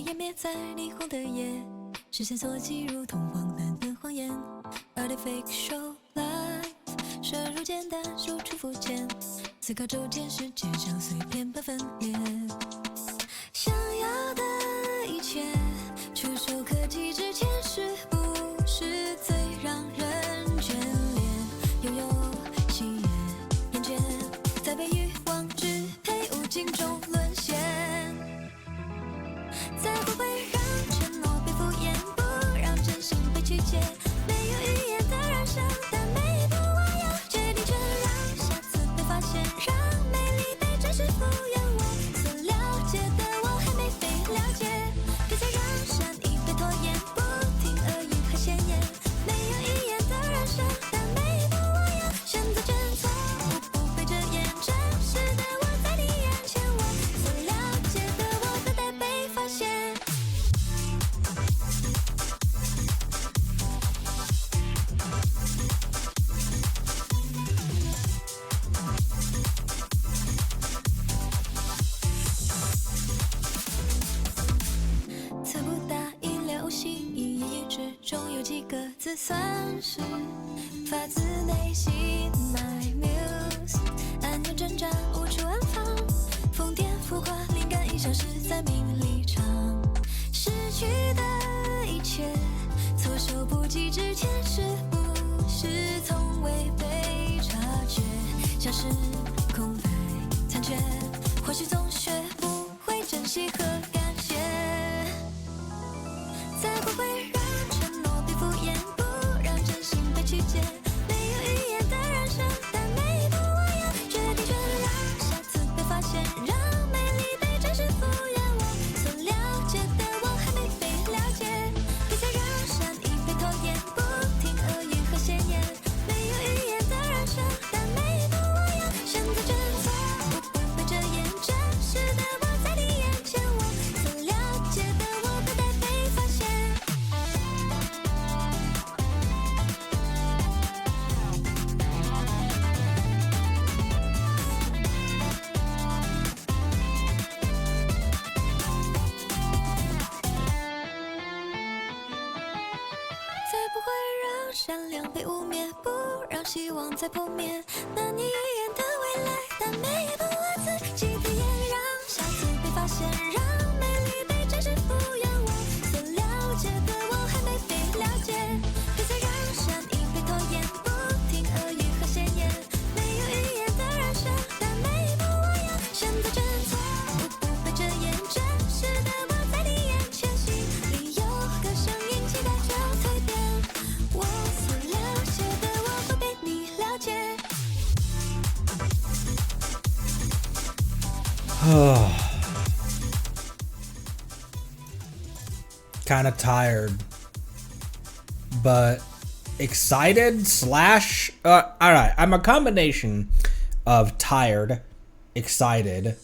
湮灭在霓虹的夜，视线所及如同荒诞的谎言。Artificial show life， 摄入简单，输出肤浅，思考周间世界像碎片般分裂。想要的一切，触手可及之前，是不是最让人眷恋？拥有喜悦，厌倦，在被欲望支配无尽中沦陷。再不会让承诺被敷衍，不让真心被曲解。没有语言的燃烧，但每一步我要决定权，让下次被发现，让美丽被真实敷衍。我所了解的我还没被了解，别再让善意被拖延，不停恶语和闲言。没有语言的燃烧，但每一步我要选择真错误，不被遮掩。真实的我在你眼前，我所了解的我等待被发现。测不大意料无心，一言语之中有几个字算是发自内心。My muse， 暗涌挣扎无处安放，疯癫浮夸，灵感已消失在名利场。失去的一切，措手不及之前，是不是从未被察觉？像是空白残缺，或许总学不会珍惜和感谢。再不会让承诺被敷衍，不让真心被曲解。没有语言的燃烧，但每一步我要决定权，让下次被发现，让美丽被真实敷衍。我所了解的我还没被了解，别再让善意被拖延，不停恶语和闲言。没有语言的燃烧，但每一步我要选择真错误，不被遮掩。真实的我在你眼前，我所了解的我等待被发现。再不会让善良被污蔑，不让希望再破灭。难以预言的未来，但每一步我自己体验，让下次被发现，让美丽被真实敷衍。我所了解的我还没被了解，别再让善意被拖延，不停恶语和闲言。没有语言的燃烧，但每一步我要选择真错误，不被遮掩。真实的我在你眼前，心里有个声音期待着蜕变。我所了解的我会被你了解。Kind of tired, but excited slash. All right, I'm a combination of tired, excited.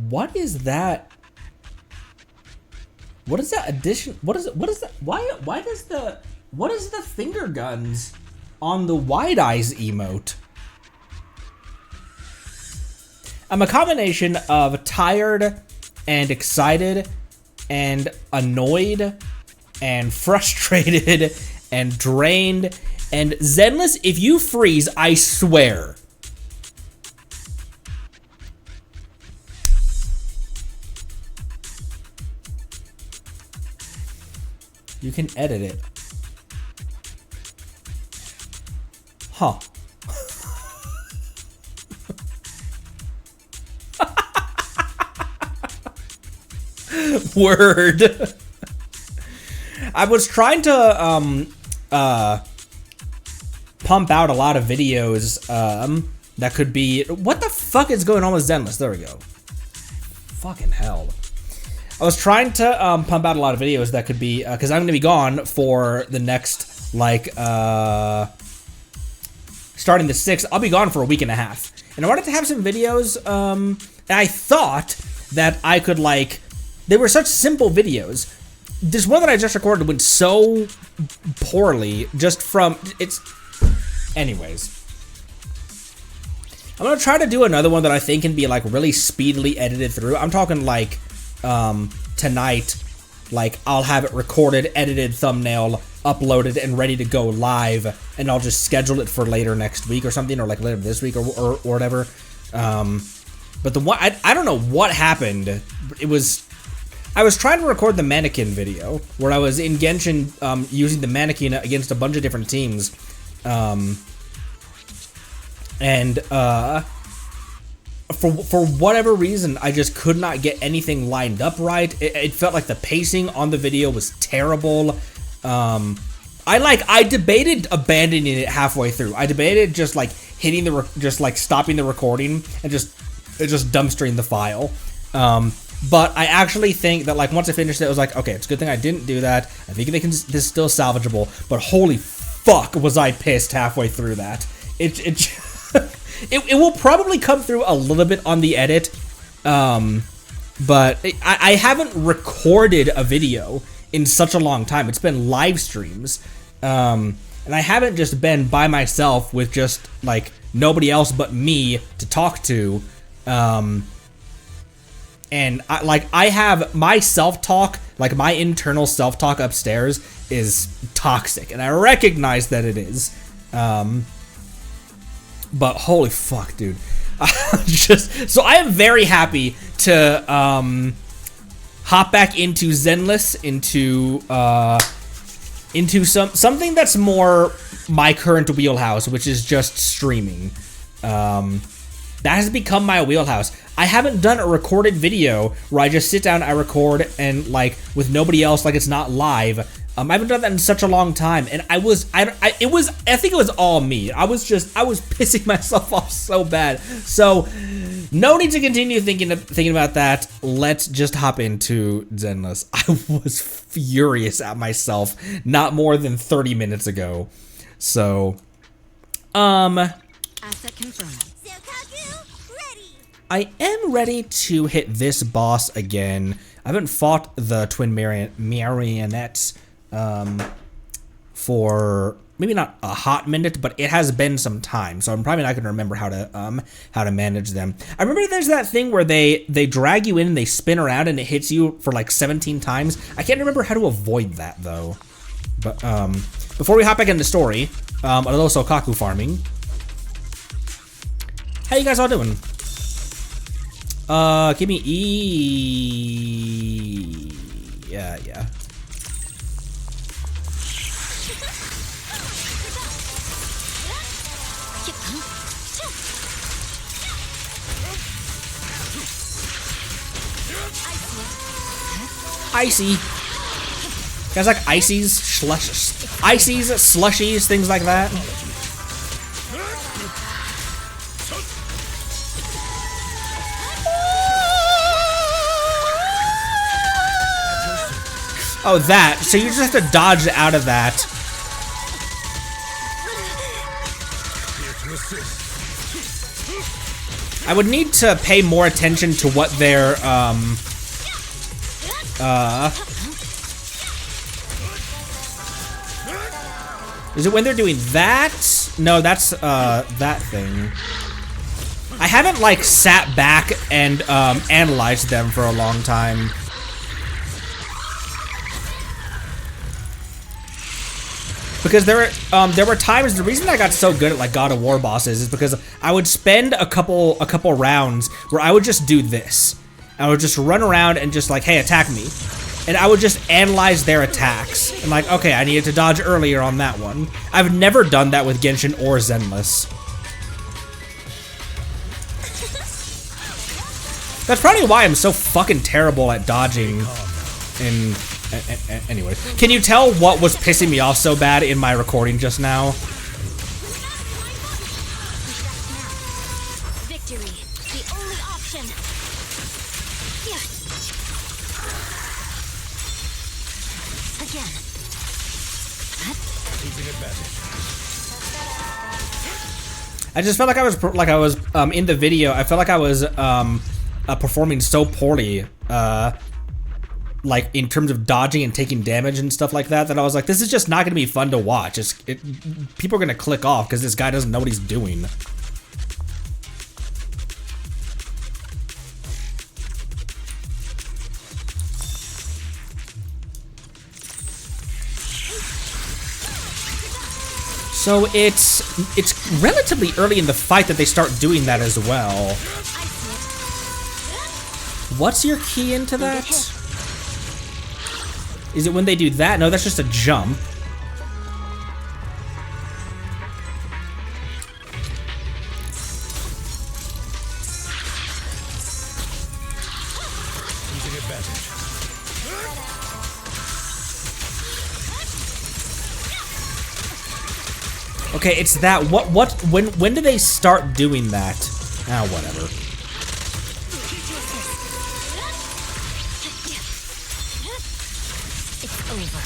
What is that? What is that addition? What is it? What is that? Why does the? What is the finger guns on the wide eyes emote? I'm a combination of tired and excited and annoyed and frustrated and drained and Zenless. If you freeze, I swear. You can edit it. Huh. Word. I was trying to pump out a lot of videos that could be. What the fuck is going on with Zenless? There we go. Fucking hell. I was trying to pump out a lot of videos that could be because I'm gonna be gone for the next like starting the 6th. I'll be gone for a week and a half, and I wanted to have some videos. And I thought that I could like. They were such simple videos. This one that I just recorded went so poorly just from its. Anyways, I'm gonna try to do another one that I think can be like really speedily edited through. I'm talking like tonight, like I'll have it recorded, edited, thumbnail, uploaded, and ready to go live, and I'll just schedule it for later next week or something, or like later this week or whatever. But the one, I don't know what happened. I was trying to record the mannequin video where I was in Genshin using the mannequin against a bunch of different teams. For whatever reason, I just could not get anything lined up right. It felt like the pacing on the video was terrible. I debated abandoning it halfway through. I debated just like hitting just like stopping the recording and just dumpstering the file. But I actually think that like once I finished it, I was like, okay, it's a good thing I didn't do that. I think this is still salvageable. But holy fuck, was I pissed halfway through that. It will probably come through a little bit on the edit, but I haven't recorded a video in such a long time. It's been live streams, and I haven't just been by myself with just like nobody else but me to talk to, and I have my self-talk, like my internal self-talk upstairs is toxic, and I recognize that it is. But holy fuck, dude. So I am very happy to hop back into Zenless, into something that's more my current wheelhouse, which is just streaming. That has become my wheelhouse. I haven't done a recorded video where I just sit down, I record, and like with nobody else, like it's not live. I haven't done that in such a long time, and I think it was all me. I was pissing myself off so bad. So, no need to continue thinking about that. Let's just hop into Zenless. I was furious at myself not more than 30 minutes ago. So, Asset confirmed. I am ready to hit this boss again. I haven't fought the twin marionettes for maybe not a hot minute, but it has been some time, so I'm probably not going to remember how to manage them. I remember there's that thing where they drag you in and they spin around and it hits you for like 17 times. I can't remember how to avoid that though. But before we hop back into the story, a little Sokaku farming. How you guys all doing? Give me E. Yeah. Icy. You guys like ices, slushies, things like that? Oh, that. So you just have to dodge out of that. I would need to pay more attention to what their, is it when they're doing that? No, that's, that thing. I haven't, like, sat back and, analyzed them for a long time. Because there were times, the reason I got so good at like God of War bosses is because I would spend a couple rounds where I would just do this. I would just run around and just like, hey, attack me. And I would just analyze their attacks. And like, okay, I needed to dodge earlier on that one. I've never done that with Genshin or Zenless. That's probably why I'm so fucking terrible at dodging in... Anyway, can you tell what was pissing me off so bad in my recording just now? Victory, the only option. Again. I just felt like I was in the video. I felt like I was performing so poorly. Like in terms of dodging and taking damage and stuff like that, that I was like, this is just not gonna be fun to watch. People are gonna click off because this guy doesn't know what he's doing. So it's relatively early in the fight that they start doing that as well. What's your key into that? Is it when they do that? No, that's just a jump. Okay, it's that. When do they start doing that? Ah, whatever. It's over.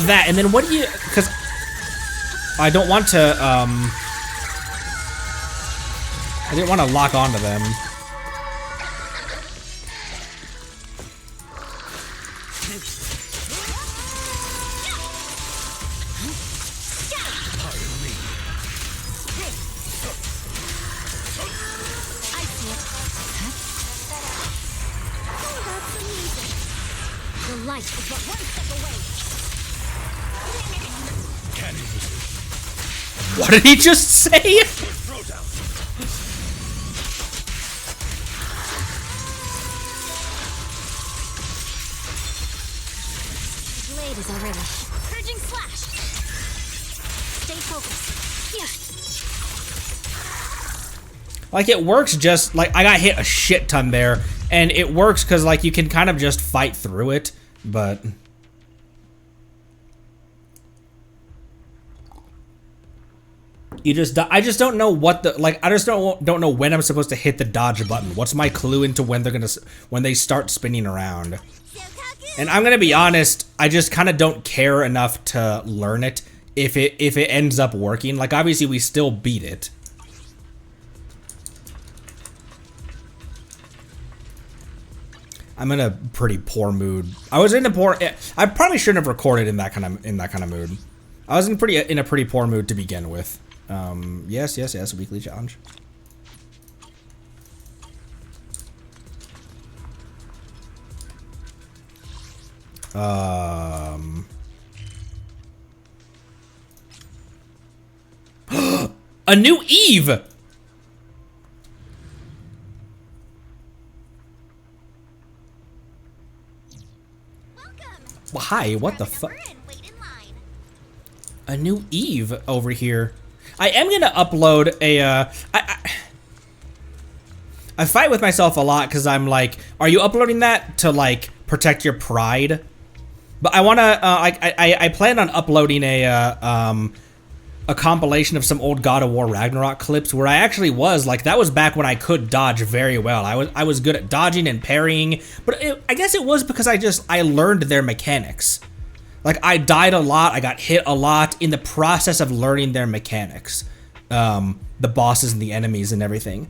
That, and then what do you, because I don't want to, I didn't want to lock onto them. The light is but one step away. What did he just say? Blade is already. Purging slash. Stay focused. Yeah. Like, it works just, like, I got hit a shit ton there, and it works because, like, you can kind of just fight through it, but... You just, I just don't know what the, like, I just don't know when I'm supposed to hit the dodge button. What's my clue into when they're gonna, when they start spinning around? And I'm gonna be honest, I just kind of don't care enough to learn it if it ends up working. Like, obviously we still beat it. I'm in a pretty poor mood. I was in a poor, I probably shouldn't have recorded in that kind of mood. I was in a pretty poor mood to begin with. Yes, weekly challenge. A new Eve! Well, hi, what the fuck? A new Eve over here. I am gonna upload a, I fight with myself a lot because I'm like, are you uploading that to, like, protect your pride? But I wanna, I plan on uploading a compilation of some old God of War Ragnarok clips where I actually was, like, that was back when I could dodge very well. I was good at dodging and parrying, but I guess it was because I learned their mechanics. Like, I died a lot, I got hit a lot in the process of learning their mechanics. The bosses and the enemies and everything.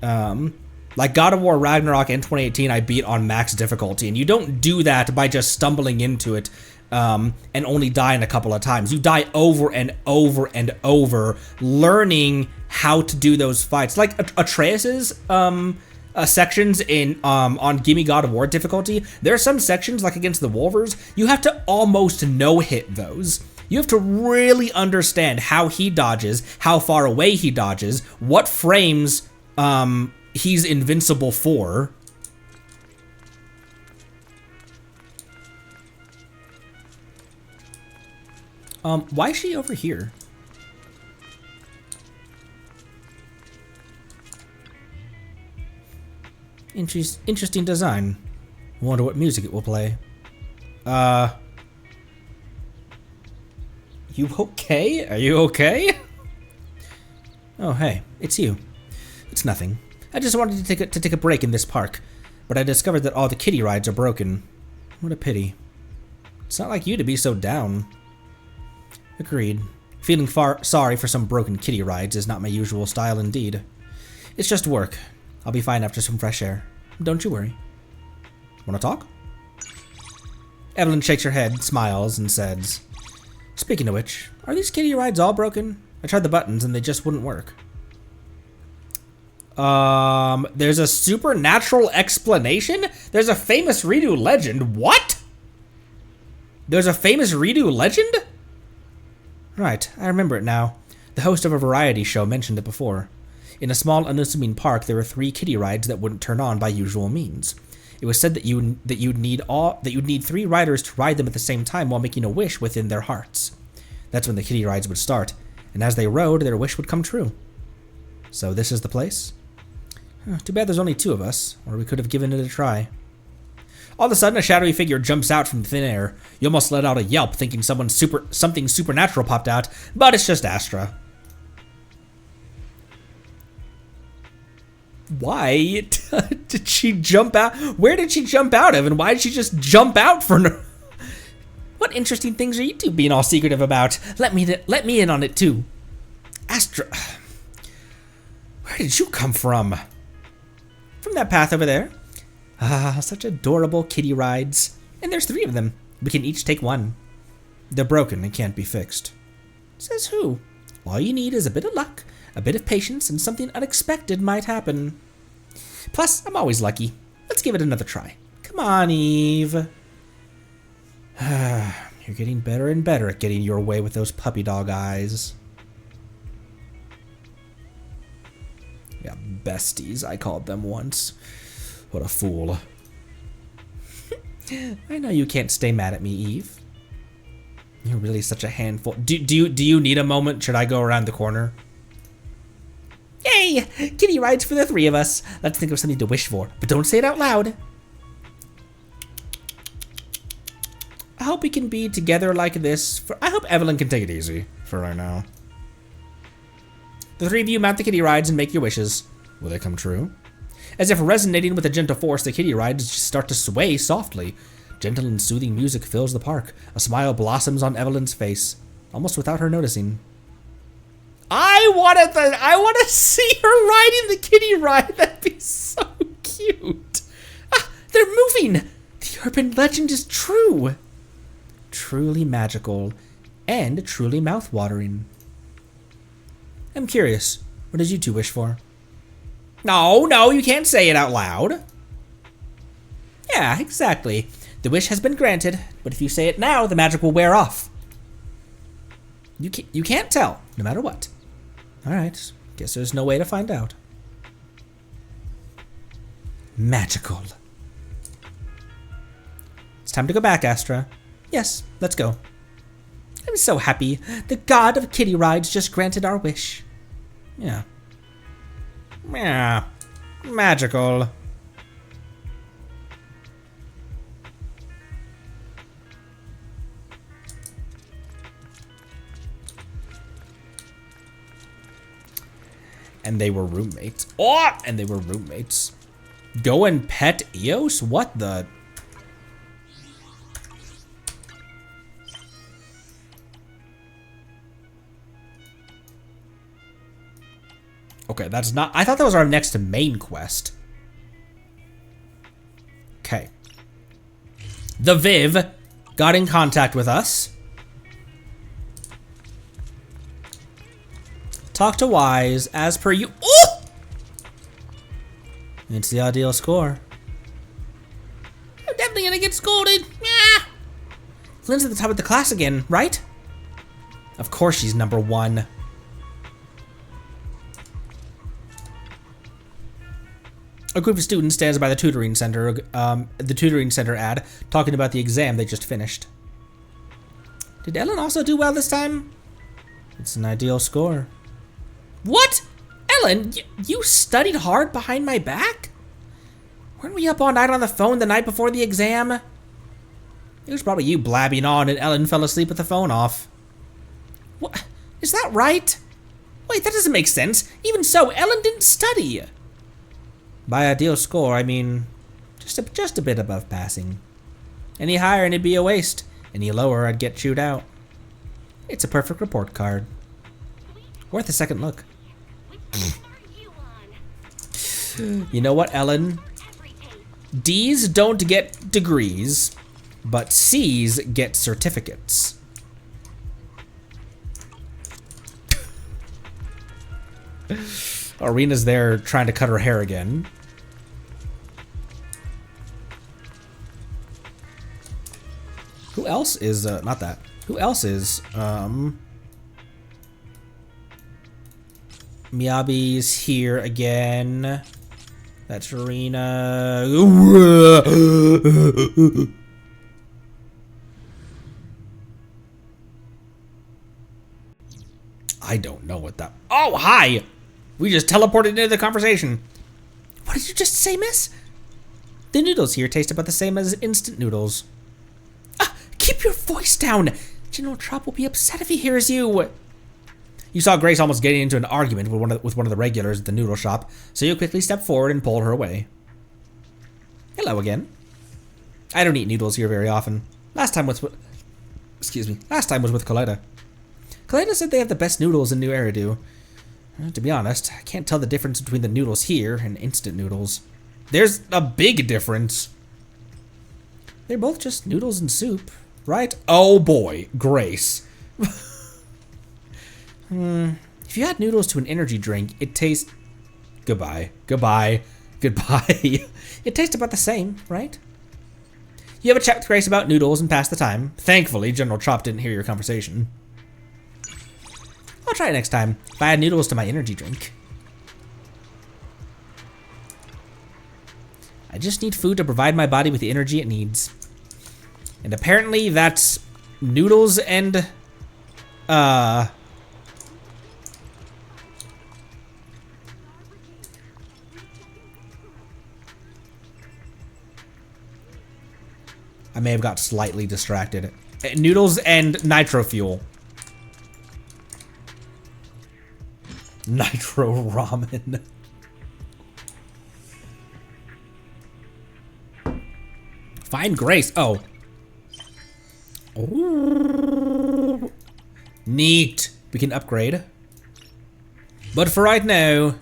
Like God of War Ragnarok in 2018, I beat on max difficulty, and you don't do that by just stumbling into it and only dying a couple of times. You die over and over and over, learning how to do those fights. Like Atreus's sections in on Gimme God of War difficulty, there are some sections, like against the Wolvers, you have to almost no-hit those. You have to really understand how he dodges, how far away he dodges, what frames he's invincible for. Why is she over here? Interesting design. Wonder what music it will play. You okay? Are you okay? Oh, hey, it's you. It's nothing. I just wanted to take a break in this park, but I discovered that all the kiddie rides are broken. What a pity. It's not like you to be so down. Agreed. Feeling sorry for some broken kiddie rides is not my usual style indeed. It's just work. I'll be fine after some fresh air. Don't you worry. Wanna talk? Evelyn shakes her head, smiles, and says, "Speaking of which, are these kiddie rides all broken? I tried the buttons and they just wouldn't work." There's a supernatural explanation? There's a famous redo legend? What? There's a famous redo legend? Right, I remember it now. The host of a variety show mentioned it before. In a small, unassuming park, there were 3 kiddie rides that wouldn't turn on by usual means. It was said that you'd need 3 riders to ride them at the same time while making a wish within their hearts. That's when the kiddie rides would start, and as they rode, their wish would come true. So this is the place? Too bad there's only 2 of us, or we could have given it a try. All of a sudden, a shadowy figure jumps out from thin air. You almost let out a yelp, thinking something supernatural popped out, but it's just Astra. Why did she jump out? Where did she jump out of, and why did she just jump out for no? What interesting things are you two being all secretive about? Let me in on it too. Astra, where did you come from? From that path over there. Ah, such adorable kiddie rides. And there's 3 of them. We can each take 1. They're broken and can't be fixed. Says who? All you need is a bit of luck, a bit of patience, and something unexpected might happen. Plus, I'm always lucky. Let's give it another try. Come on, Eve. You're getting better and better at getting your way with those puppy dog eyes. Yeah, besties, I called them once. What a fool. I know you can't stay mad at me, Eve. You're really such a handful. Do you need a moment? Should I go around the corner? Yay! Kitty rides for the 3 of us. Let's think of something to wish for, but don't say it out loud. I hope we can be together like this. I hope Evelyn can take it easy for right now. The 3 of you mount the kitty rides and make your wishes. Will they come true? As if resonating with a gentle force, the kitty rides start to sway softly. Gentle and soothing music fills the park. A smile blossoms on Evelyn's face, almost without her noticing. I want to see her riding the kitty ride. That'd be so cute. Ah, they're moving. The urban legend is true. Truly magical and truly mouth-watering. I'm curious, what did you 2 wish for? No, you can't say it out loud. Yeah, exactly. The wish has been granted, but if you say it now, the magic will wear off. You can't tell, no matter what. Alright, guess there's no way to find out. Magical. It's time to go back, Astra. Yes, let's go. I'm so happy. The god of kitty rides just granted our wish. Yeah. Yeah. Magical. And they were roommates. Oh! And they were roommates. Go and pet Eos? What the? Okay, that's not... I thought that was our next main quest. Okay. The Viv got in contact with us. Talk to Wise as per you. Ooh! It's the ideal score. I'm definitely gonna get scolded. Yeah. Flynn's at the top of the class again, right? Of course she's number 1. A group of students stands by the tutoring center ad, talking about the exam they just finished. Did Ellen also do well this time? It's an ideal score. What? Ellen, you studied hard behind my back? Weren't we up all night on the phone the night before the exam? It was probably you blabbing on and Ellen fell asleep with the phone off. What? Is that right? Wait, that doesn't make sense. Even so, Ellen didn't study. By ideal score, I mean just a bit above passing. Any higher and it'd be a waste. Any lower, I'd get chewed out. It's a perfect report card. Worth a second look. You know what, Ellen? D's don't get degrees, but C's get certificates. Arena's there trying to cut her hair again. Who else is, not that. Who else is, Miyabi's here again. That's Arena. I don't know what that... Oh, hi! We just teleported into the conversation. What did you just say, miss? The noodles here taste about the same as instant noodles. Ah, keep your voice down! General Trop will be upset if he hears you. You saw Grace almost getting into an argument with one of the regulars at the noodle shop, so you quickly stepped forward and pulled her away. Hello again. I don't eat noodles here very often. Last time was with Coletta. Coletta said they have the best noodles in New Eridu. To be honest, I can't tell the difference between the noodles here and instant noodles. There's a big difference. They're both just noodles and soup, right? Oh boy, Grace. If you add noodles to an energy drink, it tastes... Goodbye. It tastes about the same, right? You have a chat with Grace about noodles and pass the time. Thankfully, General Trop didn't hear your conversation. I'll try it next time, if I add noodles to my energy drink. I just need food to provide my body with the energy it needs. And apparently that's noodles and, I may have got slightly distracted. Noodles and nitro fuel. Nitro ramen. Find Grace. Oh. Ooh. Neat. We can upgrade. But for right now...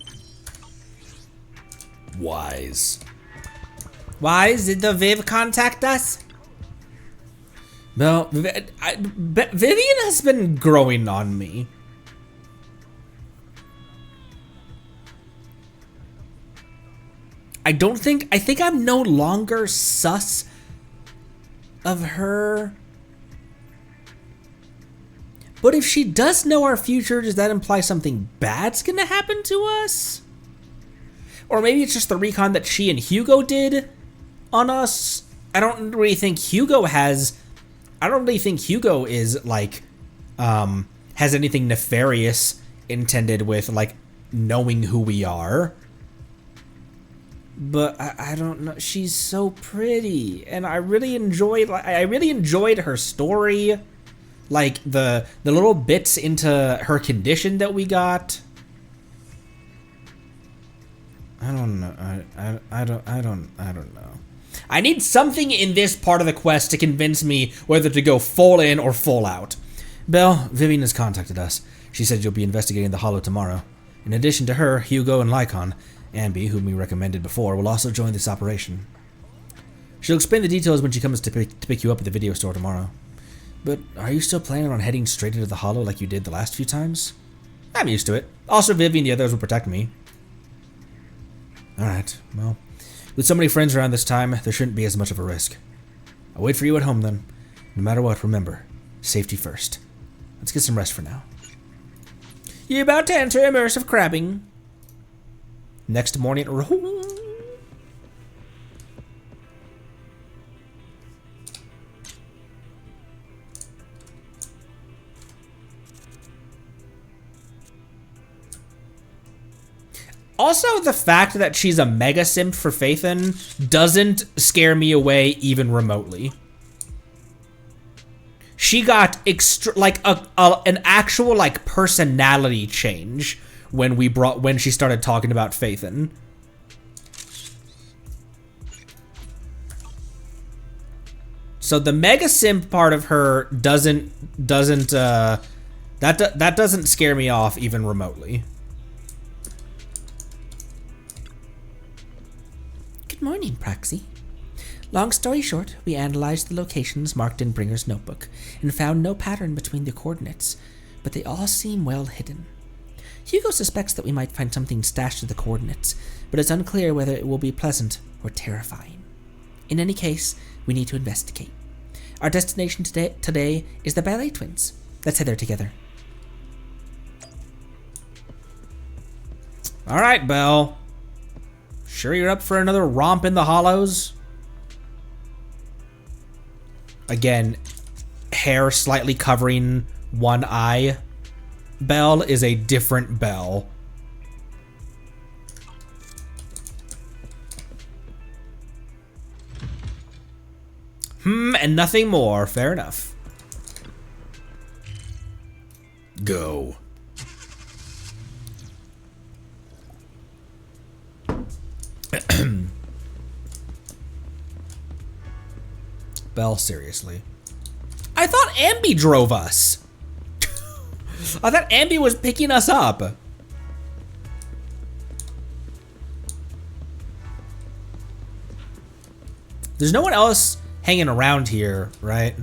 Wise. Wise, did the Viv contact us? No, Vivian has been growing on me. I think I'm no longer sus of her. But if she does know our future, does that imply something bad's gonna happen to us? Or maybe it's just the recon that she and Hugo did on us. I don't really think Hugo is like, has anything nefarious intended with like knowing who we are. But I don't know. She's so pretty, and I really enjoyed her story, like the little bits into her condition that we got. I don't know. I don't know. I need something in this part of the quest to convince me whether to go full in or full out. Belle, Vivian has contacted us. She said you'll be investigating the Hollow tomorrow. In addition to her, Hugo and Lycon, Ambi, whom we recommended before, will also join this operation. She'll explain the details when she comes to pick you up at the video store tomorrow. But are you still planning on heading straight into the Hollow like you did the last few times? I'm used to it. Also, Vivi and the others will protect me. Alright, well, with so many friends around this time, there shouldn't be as much of a risk. I'll wait for you at home then. No matter what, remember, safety first. Let's get some rest for now. You about to enter immersive crabbing? Next morning, also, the fact that she's a mega simp for Phaethon doesn't scare me away even remotely. She got an actual like personality change when she started talking about Phaethon. So the mega simp part of her doesn't scare me off even remotely. Good morning, Proxy. Long story short, we analyzed the locations marked in Bringer's notebook and found no pattern between the coordinates, but they all seem well hidden. Hugo suspects that we might find something stashed in the coordinates, but it's unclear whether it will be pleasant or terrifying. In any case, we need to investigate. Our destination today is the Ballet Twins. Let's head there together. All right, Belle. Sure you're up for another romp in the hollows? Again, hair slightly covering one eye. Belle is a different Belle. And nothing more. Fair enough. Go. Belle, seriously. I thought Ambi drove us. I thought Ambi was picking us up. There's no one else hanging around here, right?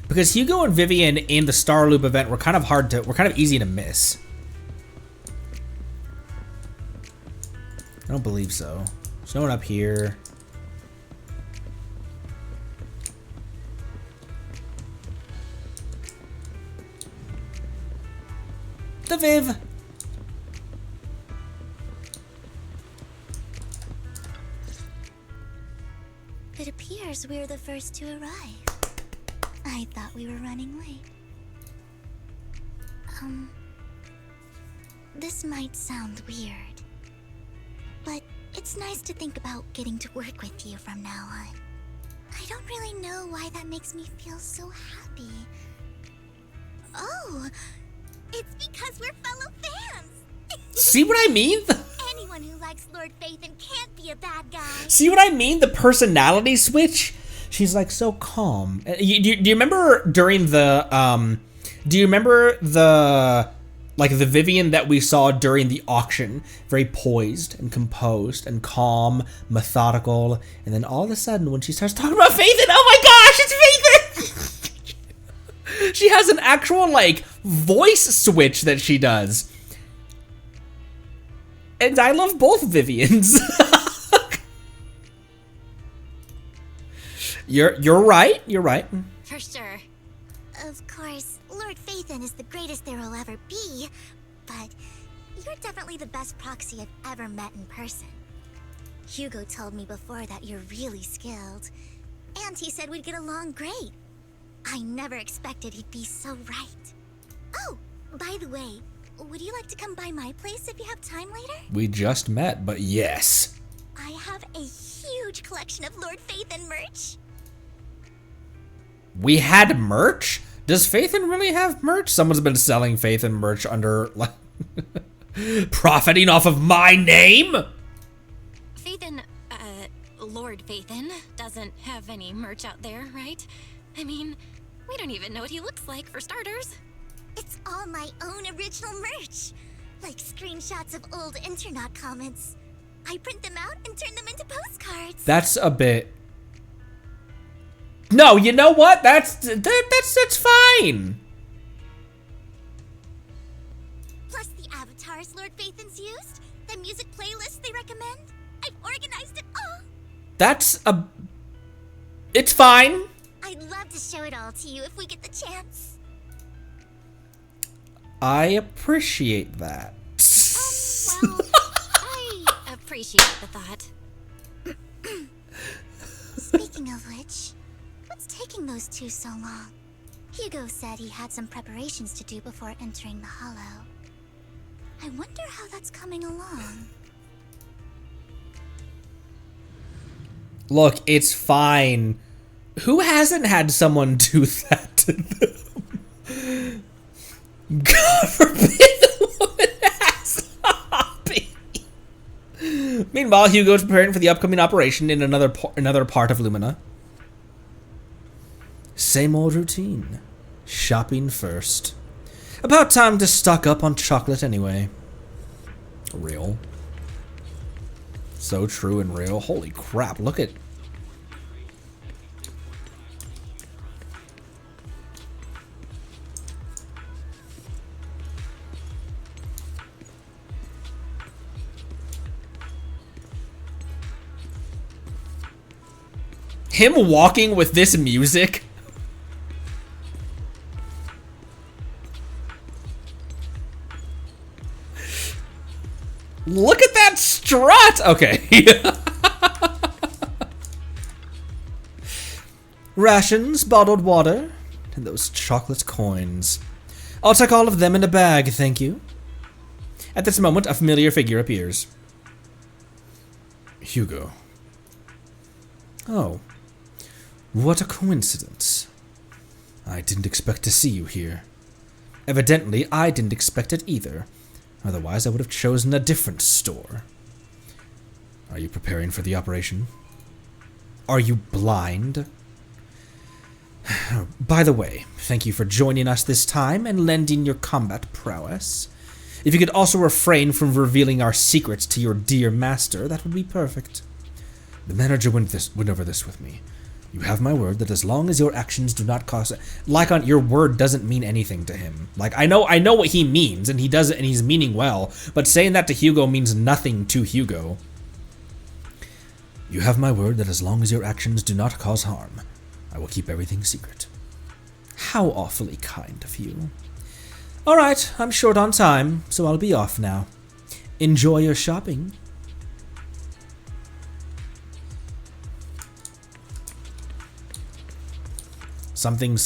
Because Hugo and Vivian in the Star Loop event were kind of easy to miss. I don't believe so. There's no one up here. The Viv. It appears we're the first to arrive. I thought we were running late. This might sound weird, but it's nice to think about getting to work with you from now on. I don't really know why that makes me feel so happy. Oh, it's because we're fellow fans! See what I mean? Anyone who likes Lord Phaethon can't be a bad guy. See what I mean? The personality switch? She's like so calm. Do you remember during the, do you remember the, like the Vivian that we saw during the auction? Very poised and composed and calm, methodical. And then all of a sudden when she starts talking about Phaethon, oh my gosh, it's Phaethon! She has an actual, like, voice switch that she does. And I love both Vivians. You're right. You're right. For sure. Of course, Lord Phaethon is the greatest there will ever be, but you're definitely the best proxy I've ever met in person. Hugo told me before that you're really skilled, and he said we'd get along great. I never expected he'd be so right. Oh, by the way, would you like to come by my place if you have time later? We just met, but yes. I have a huge collection of Lord Phaethon merch. We had merch? Does Phaethon really have merch? Someone's been selling Phaethon merch under, like, profiting off of my name? Phaethon, Lord Phaethon doesn't have any merch out there, right? I mean, we don't even know what he looks like, for starters. It's all my own original merch, like screenshots of old Internet comments. I print them out and turn them into postcards. That's a bit... No, you know what? That's fine. Plus the avatars Lord Phaethon's used, the music playlists they recommend. I've organized it all. That's a... It's fine. I'd love to show it all to you if we get the chance. I appreciate that. Well, I appreciate the thought. Speaking of which, what's taking those two so long? Hugo said he had some preparations to do before entering the Hollow. I wonder how that's coming along. Look, it's fine. Who hasn't had someone do that to them? God forbid the woman has a hobby. Meanwhile, Hugo's preparing for the upcoming operation in another part of Lumina. Same old routine. Shopping first. About time to stock up on chocolate anyway. Real. So true and real. Holy crap, look at... Him walking with this music. Look at that strut! Okay. Rations, bottled water, and those chocolate coins. I'll take all of them in a bag, thank you. At this moment, a familiar figure appears. Hugo. Oh. What a coincidence. I didn't expect to see you here. Evidently, I didn't expect it either. Otherwise, I would have chosen a different store. Are you preparing for the operation? Are you blind? By the way, thank you for joining us this time and lending your combat prowess. If you could also refrain from revealing our secrets to your dear master, that would be perfect. The manager went over this with me. You have my word that as long as your actions do not cause... Lycon, your word doesn't mean anything to him. Like, I know what he means, and he does it, and he's meaning well, but saying that to Hugo means nothing to Hugo. You have my word that as long as your actions do not cause harm, I will keep everything secret. How awfully kind of you. Alright, I'm short on time, so I'll be off now. Enjoy your shopping. Something,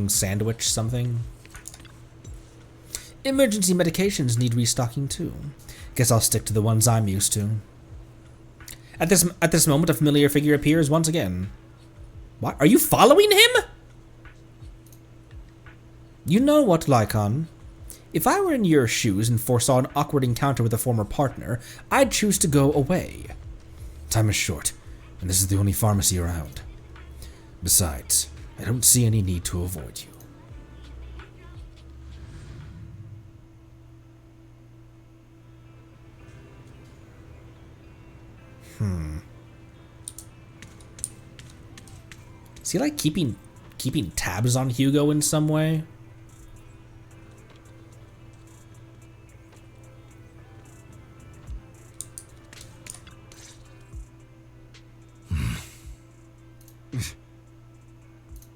sandwich, something. Emergency medications need restocking too. Guess I'll stick to the ones I'm used to. At this moment, a familiar figure appears once again. What? Are you following him? You know what, Lycon? If I were in your shoes and foresaw an awkward encounter with a former partner, I'd choose to go away. Time is short, and this is the only pharmacy around. Besides, I don't see any need to avoid you. Is he like keeping tabs on Hugo in some way?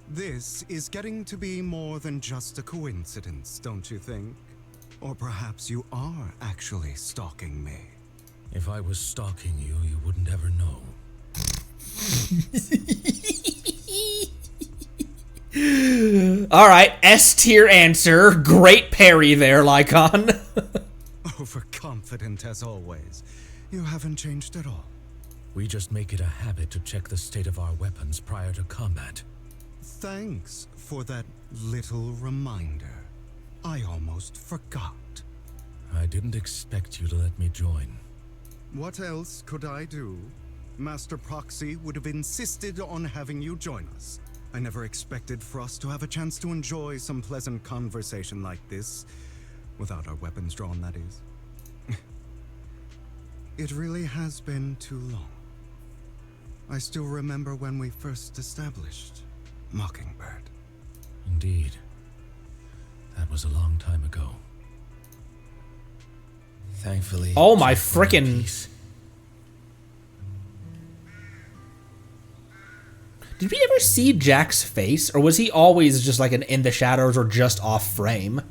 This is getting to be more than just a coincidence, don't you think? Or perhaps you are actually stalking me. If I was stalking you, you wouldn't ever know. Alright, S-tier answer. Great parry there, Lycon. Overconfident as always. You haven't changed at all. We just make it a habit to check the state of our weapons prior to combat. Thanks for that little reminder. I almost forgot. I didn't expect you to let me join. What else could I do? Master Proxy would have insisted on having you join us. I never expected for us to have a chance to enjoy some pleasant conversation like this. Without our weapons drawn, that is. It really has been too long. I still remember when we first established Mockingbird. Indeed. That was a long time ago. Thankfully... Oh my frickin'... Did we ever see Jack's face, or was he always just like in the shadows or just off frame?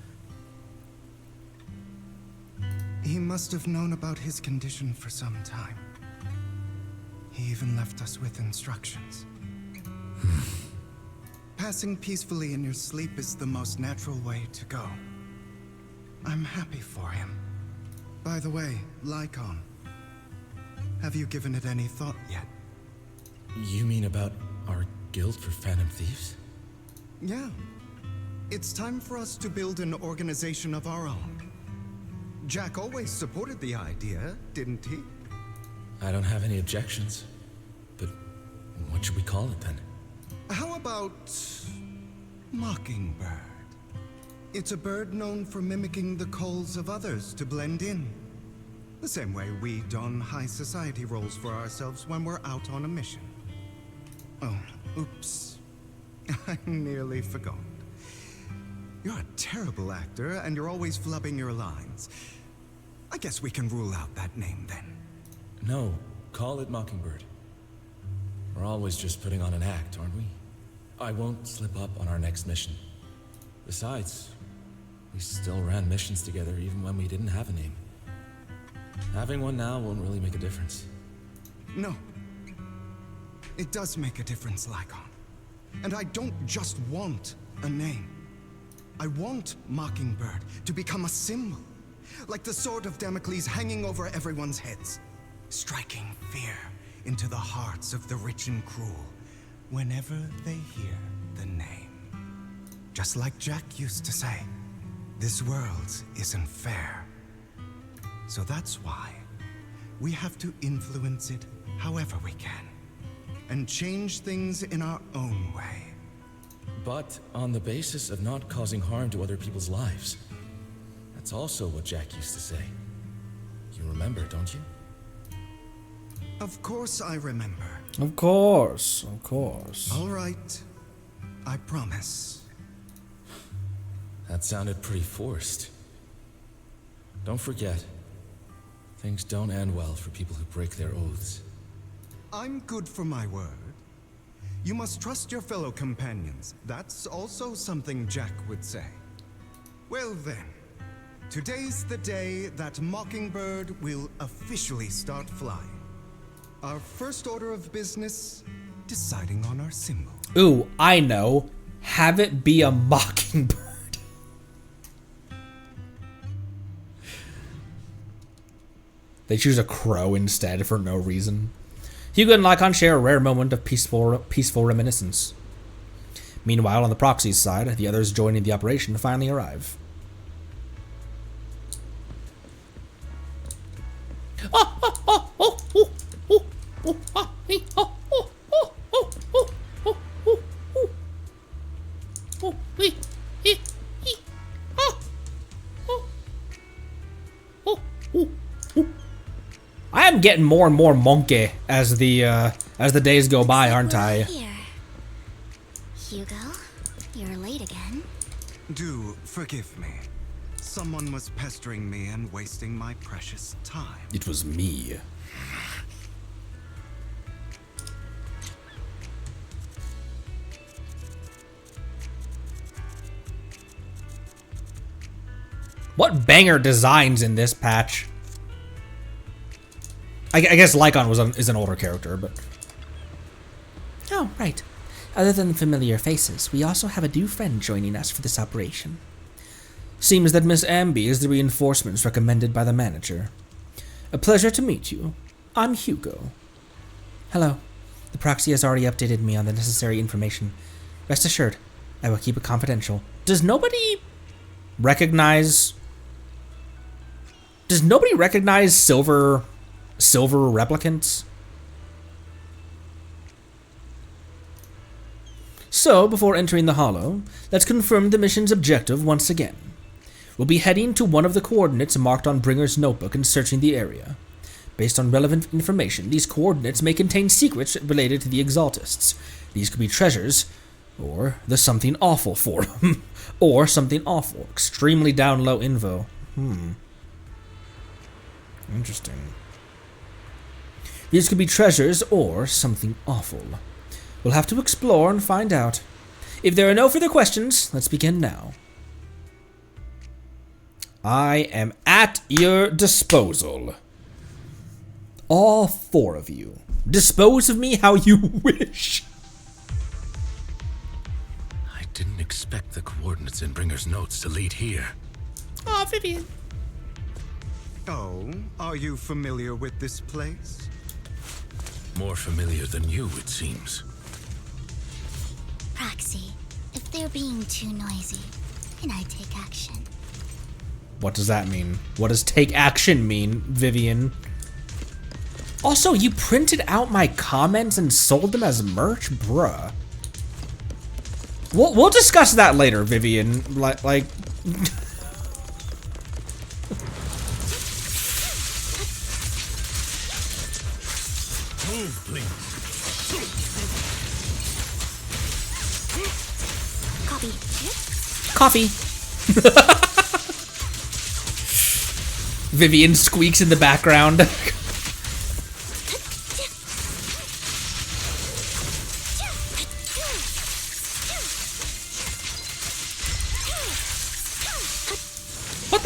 He must have known about his condition for some time. He even left us with instructions. Passing peacefully in your sleep is the most natural way to go. I'm happy for him. By the way, Lycon, have you given it any thought yet? You mean about our guild for Phantom Thieves? Yeah. It's time for us to build an organization of our own. Jack always supported the idea, didn't he? I don't have any objections. But what should we call it then? How about Mockingbird? It's a bird known for mimicking the calls of others to blend in. The same way we don high society roles for ourselves when we're out on a mission. Oh, oops. I nearly forgot. You're a terrible actor, and you're always flubbing your lines. I guess we can rule out that name then. No, call it Mockingbird. We're always just putting on an act, aren't we? I won't slip up on our next mission. Besides, we still ran missions together even when we didn't have a name. Having one now won't really make a difference. No. It does make a difference, Lycon. And I don't just want a name. I want Mockingbird to become a symbol. Like the sword of Damocles hanging over everyone's heads. Striking fear into the hearts of the rich and cruel whenever they hear the name. Just like Jack used to say, this world isn't fair. So that's why we have to influence it however we can. And change things in our own way. But on the basis of not causing harm to other people's lives. That's also what Jack used to say. You remember, don't you? Of course I remember. Of course, of course. All right. I promise. That sounded pretty forced. Don't forget, things don't end well for people who break their oaths. I'm good for my word. You must trust your fellow companions. That's also something Jack would say. Well then, today's the day that Mockingbird will officially start flying. Our first order of business, deciding on our symbol. Ooh, I know. Have it be a mockingbird. They choose a crow instead for no reason. Hugo and Lycon share a rare moment of peaceful reminiscence. Meanwhile, on the proxy's side, the others joining the operation finally arrive. I am getting more and more monkey as the days go by, aren't I? Here. Hugo, you're late again. Do forgive me. Someone was pestering me and wasting my precious time. It was me. What banger designs in this patch? I guess Lycon is an older character, but... Oh, right. Other than familiar faces, we also have a new friend joining us for this operation. Seems that Miss Amby is the reinforcements recommended by the manager. A pleasure to meet you. I'm Hugo. Hello. The proxy has already updated me on the necessary information. Rest assured, I will keep it confidential. Does nobody recognize silver replicants? So, before entering the Hollow, let's confirm the mission's objective once again. We'll be heading to one of the coordinates marked on Bringer's notebook and searching the area. Based on relevant information, these coordinates may contain secrets related to the Exaltists. These could be treasures, or the something awful forum, or something awful, extremely down low info. Interesting. These could be treasures or something awful. We'll have to explore and find out. If there are no further questions, let's begin now. I am at your disposal. All four of you. Dispose of me how you wish. I didn't expect the coordinates in Bringer's notes to lead here. Oh, Vivian. Oh, are you familiar with this place? More familiar than you, it seems. Proxy, if they're being too noisy, can I take action? What does that mean? What does take action mean, Vivian? Also, you printed out my comments and sold them as merch? Bruh. We'll discuss that later, Vivian. Like... Move, please. Copy. Coffee. Vivian squeaks in the background.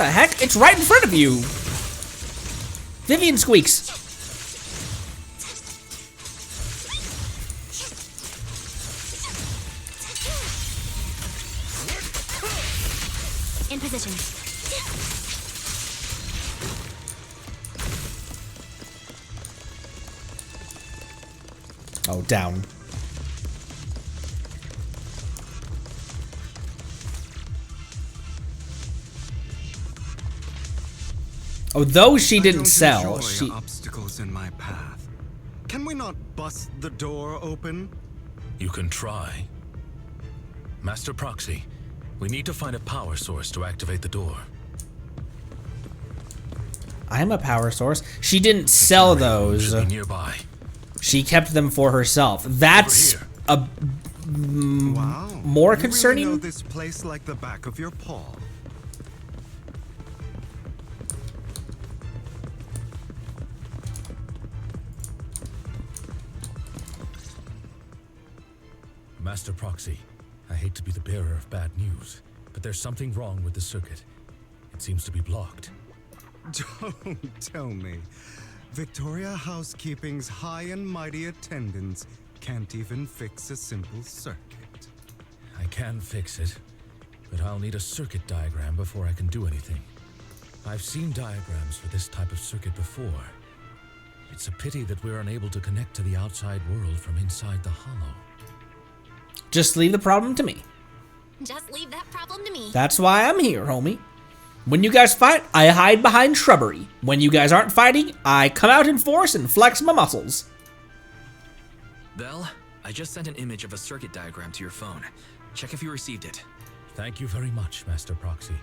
the heck? It's right in front of you. Vivian squeaks. In position. Oh, down. Oh, those she didn't sell. Enjoy She obstacles in my path. Can we not bust the door open? You can try. Master Proxy, we need to find a power source to activate the door. I'm a power source. She didn't sell those. Should be nearby. She kept them for herself. That's Over here. a Wow. more You concerning. really know this place like the back of your paw. Master Proxy, I hate to be the bearer of bad news, but there's something wrong with the circuit. It seems to be blocked. Don't tell me. Victoria Housekeeping's high and mighty attendants can't even fix a simple circuit. I can fix it, but I'll need a circuit diagram before I can do anything. I've seen diagrams for this type of circuit before. It's a pity that we're unable to connect to the outside world from inside the hollow. Just leave the problem to me. Just leave that problem to me. That's why I'm here, homie. When you guys fight, I hide behind shrubbery. When you guys aren't fighting, I come out in force and flex my muscles. Belle, I just sent an image of a circuit diagram to your phone. Check if you received it. Thank you very much, Master Proxy.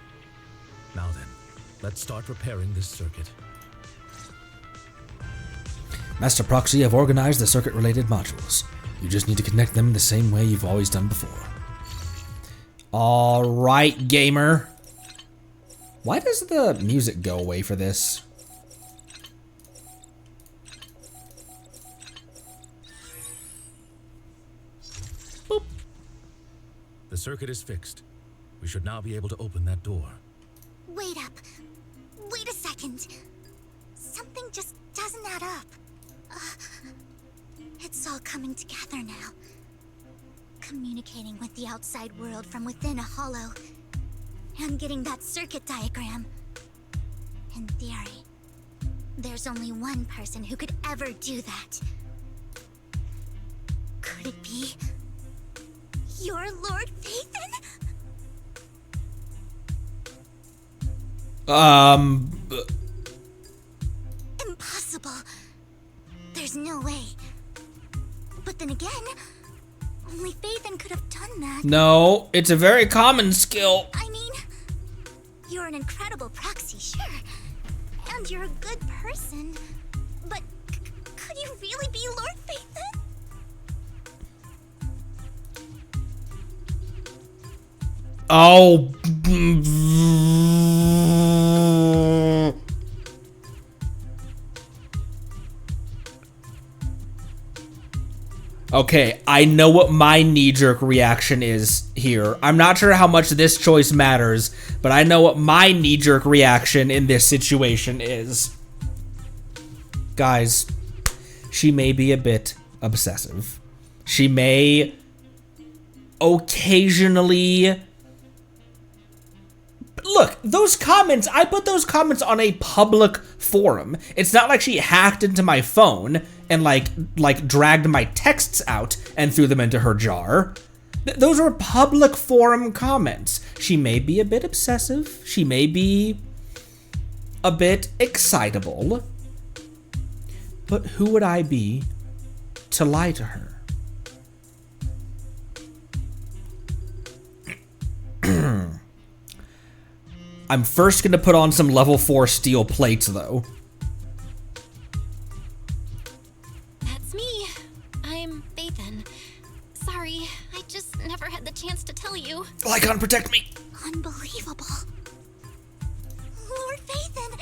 Now then, let's start repairing this circuit. Master Proxy, I've organized the circuit-related modules. You just need to connect them the same way you've always done before. Alright, gamer. Why does the music go away for this? Boop. The circuit is fixed. We should now be able to open that door. Wait up. Wait a second. Something just doesn't add up. It's all coming together now. Communicating with the outside world from within a hollow. And getting that circuit diagram. In theory, there's only one person who could ever do that. Could it be your Lord Phaethon? Impossible. There's no way. But then again, only Phaethon could have done that. No, it's a very common skill. I mean, you're an incredible proxy, sure. And you're a good person. But could you really be Lord Phaethon? Oh. Okay, I know what my knee-jerk reaction is here. I'm not sure how much this choice matters, but I know what my knee-jerk reaction in this situation is. Guys, she may be a bit obsessive. She may occasionally... Look, those comments, I put those comments on a public forum. It's not like she hacked into my phone and like dragged my texts out and threw them into her jar. Those are public forum comments. She may be a bit obsessive. She may be a bit excitable. But who would I be to lie to her? I'm first gonna put on some level 4 steel plates, though. That's me. I'm Phaethon. Sorry, I just never had the chance to tell you. Lycon, protect me! Unbelievable. Lord Phaethon,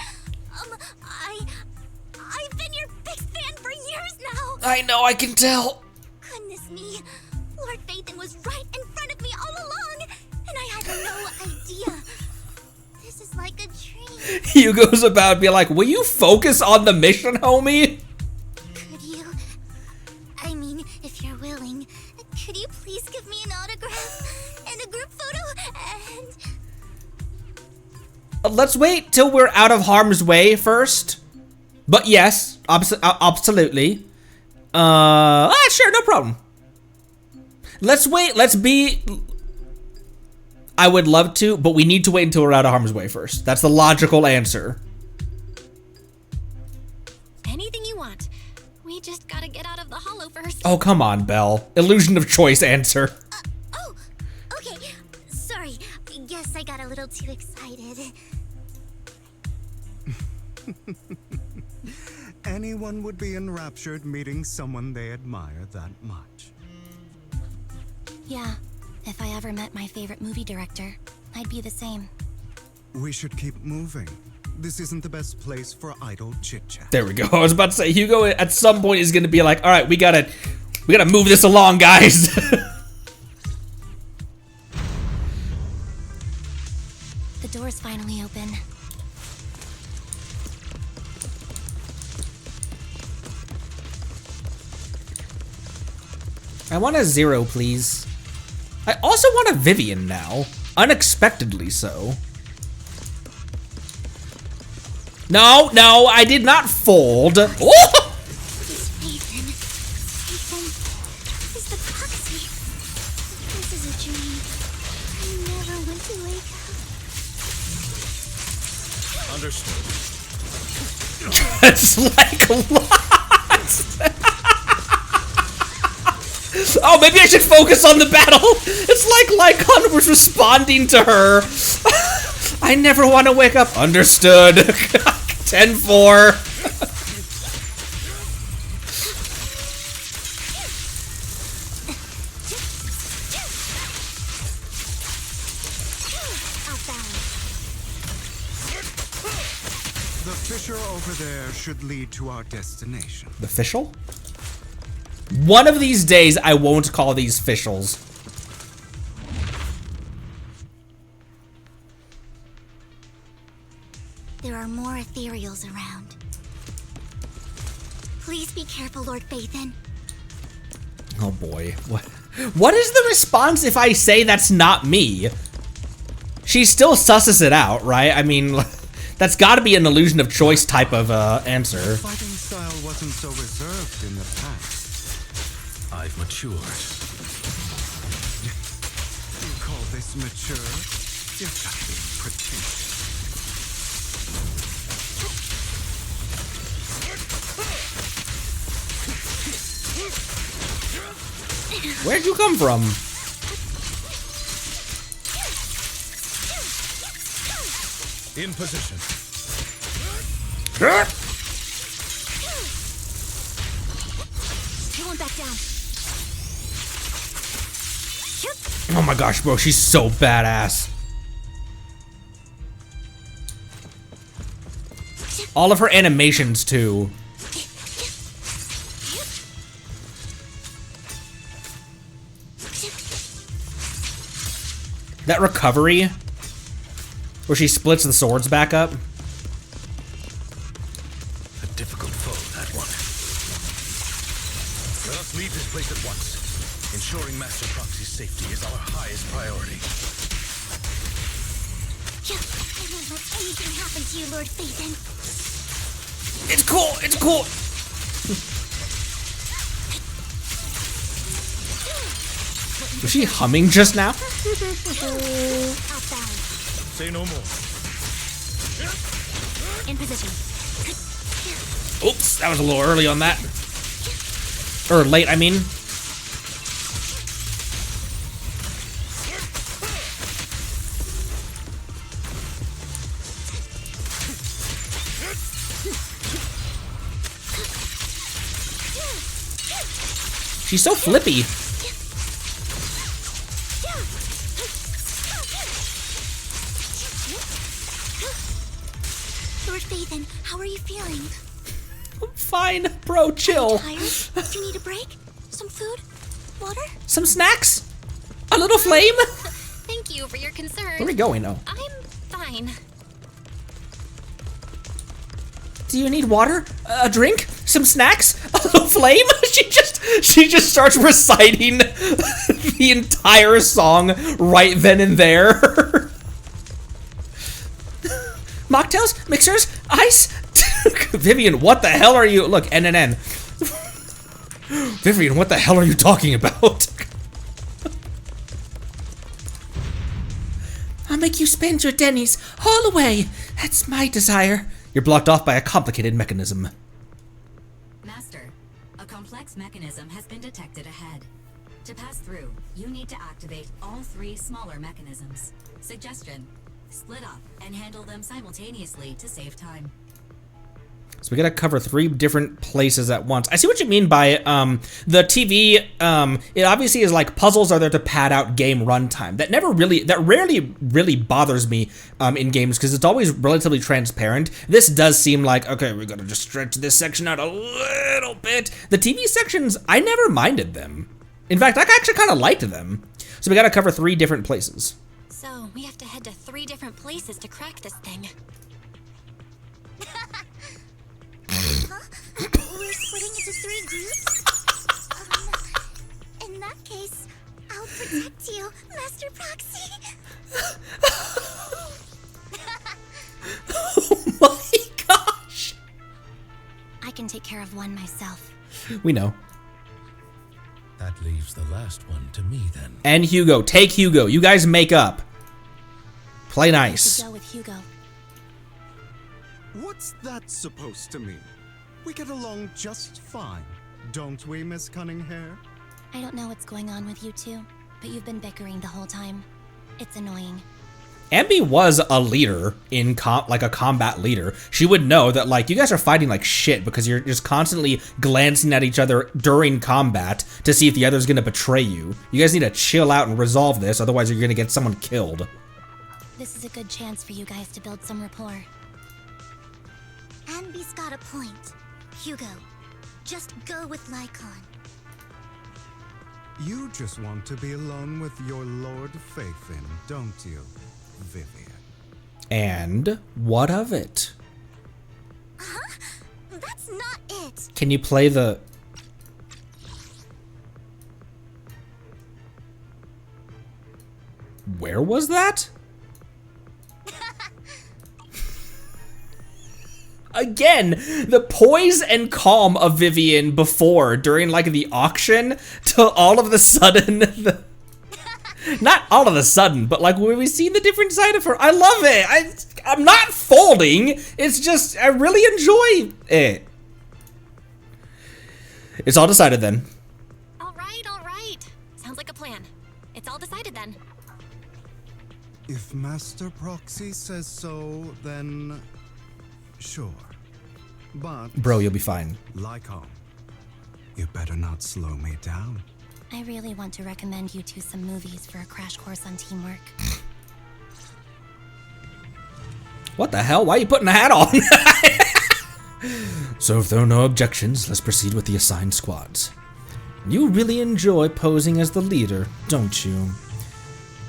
I've been your big fan for years now. I know, I can tell. Goodness me, Lord Phaethon was right in front of me all along, and I had no idea. This is like a Hugo's about to be like, will you focus on the mission, homie? Could you... I mean, if you're willing, could you please give me an autograph and a group photo and... Let's wait till we're out of harm's way first. But yes, absolutely. Sure, no problem. Let's wait, let's be... I would love to, but we need to wait until we're out of harm's way first. That's the logical answer. Anything you want. We just gotta get out of the hollow first. Oh, come on, Belle. Illusion of choice answer. Oh, okay. Sorry, I guess I got a little too excited. Anyone would be enraptured meeting someone they admire that much. Yeah, if I ever met my favorite movie director, I'd be the same. We should keep moving. This isn't the best place for idle chit-chat. There we go. I was about to say, Hugo at some point is gonna be like, all right, we gotta move this along, guys. The door's finally open. I want a 0, please. I also want a Vivian now. Unexpectedly so. No, no, I did not fold. Oh! It's Nathan. Nathan, this is the proxy. This is a dream. I never went to wake up. Understood. It's like lots. Oh, maybe I should focus on the battle. It's like Lycon was responding to her. I never want to wake up. Understood. 10-4. The fissure over there should lead to our destination. The fischl? One of these days, I won't call these fischls. There are more ethereals around. Please be careful, Lord Phaethon. Oh boy. What is the response if I say that's not me? She still susses it out, right? I mean, that's gotta be an illusion of choice type of answer. Fighting style wasn't so reserved in the past. I've matured. You call this mature? You're just being pretentious. Where'd you come from? In position. He went back down. Oh my gosh, bro, she's so badass. All of her animations, too. That recovery, where she splits the swords back up. A difficult foe, that one. Let us leave this place at once. Ensuring Master Proxy's safety is our highest priority. I won't let anything happen to you, Lord Phaethon. It's cool, it's cool. Was she humming just now? Outbound. Say no more. In position. Oops, that was a little early on that. Or late, I mean. She's so flippy. Lord Phaethon, how are you feeling? I'm fine, bro, chill. Tired? Do you need a break? Some food? Water? Some snacks? A little flame? Thank you for your concern. Where are we going, though? I'm fine. Do you need water? A drink? Some snacks? A little flame? She just starts reciting the entire song right then and there. Mocktails? Mixers? Ice? Vivian, what the hell are you? Look, NNN. Vivian, what the hell are you talking about? I'll make you spend your Denny's all the way. That's my desire. You're blocked off by a complicated mechanism. Master, a complex mechanism has been detected ahead. To pass through, you need to activate all 3 smaller mechanisms. Suggestion, split up and handle them simultaneously to save time. So we gotta cover 3 different places at once. I see what you mean by the TV. It obviously is like puzzles are there to pad out game runtime. That rarely really bothers me in games because it's always relatively transparent. This does seem like, okay, we gotta just stretch this section out a little bit. The TV sections, I never minded them. In fact, I actually kind of liked them. So we gotta cover 3 different places. So we have to head to 3 different places to crack this thing. We're splitting into 3 groups? In that case, I'll protect you, Master Proxy. Oh my gosh! I can take care of one myself. We know. That leaves the last one to me then. And Hugo. Take Hugo. You guys make up. Play nice. Go with Hugo. What's that supposed to mean? We get along just fine, don't we, Miss Cunninghair? I don't know what's going on with you two, but you've been bickering the whole time. It's annoying. Ambi was a leader in like a combat leader. She would know that like you guys are fighting like shit because you're just constantly glancing at each other during combat to see if the other's gonna betray you. You guys need to chill out and resolve this, otherwise you're gonna get someone killed. This is a good chance for you guys to build some rapport. Ambi's got a point. Hugo, just go with Lycon. You just want to be alone with your Lord Faithin, don't you, Vivian? And what of it? Huh? That's not it. Can you play the... Where was that? Again, the poise and calm of Vivian before, during like the auction, to all of the sudden, not all of a sudden, but like when we see the different side of her, I love it. I'm not folding. It's just, I really enjoy it. It's all decided then. All right. Sounds like a plan. It's all decided then. If Master Proxy says so, then sure. But Bro, you'll be fine. Lycon, you better not slow me down. I really want to recommend you two some movies for a crash course on teamwork. What the hell? Why are you putting a hat on? So if there are no objections, let's proceed with the assigned squads. You really enjoy posing as the leader, don't you?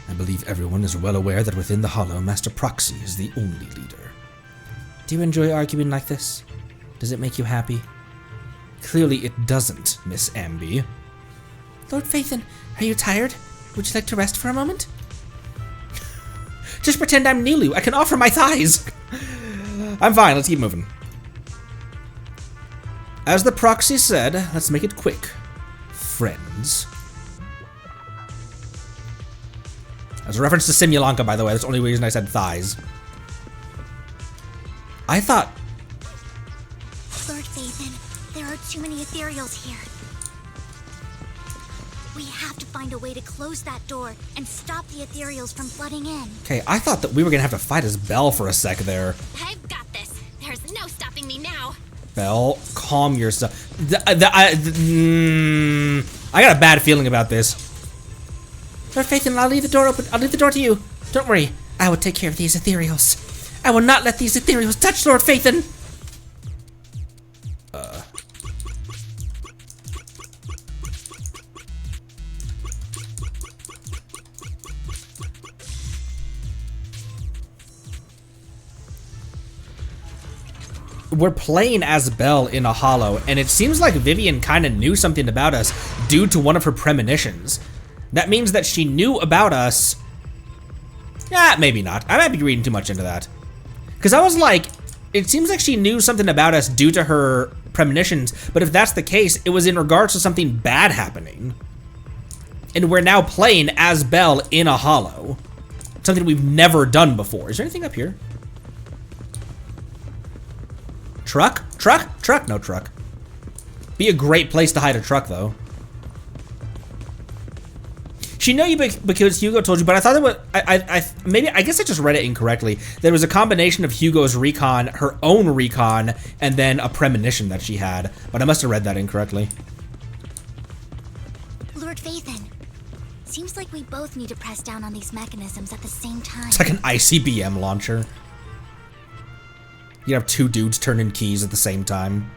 I believe everyone is well aware that within the Hollow, Master Proxy is the only leader. Do you enjoy arguing like this? Does it make you happy? Clearly it doesn't, Miss Ambi. Lord Faithin, are you tired? Would you like to rest for a moment? Just pretend I'm Nilu. I can offer my thighs. I'm fine. Let's keep moving. As the proxy said, let's make it quick. Friends. As a reference to Simulanka, by the way. That's the only reason I said thighs. I thought... Lord Faithin, there are too many ethereals here. We have to find a way to close that door and stop the ethereals from flooding in. Okay, I thought that we were gonna have to fight as Belle for a sec there. I've got this. There's no stopping me now. Belle, calm yourself. I got a bad feeling about this. Lord Faithin, I'll leave the door open. I'll leave the door to you. Don't worry. I will take care of these ethereals. I will not let these ethereals touch Lord Faithin. we're playing as Belle in a hollow, and it seems like Vivian kind of knew something about us due to one of her premonitions. That means that she knew about us. Maybe not. I might be reading too much into that. Because I was like, it seems like she knew something about us due to her premonitions, but if that's the case, it was in regards to something bad happening. And we're now playing as Belle in a hollow. Something we've never done before. Is there anything up here? Truck? Truck? Truck? No truck. Be a great place to hide a truck, though. She know you because Hugo told you, but I thought it was, I guess I just read it incorrectly. There was a combination of Hugo's recon, her own recon, and then a premonition that she had, but I must have read that incorrectly. Lord Vathan, seems like we both need to press down on these mechanisms at the same time. It's like an ICBM launcher. You have two dudes turning keys at the same time.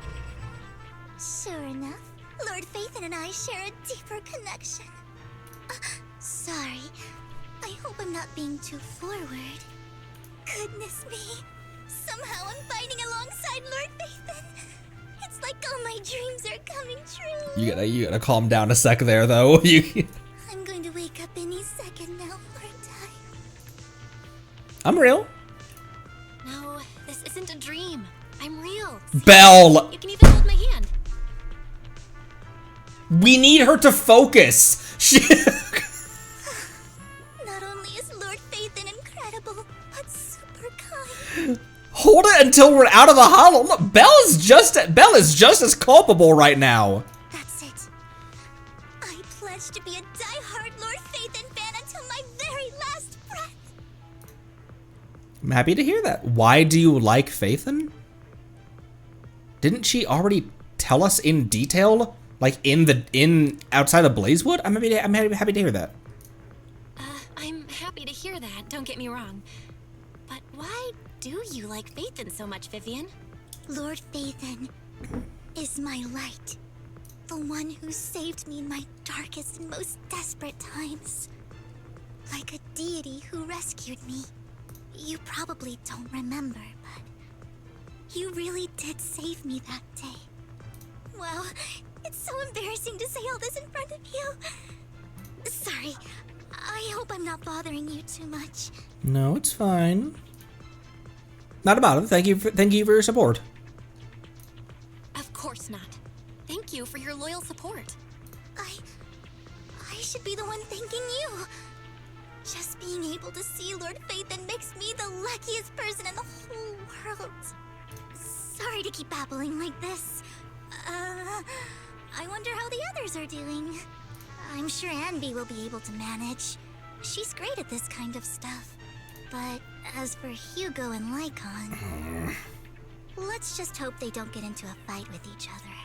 Sure enough, Lord Vathan and I share a deeper connection. Sorry, I hope I'm not being too forward. Goodness me, somehow I'm fighting alongside Lord Vathan. It's like all my dreams are coming true. You gotta calm down a sec there, though. I'm going to wake up any second now, aren't I? I'm real. No, this isn't a dream. I'm real. Belle! You can even hold my hand. We need her to focus. Not only is Lord Vathan incredible, but super kind. Hold it until we're out of the hollow. Look, Belle is just as culpable right now. That's it. I pledge to be a die-hard Lord Vathan fan until my very last breath. I'm happy to hear that. Why do you like Vathan? Didn't she already tell us in detail? Like outside of Blazewood? I'm happy to hear that. I'm happy to hear that, don't get me wrong. But why do you like Vathan so much, Vivian? Lord Vathan is my light. The one who saved me in my darkest and most desperate times. Like a deity who rescued me. You probably don't remember, but you really did save me that day. Wow, it's so embarrassing to say all this in front of you. Sorry, I hope I'm not bothering you too much. No, it's fine. Not about it. Thank you for your support. Of course not. Thank you for your loyal support. I should be the one thanking you. Just being able to see Lord Vathan makes me the luckiest person in the whole world. Sorry to keep babbling like this. I wonder how the others are doing. I'm sure Anby will be able to manage. She's great at this kind of stuff. But as for Hugo and Lycon, let's just hope they don't get into a fight with each other.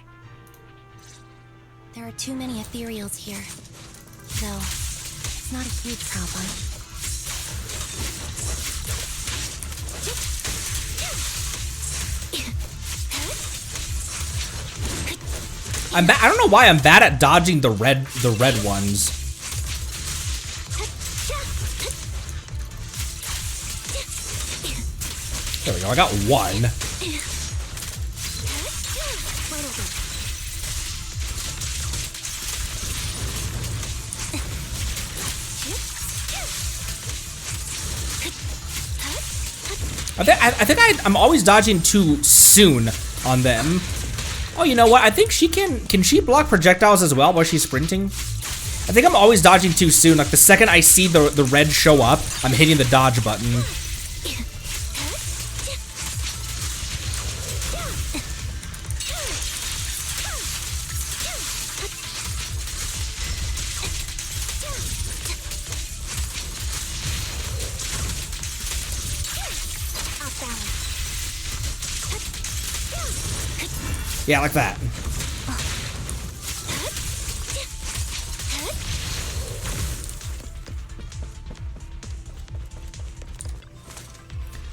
There are too many ethereals here. Though, it's not a huge problem. I don't know why I'm bad at dodging the red ones. There we go. I got one. I think I'm always dodging too soon on them. Oh, you know what? I think she can she block projectiles as well while she's sprinting? I think I'm always dodging too soon. Like the second I see the red show up, I'm hitting the dodge button. Yeah, like that.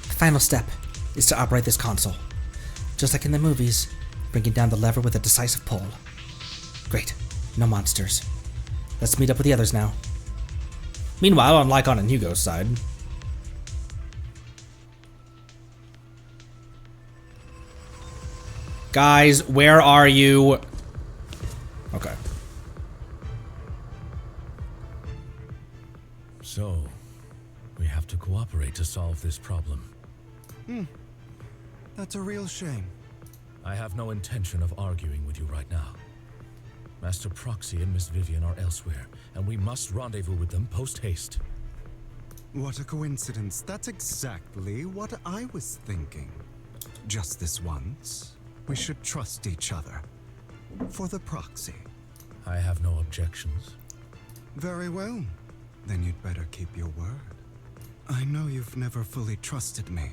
The final step is to operate this console. Just like in the movies, bringing down the lever with a decisive pull. Great. No monsters. Let's meet up with the others now. Meanwhile, on Lycon and Hugo's side, Guys, where are you? Okay. So, we have to cooperate to solve this problem. That's a real shame. I have no intention of arguing with you right now. Master Proxy and Miss Vivian are elsewhere, and we must rendezvous with them post-haste. What a coincidence. That's exactly what I was thinking. Just this once, we should trust each other. For the proxy. I have no objections. Very well. Then you'd better keep your word. I know you've never fully trusted me,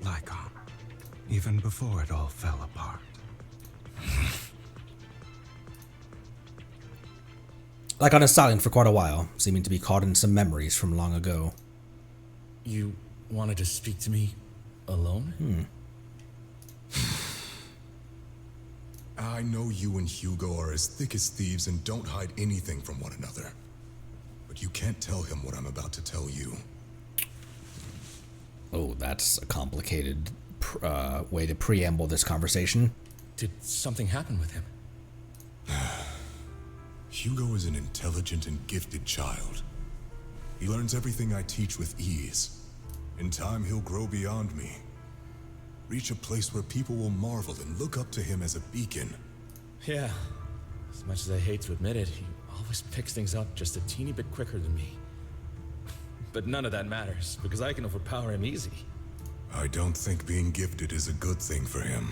Lycon. Even before it all fell apart. Lycon is silent for quite a while, seeming to be caught in some memories from long ago. You wanted to speak to me alone? I know you and Hugo are as thick as thieves and don't hide anything from one another. But you can't tell him what I'm about to tell you. Oh, that's a complicated way to preamble this conversation. Did something happen with him? Hugo is an intelligent and gifted child. He learns everything I teach with ease. In time, he'll grow beyond me. Reach a place where people will marvel and look up to him as a beacon. Yeah. As much as I hate to admit it, he always picks things up just a teeny bit quicker than me. But none of that matters, because I can overpower him easy. I don't think being gifted is a good thing for him.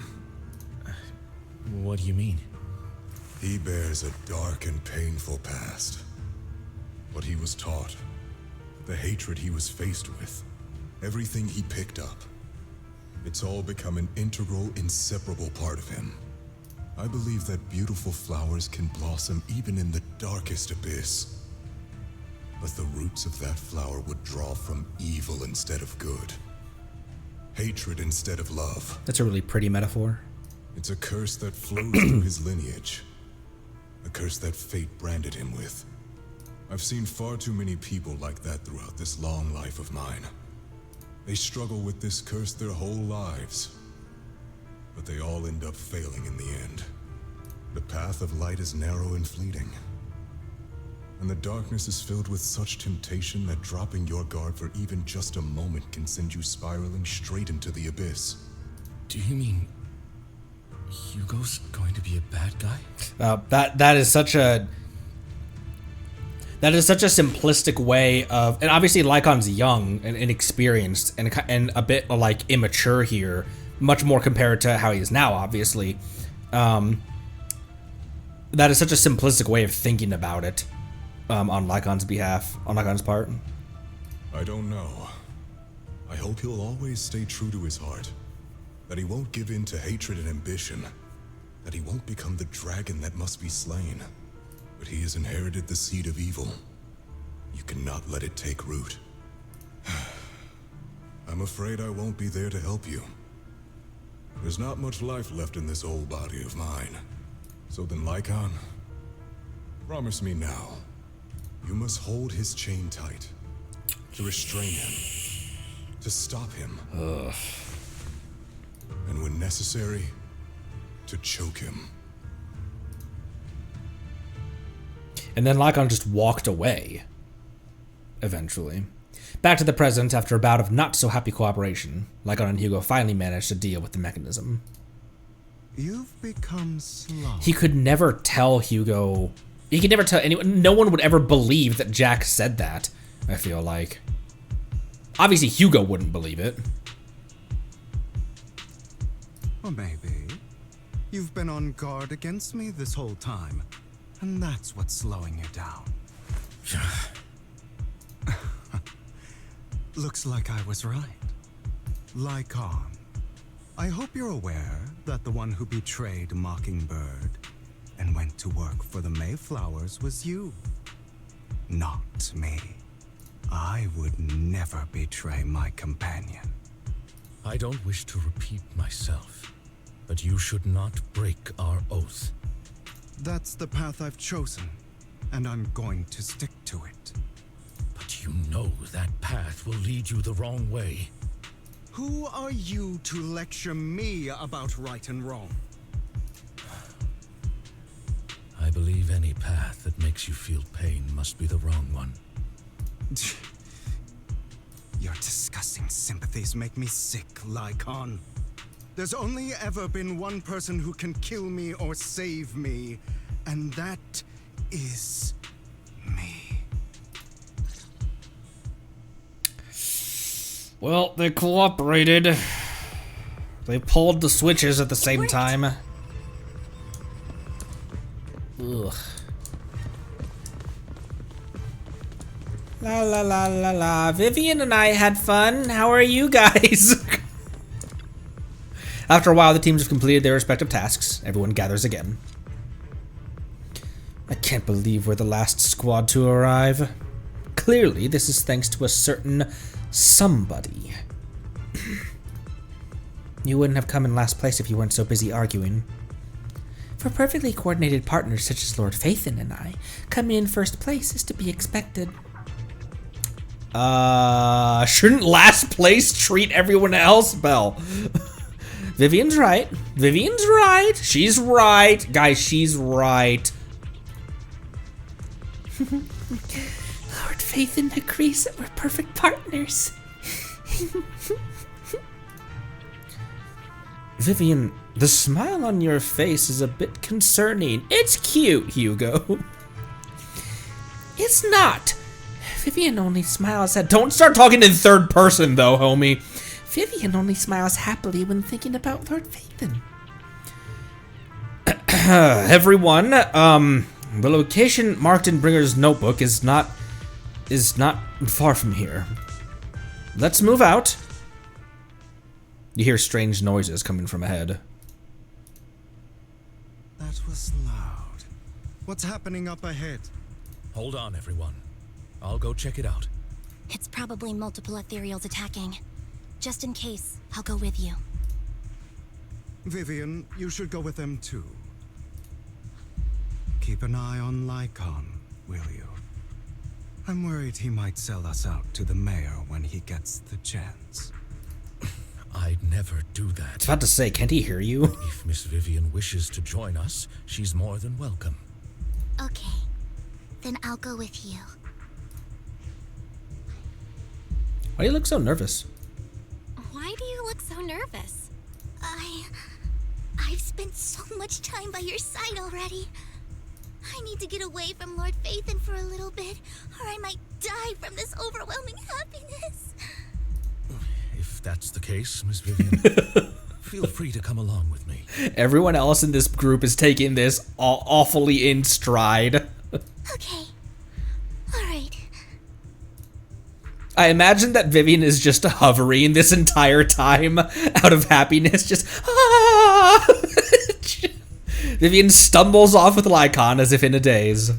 What do you mean? He bears a dark and painful past. What he was taught, the hatred he was faced with, everything he picked up. It's all become an integral, inseparable part of him. I believe that beautiful flowers can blossom even in the darkest abyss. But the roots of that flower would draw from evil instead of good. Hatred instead of love. That's a really pretty metaphor. It's a curse that flows through his lineage. A curse that fate branded him with. I've seen far too many people like that throughout this long life of mine. They struggle with this curse their whole lives. But they all end up failing in the end. The path of light is narrow and fleeting. And the darkness is filled with such temptation that dropping your guard for even just a moment can send you spiraling straight into the abyss. Do you mean Hugo's going to be a bad guy? That is such a simplistic way of, and obviously Lycon's young and inexperienced and a bit like immature here, much more compared to how he is now, obviously. That is such a simplistic way of thinking about it, on Lycon's behalf, on Lycon's part. I don't know. I hope he'll always stay true to his heart. That he won't give in to hatred and ambition. That he won't become the dragon that must be slain. But he has inherited the seed of evil. You cannot let it take root. I'm afraid I won't be there to help you. There's not much life left in this old body of mine. So then, Lycon, promise me now, you must hold his chain tight. To restrain him. To stop him. And when necessary, to choke him. And then Lycon just walked away. Eventually. Back to the present, after a bout of not-so-happy cooperation, Lycon and Hugo finally managed to deal with the mechanism. You've become slow. He could never tell Hugo... He could never tell anyone... No one would ever believe that Jack said that, I feel like. Obviously, Hugo wouldn't believe it. Or maybe you've been on guard against me this whole time, and that's what's slowing you down. Looks like I was right. Lycon, I hope you're aware that the one who betrayed Mockingbird and went to work for the Mayflowers was you, not me. I would never betray my companion. I don't wish to repeat myself, but you should not break our oath. That's the path I've chosen, and I'm going to stick to it. But you know that path will lead you the wrong way. Who are you to lecture me about right and wrong? believe any path that makes you feel pain must be the wrong one. Your disgusting sympathies make me sick, Lycon. There's only ever been one person who can kill me or save me, and that is me. Well, they cooperated. They pulled the switches at the same time. Ugh. La la la la la. Vivian and I had fun. How are you guys? After a while, the teams have completed their respective tasks. Everyone gathers again. I can't believe we're the last squad to arrive. Clearly, this is thanks to a certain somebody. You wouldn't have come in last place if you weren't so busy arguing. For perfectly coordinated partners such as Lord Phaethon and I, coming in first place is to be expected. Shouldn't last place treat everyone else? Belle. Vivian's right. Vivian's right. She's right. Guys, she's right. Lord Phaethon agrees that we're perfect partners. Vivian, the smile on your face is a bit concerning. It's cute, Hugo. It's not. Vivian only smiles at... Don't start talking in third person, though, homie. Vivian only smiles happily when thinking about Lord Phaethon. Everyone, the location marked in Bringer's notebook is not far from here. Let's move out. You hear strange noises coming from ahead. That was loud. What's happening up ahead? Hold on, everyone. I'll go check it out. It's probably multiple ethereals attacking. Just in case, I'll go with you. Vivian, you should go with them too. Keep an eye on Lycon, will you? I'm worried he might sell us out to the mayor when he gets the chance. I'd never do I was that. about to say, can't he hear you? If Miss Vivian wishes to join us, she's more than welcome. Okay. Then I'll go with you. Why do you look so nervous? Why do you look so nervous? I've spent so much time by your side already. I need to get away from Lord Phaethon for a little bit, or I might die from this overwhelming happiness. If that's the case, Miss Vivian, feel free to come along with me. Everyone else in this group is taking this awfully in stride. Okay. Alright. I imagine that Vivian is just hovering this entire time out of happiness, just ah! Vivian stumbles off with Lycon as if in a daze.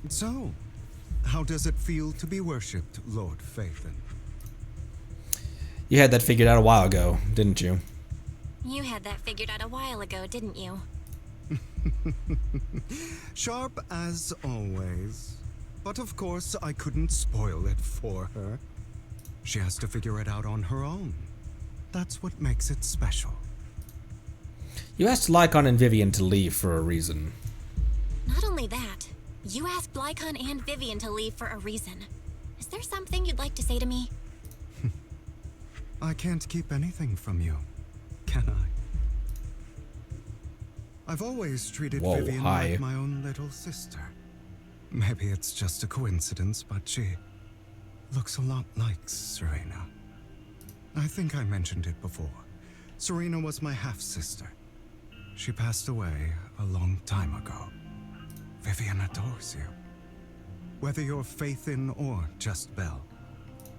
So, how does it feel to be worshipped, Lord Phaethon? You had that figured out a while ago, didn't you? You had that figured out a while ago, didn't you? Sharp as always. But of course, I couldn't spoil it for her. She has to figure it out on her own. That's what makes it special. You asked Lycon and Vivian to leave for a reason. Not only that, you asked Lycon and Vivian to leave for a reason. Is there something you'd like to say to me? I can't keep anything from you, can I? I've always treated Whoa, Vivian hi. like my own little sister. Maybe it's just a coincidence, but she looks a lot like Serena. I think I mentioned it before. Serena was my half-sister. She passed away a long time ago. Vivian adores you. Whether you're Phaethon or just Belle.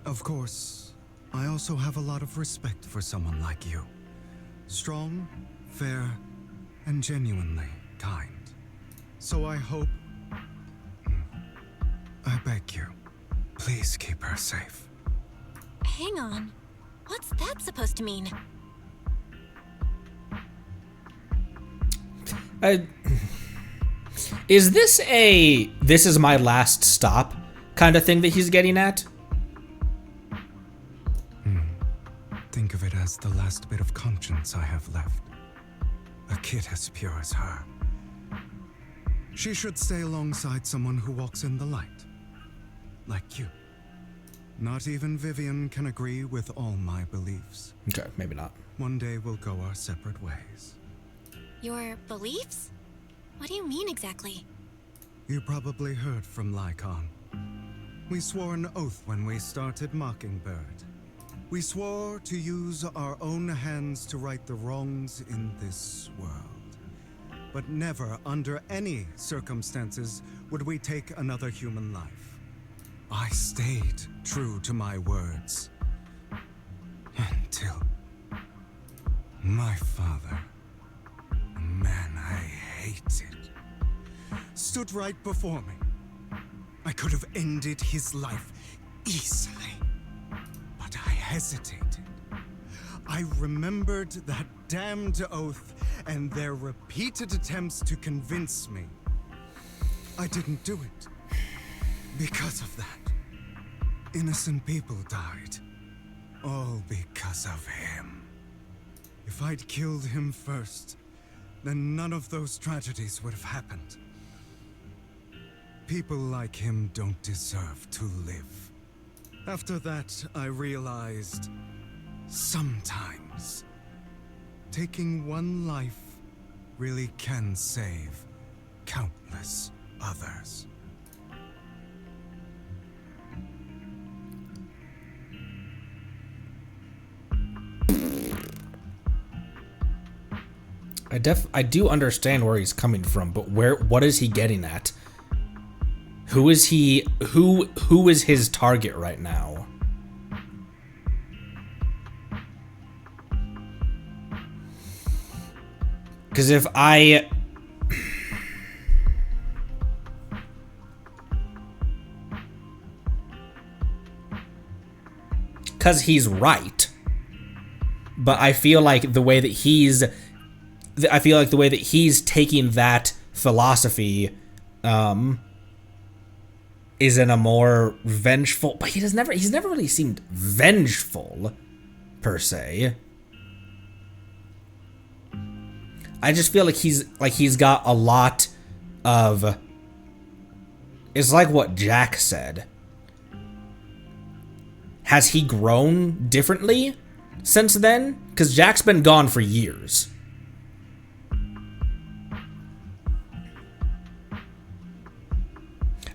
Of course, I also have a lot of respect for someone like you. Strong, fair, and genuinely kind. So I hope... I beg you, please keep her safe. Hang on. What's that supposed to mean? Is this a "this is my last stop" kind of thing that he's getting at? Think of it as the last bit of conscience I have left. A kid as pure as her. She should stay alongside someone who walks in the light. Like you. Not even Vivian can agree with all my beliefs. Okay, maybe not. One day we'll go our separate ways. Your beliefs? What do you mean exactly? You probably heard from Lycon. We swore an oath when we started Mockingbird. We swore to use our own hands to right the wrongs in this world. But never, under any circumstances, would we take another human life. I stayed true to my words. Until my father, a man I hated, stood right before me. I could have ended his life easily, but I hesitated. I remembered that damned oath and their repeated attempts to convince me. I didn't do it. Because of that, innocent people died. All because of him. If I'd killed him first, then none of those tragedies would have happened. People like him don't deserve to live. After that, I realized, sometimes, taking one life really can save countless others. I do understand where he's coming from, but what is he getting at? Who is his target right now? Because if I... Because he's right. But I feel like the way that he's... I feel like the way that he's taking that philosophy is in a more vengeful... But he's never really seemed vengeful, per se. I just feel like he's got a lot of... It's like what Jack said. Has he grown differently since then? Because Jack's been gone for years.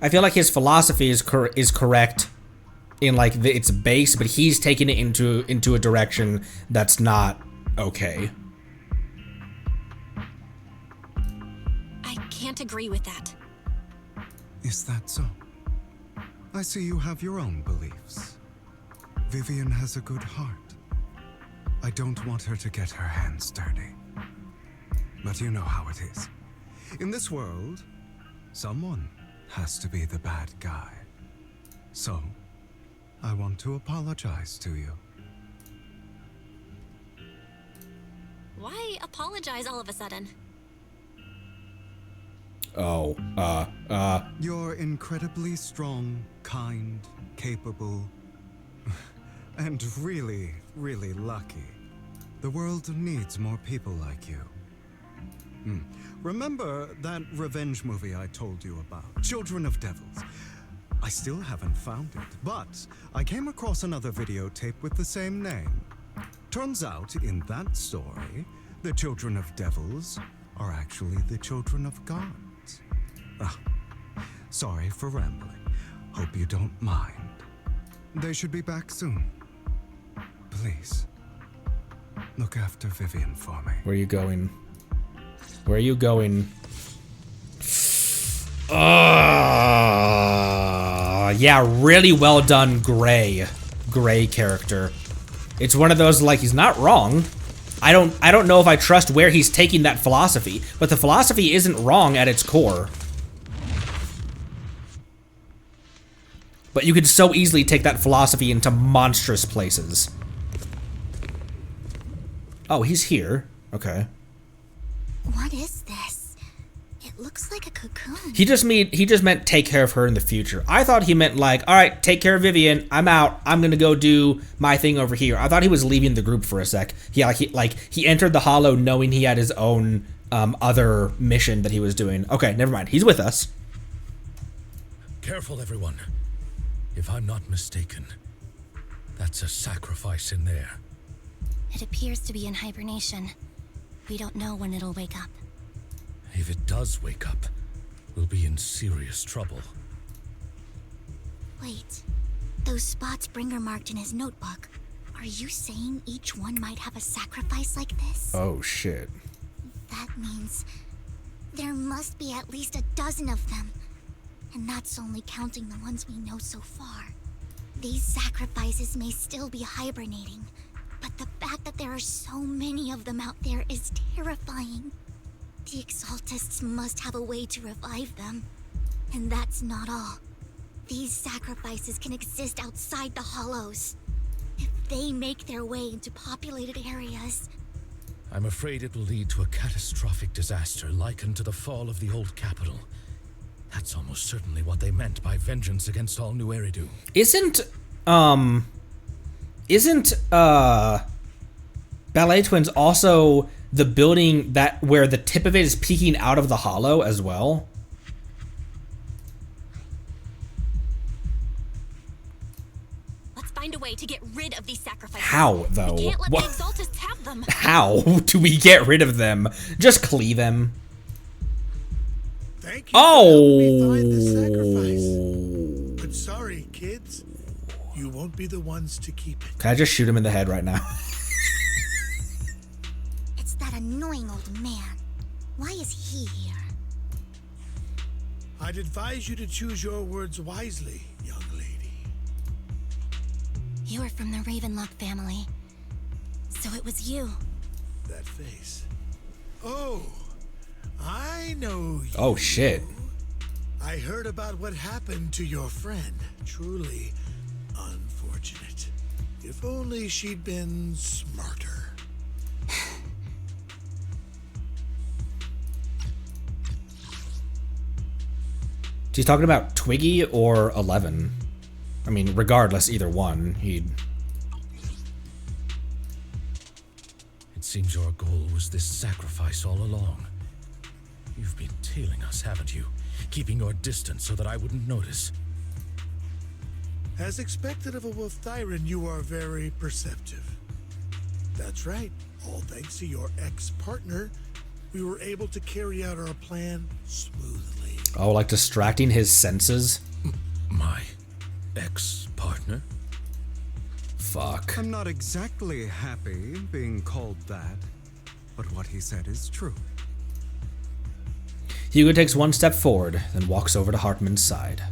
I feel like his philosophy is correct in like its base, but he's taking it into a direction that's not okay. I can't agree with that. Is that so? I see you have your own beliefs. Vivian has a good heart. I don't want her to get her hands dirty. But you know how it is. In this world, someone has to be the bad guy. So, I want to apologize to you. Why apologize all of a sudden? You're incredibly strong, kind, capable, and really, really lucky. The world needs more people like you. Remember that revenge movie I told you about, Children of Devils? I still haven't found it, but I came across another videotape with the same name. Turns out, in that story, the Children of Devils are actually the children of gods. Sorry for rambling. Hope you don't mind. They should be back soon. Please, look after Vivian for me. Where are you going? Where are you going? Yeah, really well done, Gray character. It's one of those, like, he's not wrong. I don't know if I trust where he's taking that philosophy, but the philosophy isn't wrong at its core. But you could so easily take that philosophy into monstrous places. Oh, he's here. Okay. What is this? It looks like a cocoon. He just meant take care of her in the future. I thought he meant like, all right, take care of Vivian. I'm out. I'm gonna go do my thing over here. I thought he was leaving the group for a sec. He entered the Hollow knowing he had his own other mission that he was doing. Okay, never mind. He's with us. Careful, everyone. If I'm not mistaken, that's a sacrifice in there. It appears to be in hibernation. We don't know when it'll wake up. If it does wake up, we'll be in serious trouble. Wait, those spots Bringer marked in his notebook. Are you saying each one might have a sacrifice like this? Oh, shit. That means there must be at least a dozen of them. And that's only counting the ones we know so far. These sacrifices may still be hibernating, but the fact that there are so many of them out there is terrifying. The Exaltists must have a way to revive them. And that's not all. These sacrifices can exist outside the Hollows. If they make their way into populated areas... I'm afraid it will lead to a catastrophic disaster likened to the fall of the old capital. That's almost certainly what they meant by vengeance against all New Eridu. Isn't Ballet Twins also the building that where the tip of it is peeking out of the hollow as well? Let's find a way to get rid of these sacrifices. How, though? We can't let What? the Exaltists have them. How do we get rid of them? Just cleave them. Thank you for helping me find the sacrifice. Oh. But sorry, kids. You won't be the ones to keep it. Can I just shoot him in the head right now? It's that annoying old man. Why is he here? I'd advise you to choose your words wisely, young lady. You are from the Ravenlock family. So it was you. That face. Oh, I know you. Oh, shit. I heard about what happened to your friend. Truly unfortunate. If only she'd been smarter. She's talking about Twiggy or 11. I mean, regardless, either one, he'd... It seems your goal was this sacrifice all along. You've been tailing us, haven't you? Keeping your distance so that I wouldn't notice. As expected of a Wolf Thyran, you are very perceptive. That's right. All thanks to your ex-partner, we were able to carry out our plan smoothly. Oh, like distracting his senses? My ex-partner? Fuck. I'm not exactly happy being called that, but what he said is true. Hugo takes one step forward, then walks over to Hartman's side.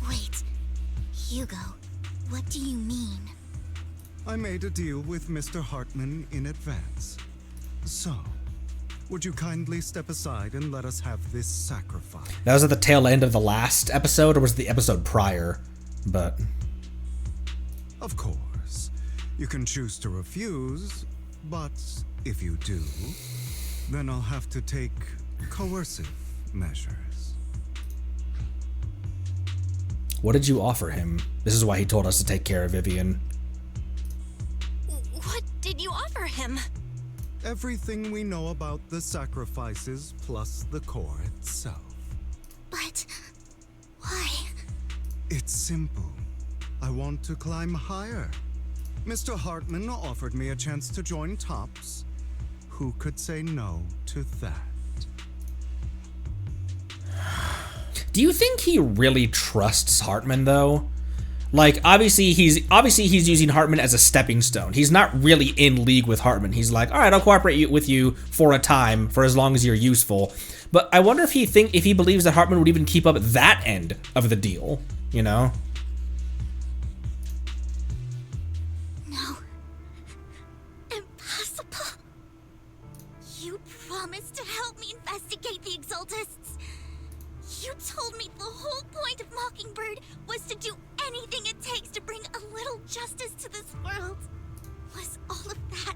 Wait, Hugo, what do you mean? I made a deal with Mr. Hartman in advance. So, would you kindly step aside and let us have this sacrifice? That was at the tail end of the last episode, or was it the episode prior? But... Of course. You can choose to refuse, but if you do, then I'll have to take coercive measures. what did you offer him? This is why he told us to take care of Vivian. What did you offer him? Everything we know about the sacrifices plus the core itself. But why? It's simple. I want to climb higher. Mr. Hartman offered me a chance to join Tops. Who could say no to that? Do you think he really trusts Hartman though? Like, obviously he's using Hartman as a stepping stone. He's not really in league with Hartman. He's like, all right, I'll cooperate with you for a time, for as long as you're useful. But I wonder if he believes that Hartman would even keep up that end of the deal, you know? No. Impossible. You promised to help me investigate the Exaltists. You told me the whole point of Mockingbird was to do anything it takes to bring a little justice to this world. Was all of that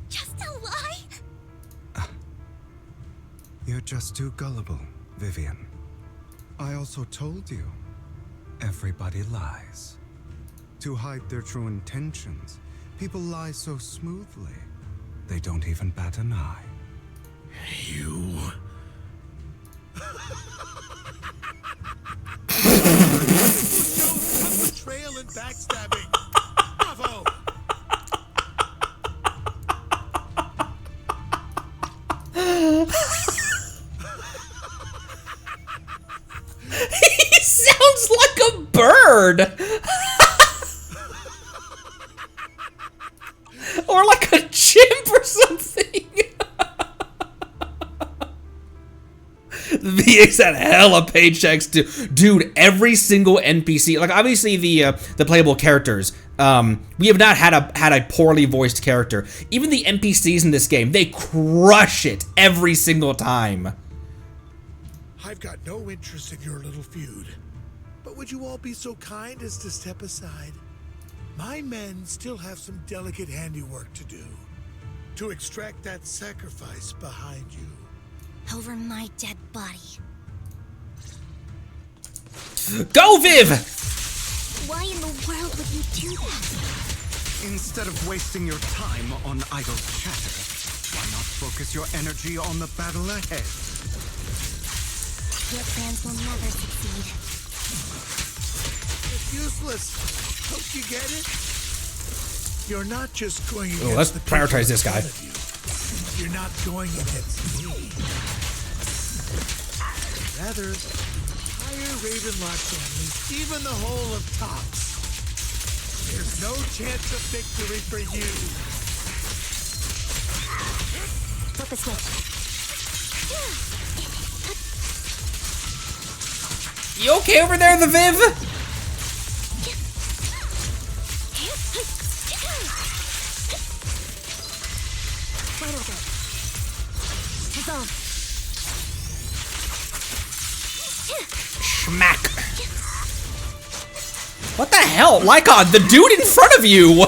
just a lie? You're just too gullible, Vivian. I also told you, everybody lies. To hide their true intentions, people lie so smoothly. They don't even bat an eye. You... Betrayal and backstabbing. Bravo! He sounds like a bird! Or like a chimp or something! The VA's had hella paychecks too. Dude, every single NPC, like obviously the playable characters, we have not had a poorly voiced character. Even the NPCs in this game, they crush it every single time. I've got no interest in your little feud, but would you all be so kind as to step aside? My men still have some delicate handiwork to do to extract that sacrifice behind you. Over my dead body. Go, Viv! Why in the world would you do that? Instead of wasting your time on idle chatter, why not focus your energy on the battle ahead? Your plans will never succeed. It's useless. Don't you get it? You're not just going against let's the prioritize people this guy. in front of you. You're not going against me. Rather, entire Ravenlock family, even the whole of Tops. There's no chance of victory for you. Flip the switch. You okay over there, the Viv? Right over there. It's on. Schmack. What the hell? Lycon, the dude in front of you!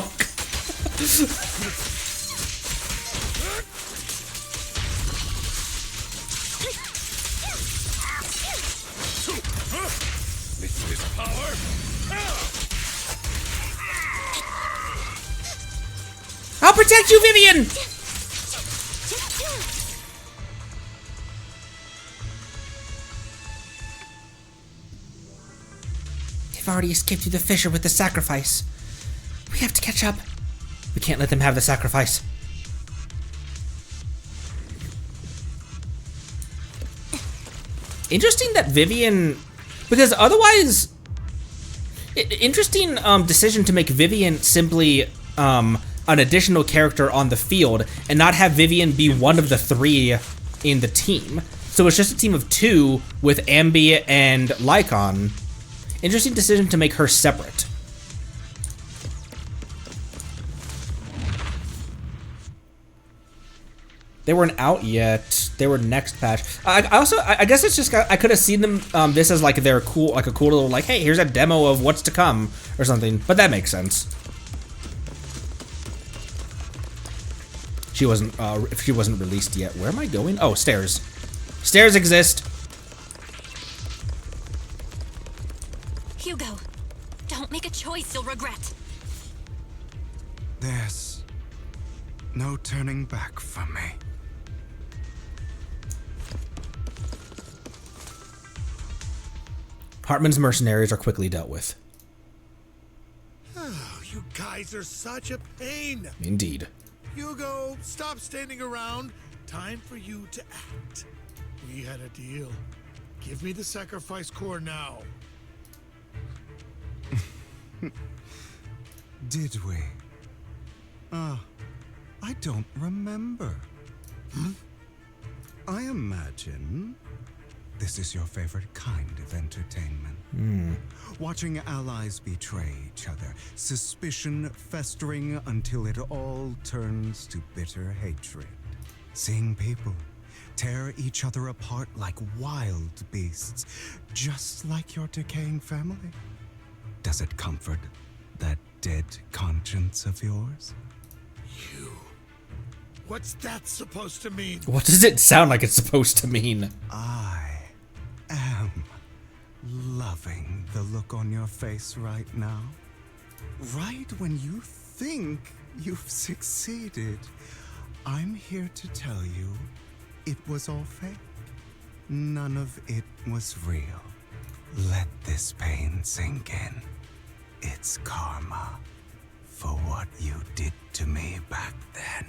I'll protect you, Vivian! They've already escaped through the fissure with the sacrifice. We have to catch up. We can't let them have the sacrifice. Interesting that Vivian... Because otherwise... Interesting decision to make Vivian simply an additional character on the field and not have Vivian be one of the 3 in the team. So it's just a team of 2 with Ambi and Lycon. Interesting decision to make her separate. They weren't out yet. They were next patch. I guess it's just I could have seen them this as like their cool, like a cool little like, hey, here's a demo of what's to come or something. But that makes sense. She wasn't if she wasn't released yet. Where am I going? Oh, stairs. Stairs exist. Hugo, don't make a choice you'll regret. There's no turning back from me. Hartman's mercenaries are quickly dealt with. Oh, you guys are such a pain. Indeed. Hugo, stop standing around. Time for you to act. We had a deal. Give me the sacrifice core now. Did we? I don't remember. I imagine this is your favorite kind of entertainment. Watching allies betray each other, suspicion festering until it all turns to bitter hatred. Seeing people tear each other apart like wild beasts, just like your decaying family. Does it comfort that dead conscience of yours? You. What's that supposed to mean? What does it sound like it's supposed to mean? I am loving the look on your face right now. Right when you think you've succeeded, I'm here to tell you it was all fake. None of it was real. Let this pain sink in. It's karma for what you did to me back then.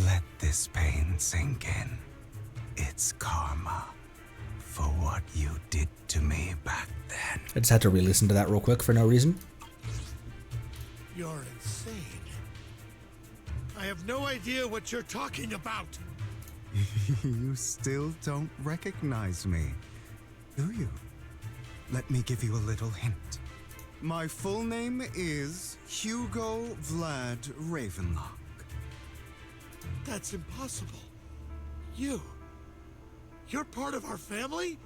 Let this pain sink in. It's karma for what you did to me back then. I just had to re-listen to that real quick for no reason. You're insane. I have no idea what you're talking about. You still don't recognize me, do you? Let me give you a little hint. My full name is Hugo Vlad Ravenlock. That's impossible. You're part of our family?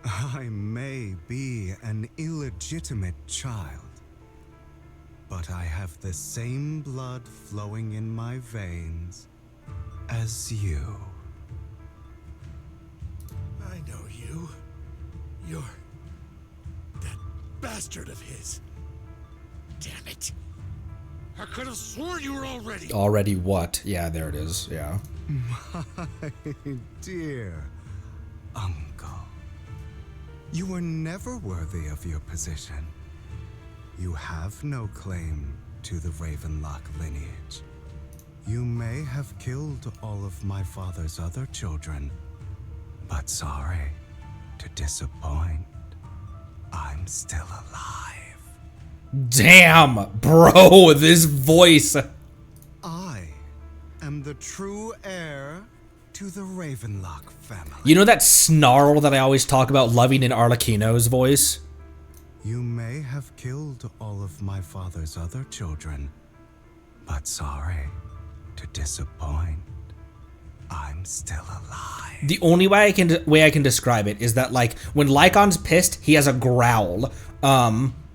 I may be an illegitimate child, but I have the same blood flowing in my veins as you. I know you. You're that bastard of his. Damn it. I could have sworn you were already. Already what? Yeah, there it is. Yeah. My dear uncle, you were never worthy of your position. You have no claim to the Ravenlock lineage. You may have killed all of my father's other children, but sorry to disappoint, I'm still alive. Damn, bro, this voice. I am the true heir to the Ravenlock family. You know that snarl that I always talk about loving in Arlecchino's voice? You may have killed all of my father's other children, but sorry to disappoint, I'm still alive. The only way I can describe it is that, like, when Lycon's pissed, he has a growl.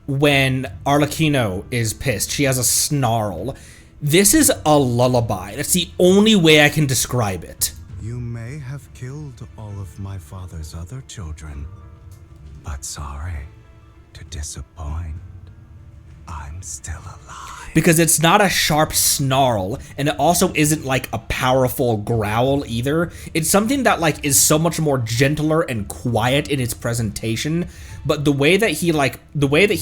When Arlecchino is pissed, she has a snarl. This is a lullaby. That's the only way I can describe it. You may have killed all of my father's other children, but sorry to disappoint, I'm still alive. Because it's not a sharp snarl, and it also isn't like a powerful growl either. It's something that like is so much more gentler and quiet in its presentation, but the way that he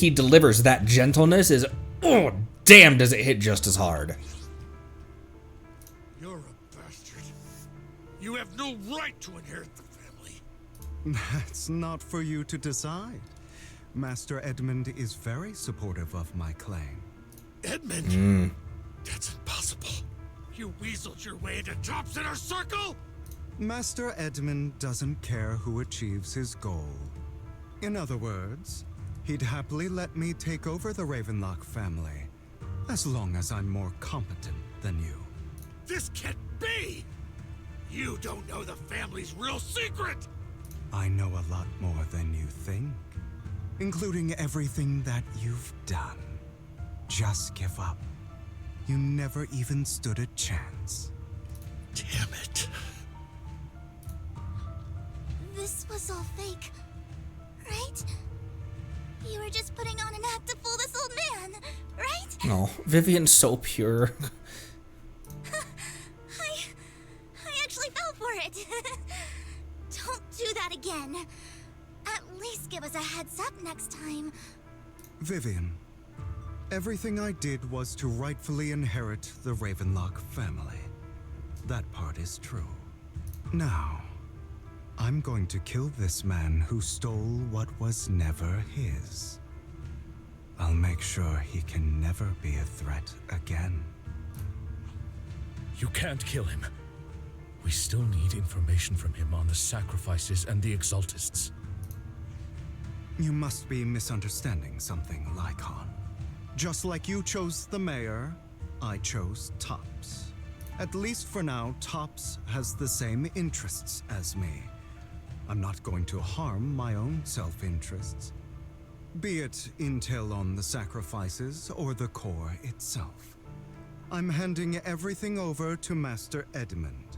delivers that gentleness is, oh damn, does it hit just as hard. You're a bastard. You have no right to inherit the family. That's not for you to decide. Master Edmund is very supportive of my claim. Edmund? That's impossible. You weaseled your way into Top's inner circle? Master Edmund doesn't care who achieves his goal. In other words, he'd happily let me take over the Ravenlock family, as long as I'm more competent than you. This can't be! You don't know the family's real secret! I know a lot more than you think, including everything that you've done. Just give up. You never even stood a chance. Damn it. This was all fake, right? You were just putting on an act to fool this old man, right? Oh, Vivian's so pure. I actually fell for it. Don't do that again. At least give us a heads up next time. Vivian, everything I did was to rightfully inherit the Ravenlock family. That part is true. Now, I'm going to kill this man who stole what was never his. I'll make sure he can never be a threat again. You can't kill him. We still need information from him on the sacrifices and the Exaltists. You must be misunderstanding something, Lycon. Just like you chose the mayor, I chose Tops. At least for now, Tops has the same interests as me. I'm not going to harm my own self-interests, be it intel on the sacrifices or the core itself. I'm handing everything over to Master Edmund.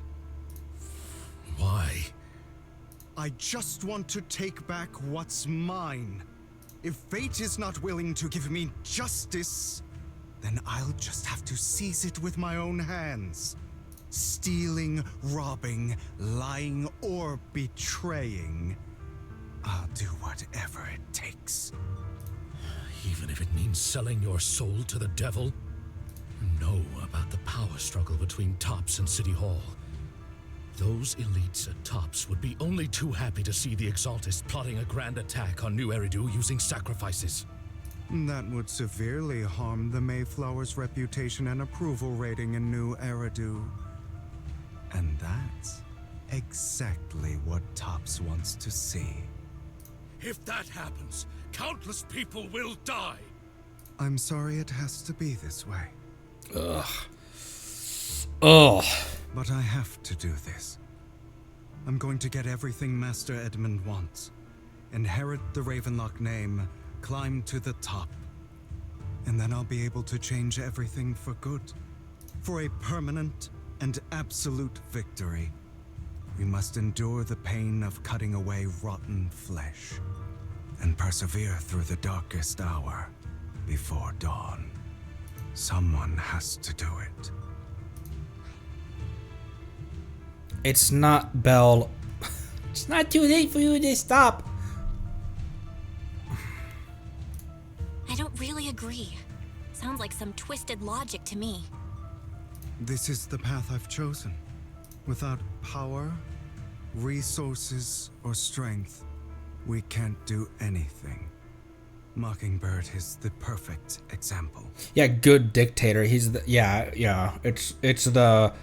Why? I just want to take back what's mine. If fate is not willing to give me justice, then I'll just have to seize it with my own hands. Stealing, robbing, lying, or betraying. I'll do whatever it takes. Even if it means selling your soul to the devil? You know about the power struggle between Tops and City Hall. Those elites at Tops would be only too happy to see the Exaltists plotting a grand attack on New Eridu using sacrifices. That would severely harm the Mayflower's reputation and approval rating in New Eridu. And that's exactly what Tops wants to see. If that happens, countless people will die. I'm sorry it has to be this way. Ugh. Ugh. But I have to do this. I'm going to get everything Master Edmund wants. Inherit the Ravenlock name, climb to the top. And then I'll be able to change everything for good. For a permanent and absolute victory. We must endure the pain of cutting away rotten flesh. And persevere through the darkest hour before dawn. Someone has to do it. It's not, Belle. It's not too late for you to stop. I don't really agree. Sounds like some twisted logic to me. This is the path I've chosen. Without power, resources, or strength, we can't do anything. Mockingbird is the perfect example. Yeah, good dictator. He's the yeah. It's the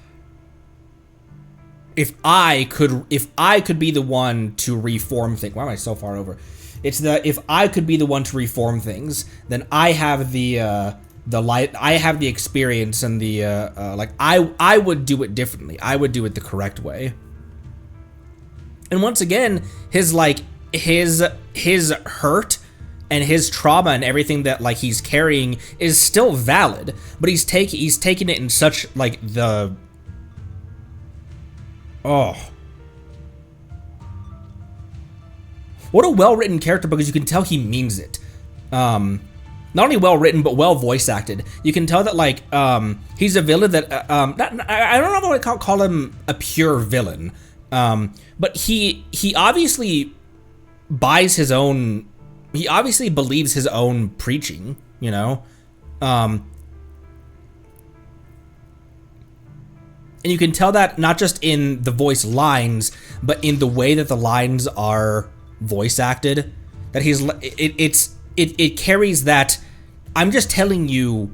if I could be the one to reform things. Why am I so far over? It's the if I could be the one to reform things, then I have the light. I have the experience and the like. I would do it differently. I would do it the correct way. And once again, his hurt and his trauma and everything that like he's carrying is still valid, but he's taking it in such like the what a well-written character, because you can tell he means it. Not only well-written, but well voice-acted. You can tell that, like, he's a villain that, I don't know if I would call him a pure villain, but he obviously buys his own, he obviously believes his own preaching, you know? And you can tell that not just in the voice lines, but in the way that the lines are voice acted, that it carries that I'm just telling you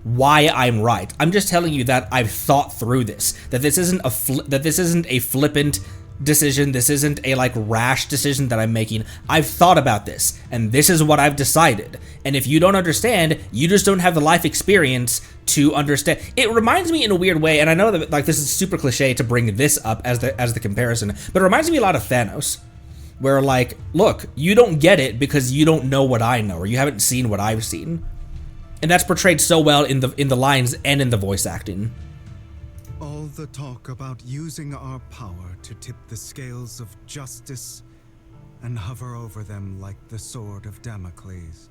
why I'm right. I'm just telling you that I've thought through this, that this isn't a flippant decision, this isn't a like rash decision that I'm making. I've thought about this and this is what I've decided. And if you don't understand, you just don't have the life experience to understand. It reminds me in a weird way, and I know that like this is super cliche to bring this up as the comparison, but it reminds me a lot of Thanos. Where like, look, you don't get it because you don't know what I know, or you haven't seen what I've seen. And that's portrayed so well in the lines and in the voice acting. All the talk about using our power to tip the scales of justice and hover over them like the sword of Damocles.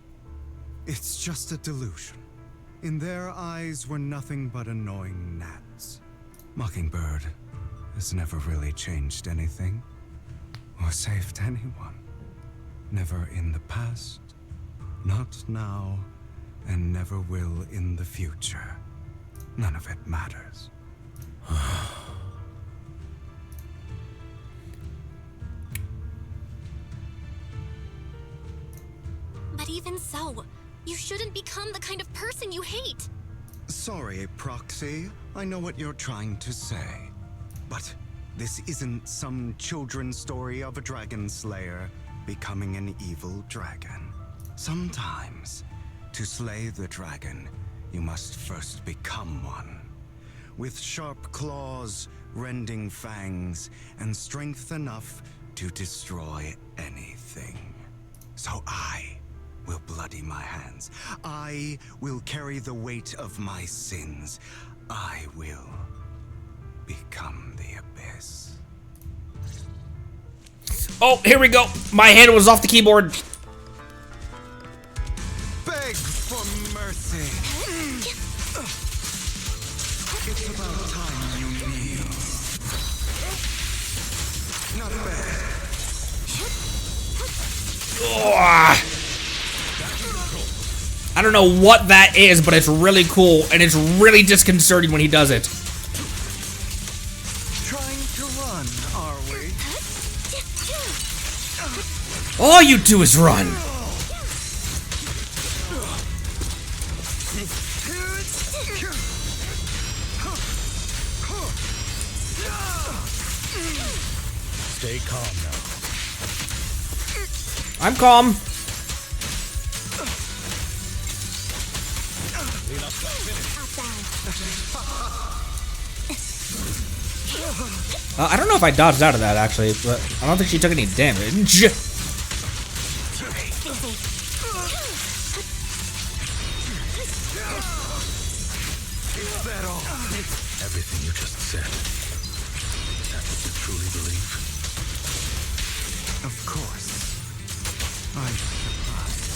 It's just a delusion. In their eyes, we're nothing but annoying gnats. Mockingbird has never really changed anything. Or saved anyone. Never in the past, not now, and never will in the future. None of it matters. But even so, you shouldn't become the kind of person you hate. Sorry, Proxy. I know what you're trying to say. But this isn't some children's story of a dragon slayer becoming an evil dragon. Sometimes, to slay the dragon, you must first become one. With sharp claws, rending fangs, and strength enough to destroy anything. So I will bloody my hands. I will carry the weight of my sins. I will become the abyss. Oh, here we go. My hand was off the keyboard. Ugh. I don't know what that is, but it's really cool, and it's really disconcerting when he does it. Trying to run, are we? All you do is run. Stay calm now. I'm calm. I don't know if I dodged out of that, actually, but I don't think she took any damage. Everything you just said. Is that what you truly believe? Of course. I'm surprised.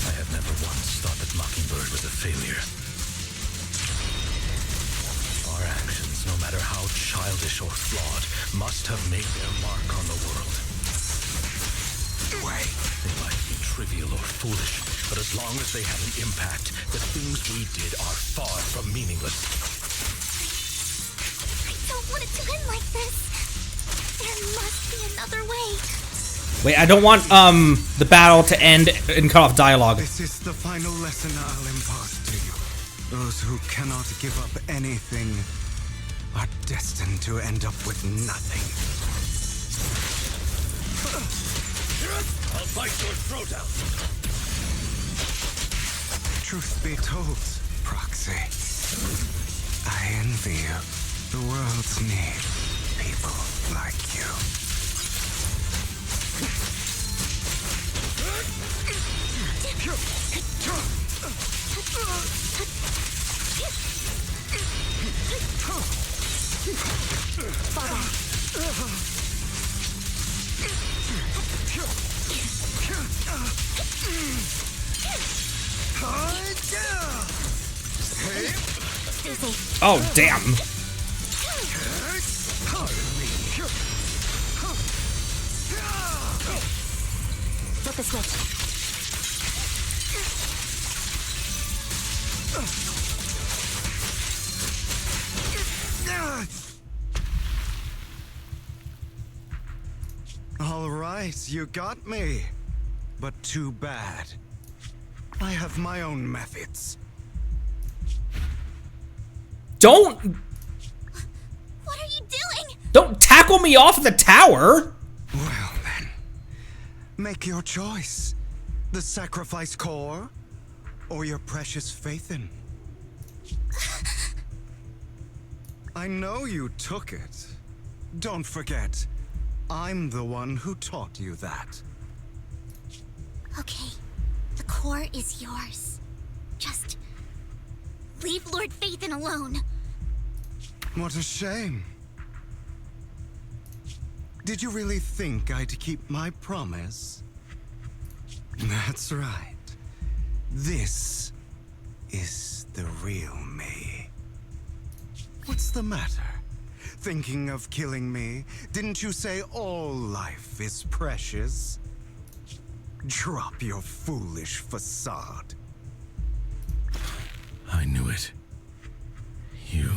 I have never once thought that Mockingbird was a failure. Our actions, no matter how childish or flawed, must have made their mark on the world. They might be trivial or foolish, but as long as they have an impact, the things we did are far from meaningless. I don't want it to end like this. There must be another way. Wait, I don't want the battle to end and cut off dialogue. This is the final lesson I'll impart to you. Those who cannot give up anything are destined to end up with nothing. I'll bite your throat out. Truth be told, Proxy, I envy you. The world's need people like you. Oh, damn. Flip the switch. All right, you got me. But too bad. I have my own methods. Don't What are you doing? tackle me off the tower. Well then, make your choice. The sacrifice core, or your precious Faithin. I know you took it. Don't forget, I'm the one who taught you that. Okay, the core is yours. Just leave Lord Phaethon alone. What a shame. Did you really think I'd keep my promise? That's right. This is the real me. What's the matter? Thinking of killing me? Didn't you say all life is precious? Drop your foolish facade. I knew it. You...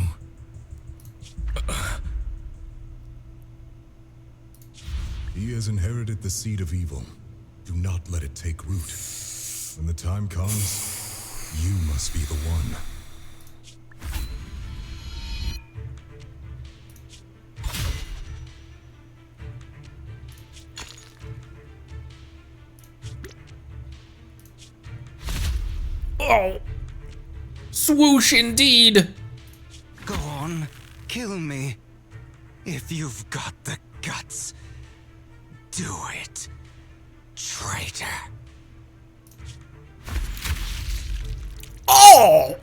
He has inherited the seed of evil. Do not let it take root. When the time comes, you must be the one. Oh. Swoosh indeed. Go on, kill me. If you've got the guts, do it, traitor. Oh!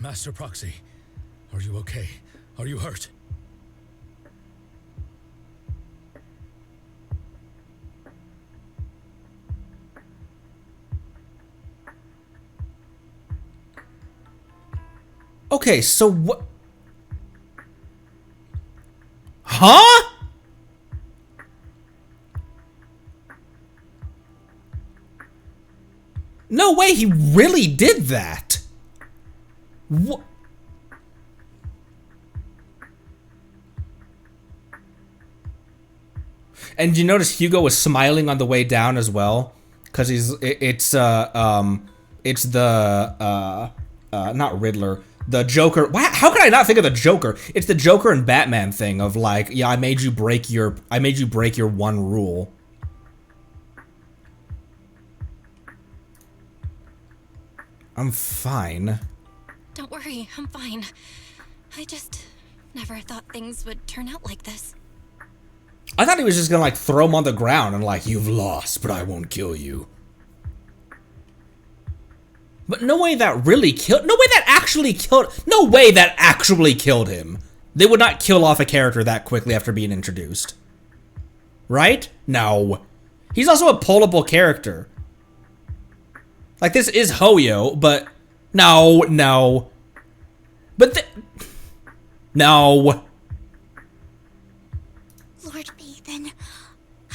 Master Proxy, are you okay? Are you hurt? Okay, so what? Huh? No way, he really did that. What? And you notice Hugo was smiling on the way down as well, because it's the not Riddler, the Joker. Wow, how could I not think of the Joker? It's the Joker and Batman thing of like, yeah, I made you break your one rule. I'm fine. Don't worry, I'm fine. I just never thought things would turn out like this. I thought he was just gonna like throw him on the ground and like, you've lost, but I won't kill you. But no way that really killed. No way that actually killed. No way that actually killed him. They would not kill off a character that quickly after being introduced. Right? No. He's also a pullable character. Like, this is Hoyo, but no. But no. Lord Nathan,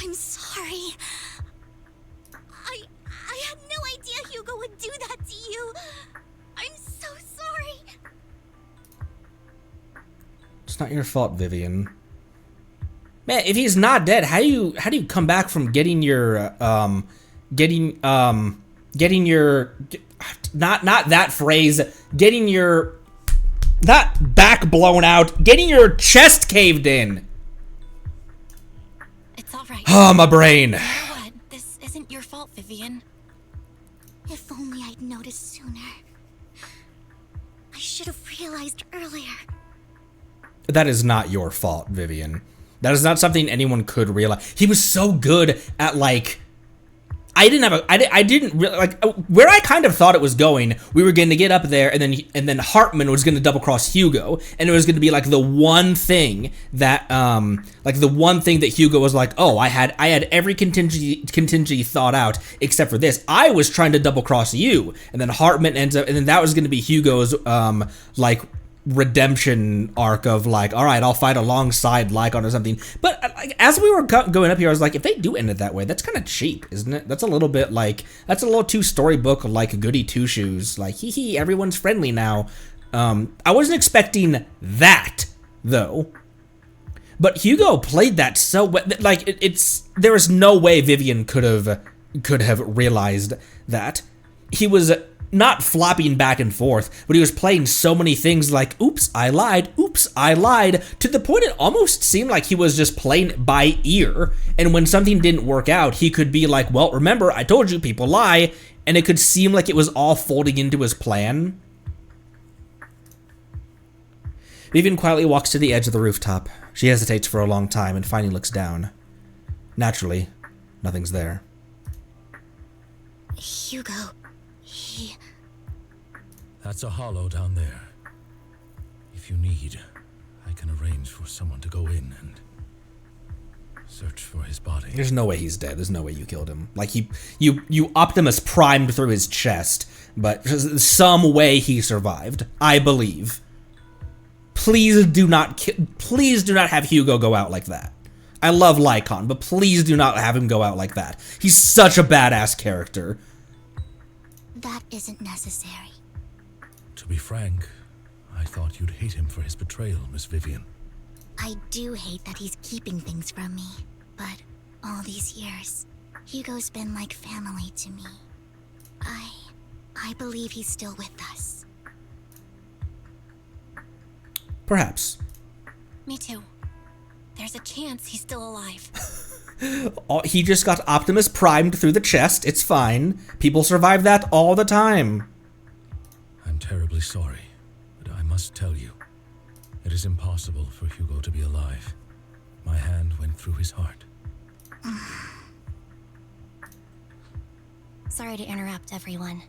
I'm sorry. I had no idea Hugo would do that to you. I'm so sorry. It's not your fault, Vivian. Man, if he's not dead, how do you come back from getting your not that phrase, getting your not back blown out, getting your chest caved in? It's all right. Oh, my brain. You know what? This isn't your fault, Vivian. If only I'd noticed sooner. I should have realized earlier. That is not your fault, Vivian. That is not something anyone could realize. He was so good at like, I didn't really like where I kind of thought it was going. We were going to get up there, and then Hartman was going to double cross Hugo, and it was going to be like the one thing that Hugo was like, oh, I had every contingency thought out except for this. I was trying to double cross you, and then Hartman ends up, and then that was going to be Hugo's like redemption arc of like, all right, I'll fight alongside Lycon or something. But like, as we were going up here, I was like, if they do end it that way, that's kind of cheap, isn't it? That's a little bit like, that's a little too storybook like goody two shoes, like hee everyone's friendly now. I wasn't expecting that though, but Hugo played that so well. Like there is no way Vivian could have realized that. He was not flopping back and forth, but he was playing so many things like, oops, I lied, to the point it almost seemed like he was just playing by ear, and when something didn't work out, he could be like, well, remember, I told you people lie, and it could seem like it was all folding into his plan. Vivian quietly walks to the edge of the rooftop. She hesitates for a long time and finally looks down. Naturally, nothing's there. Hugo, That's a hollow down there. If you need, I can arrange for someone to go in and search for his body. There's no way he's dead. There's no way you killed him. Like you Optimus primed through his chest, but some way he survived. I believe. Please do not have Hugo go out like that. I love Lycon, but please do not have him go out like that. He's such a badass character. that isn't necessary. To be frank, I thought you'd hate him for his betrayal, Miss Vivian. I do hate that he's keeping things from me, but all these years, Hugo's been like family to me. I believe he's still with us. Perhaps. Me too. There's a chance he's still alive. He just got Optimus primed through the chest. It's fine. People survive that all the time. I'm terribly sorry, but I must tell you, it is impossible for Hugo to be alive. My hand went through his heart. Sorry to interrupt, everyone,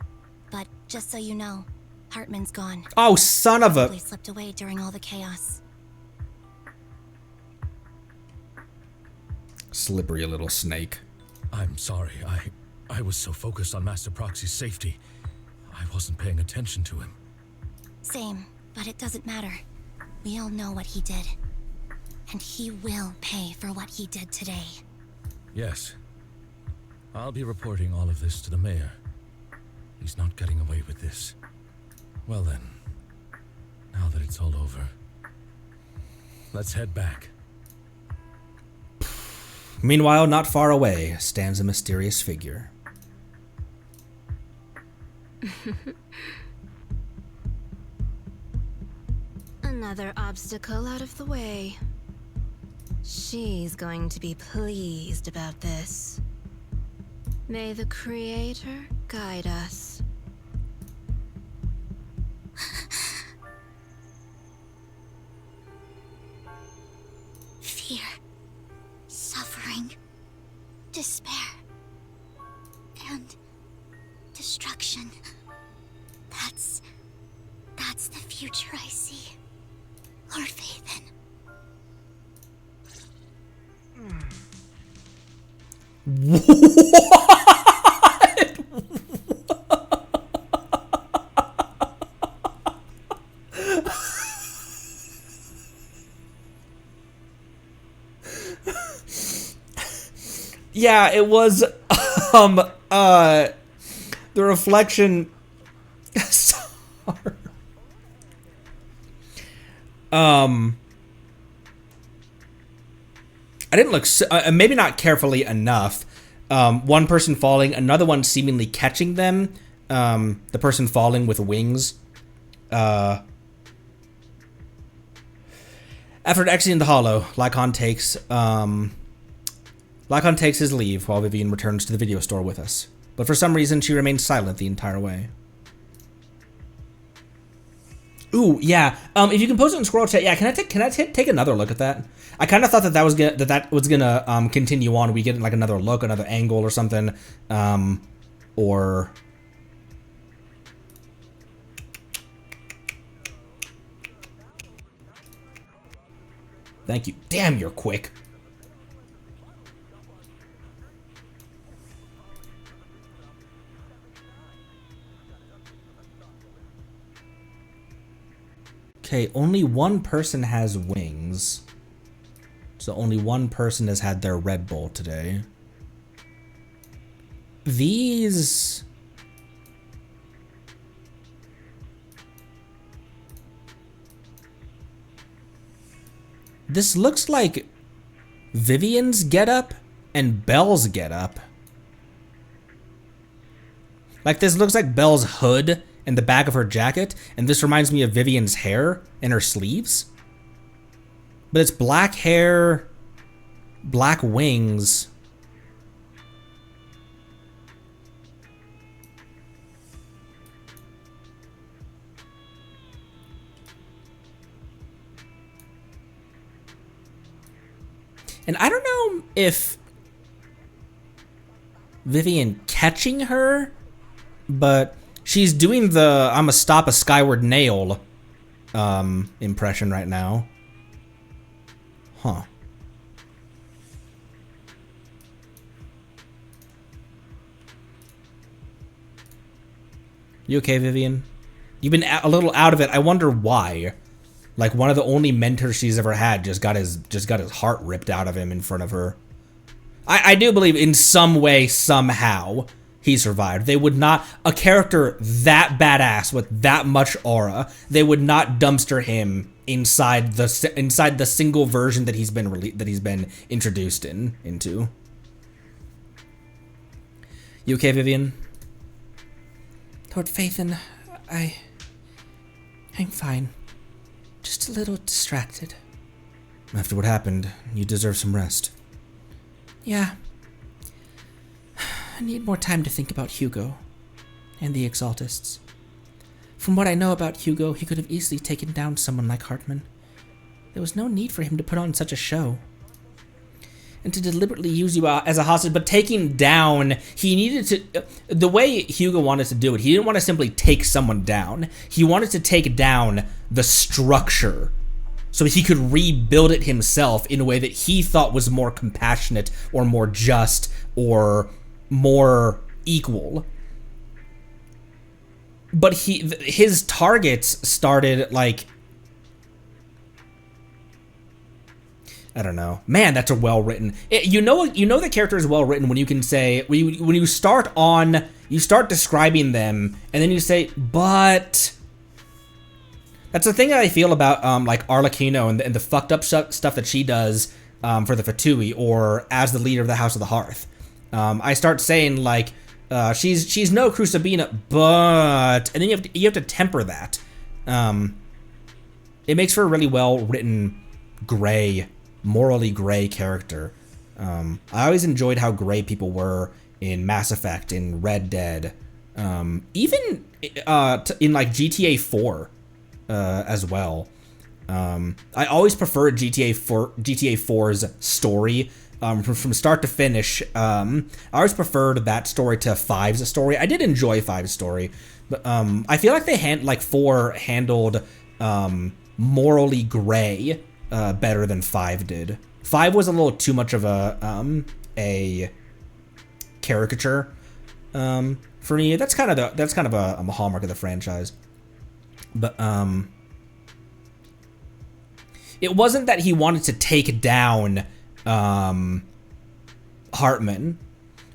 but just so you know, Hartman's gone. Oh, son of a... Probably slipped away during all the chaos. Slippery little snake. I'm sorry. I was so focused on Master Proxy's safety. I wasn't paying attention to him. Same, but it doesn't matter. We all know what he did. And he will pay for what he did today. Yes. I'll be reporting all of this to the mayor. He's not getting away with this. Well then, now that it's all over, let's head back. Meanwhile, not far away stands a mysterious figure. Another obstacle out of the way. She's going to be pleased about this. May the Creator guide us. Fear, suffering, despair, and destruction. That's the future I see. Lord Vathan. Yeah, it was the reflection. Sorry. I didn't look maybe not carefully enough. One person falling, another one seemingly catching them. The person falling with wings. After exiting the hollow, Lycon takes his leave while Vivian returns to the video store with us. But for some reason, she remains silent the entire way. Ooh, yeah. If you can post it in scroll chat, yeah. Can I take another look at that? I kind of thought that was gonna continue on. We get like another look, another angle, or something, or. Thank you. Damn, you're quick. Okay, only one person has wings. So only one person has had their Red Bull today. These... This looks like Vivian's getup and Belle's getup. Like, this looks like Belle's hood and the back of her jacket, and this reminds me of Vivian's hair and her sleeves. But it's black hair, black wings. And I don't know if Vivian catching her, but she's doing the "I'ma stop a skyward nail" impression right now. Huh. You okay, Vivian? You've been a little out of it. I wonder why. Like, one of the only mentors she's ever had just got his heart ripped out of him in front of her. I do believe in some way, somehow, he survived. They would not, a character that badass with that much aura, they would not dumpster him inside the single version that he's been introduced into. You okay, Vivian? Lord Vathan, I'm fine. Just a little distracted. After what happened, you deserve some rest. Yeah. I need more time to think about Hugo and the Exaltists. From what I know about Hugo, he could have easily taken down someone like Hartman. There was no need for him to put on such a show. and to deliberately use you as a hostage, but taking down, he needed to, the way Hugo wanted to do it, he didn't want to simply take someone down. He wanted to take down the structure so he could rebuild it himself in a way that he thought was more compassionate or more just or more equal. But his targets started like, I don't know. Man, that's a well-written. You know the character is well-written when you can say, when you start describing them, and then you say, but... That's the thing that I feel about, like, Arlecchino and the fucked up stuff that she does for the Fatui, or as the leader of the House of the Hearth. I start saying, like, she's no Crucibina, but... And then you have to temper that. It makes for a really well-written gray, morally gray character. I always enjoyed how gray people were in Mass Effect, in Red Dead, even in like GTA 4 as well. I always preferred GTA 4's story from start to finish. I always preferred that story to 5's story. I did enjoy 5's story, but I feel like 4 handled morally gray better than 5 did. 5 was a little too much of a caricature for me. That's kind of a hallmark of the franchise. But it wasn't that he wanted to take down Hartman.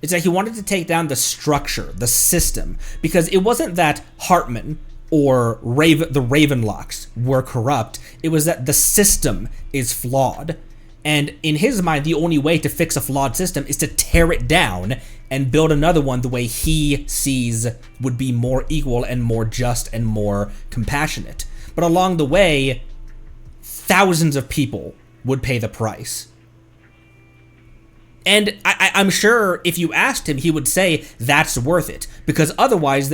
It's that he wanted to take down the structure, the system, because it wasn't that Hartman or the Ravenlocks were corrupt. It was that the system is flawed. And in his mind, the only way to fix a flawed system is to tear it down and build another one the way he sees would be more equal and more just and more compassionate. But along the way, thousands of people would pay the price. And I'm sure if you asked him, he would say that's worth it, because otherwise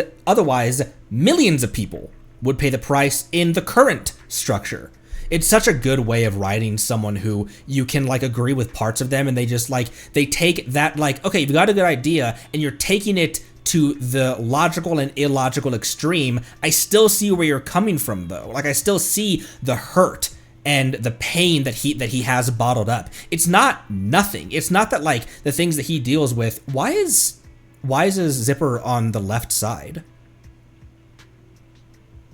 millions of people would pay the price in the current structure. It's such a good way of writing someone who you can like agree with parts of them, and they just like, they take that like, okay, you've got a good idea and you're taking it to the logical and illogical extreme. I still see where you're coming from though. Like I still see the hurt and the pain that he has bottled up. It's not nothing. It's not that like the things that he deals with. Why is his zipper on the left side?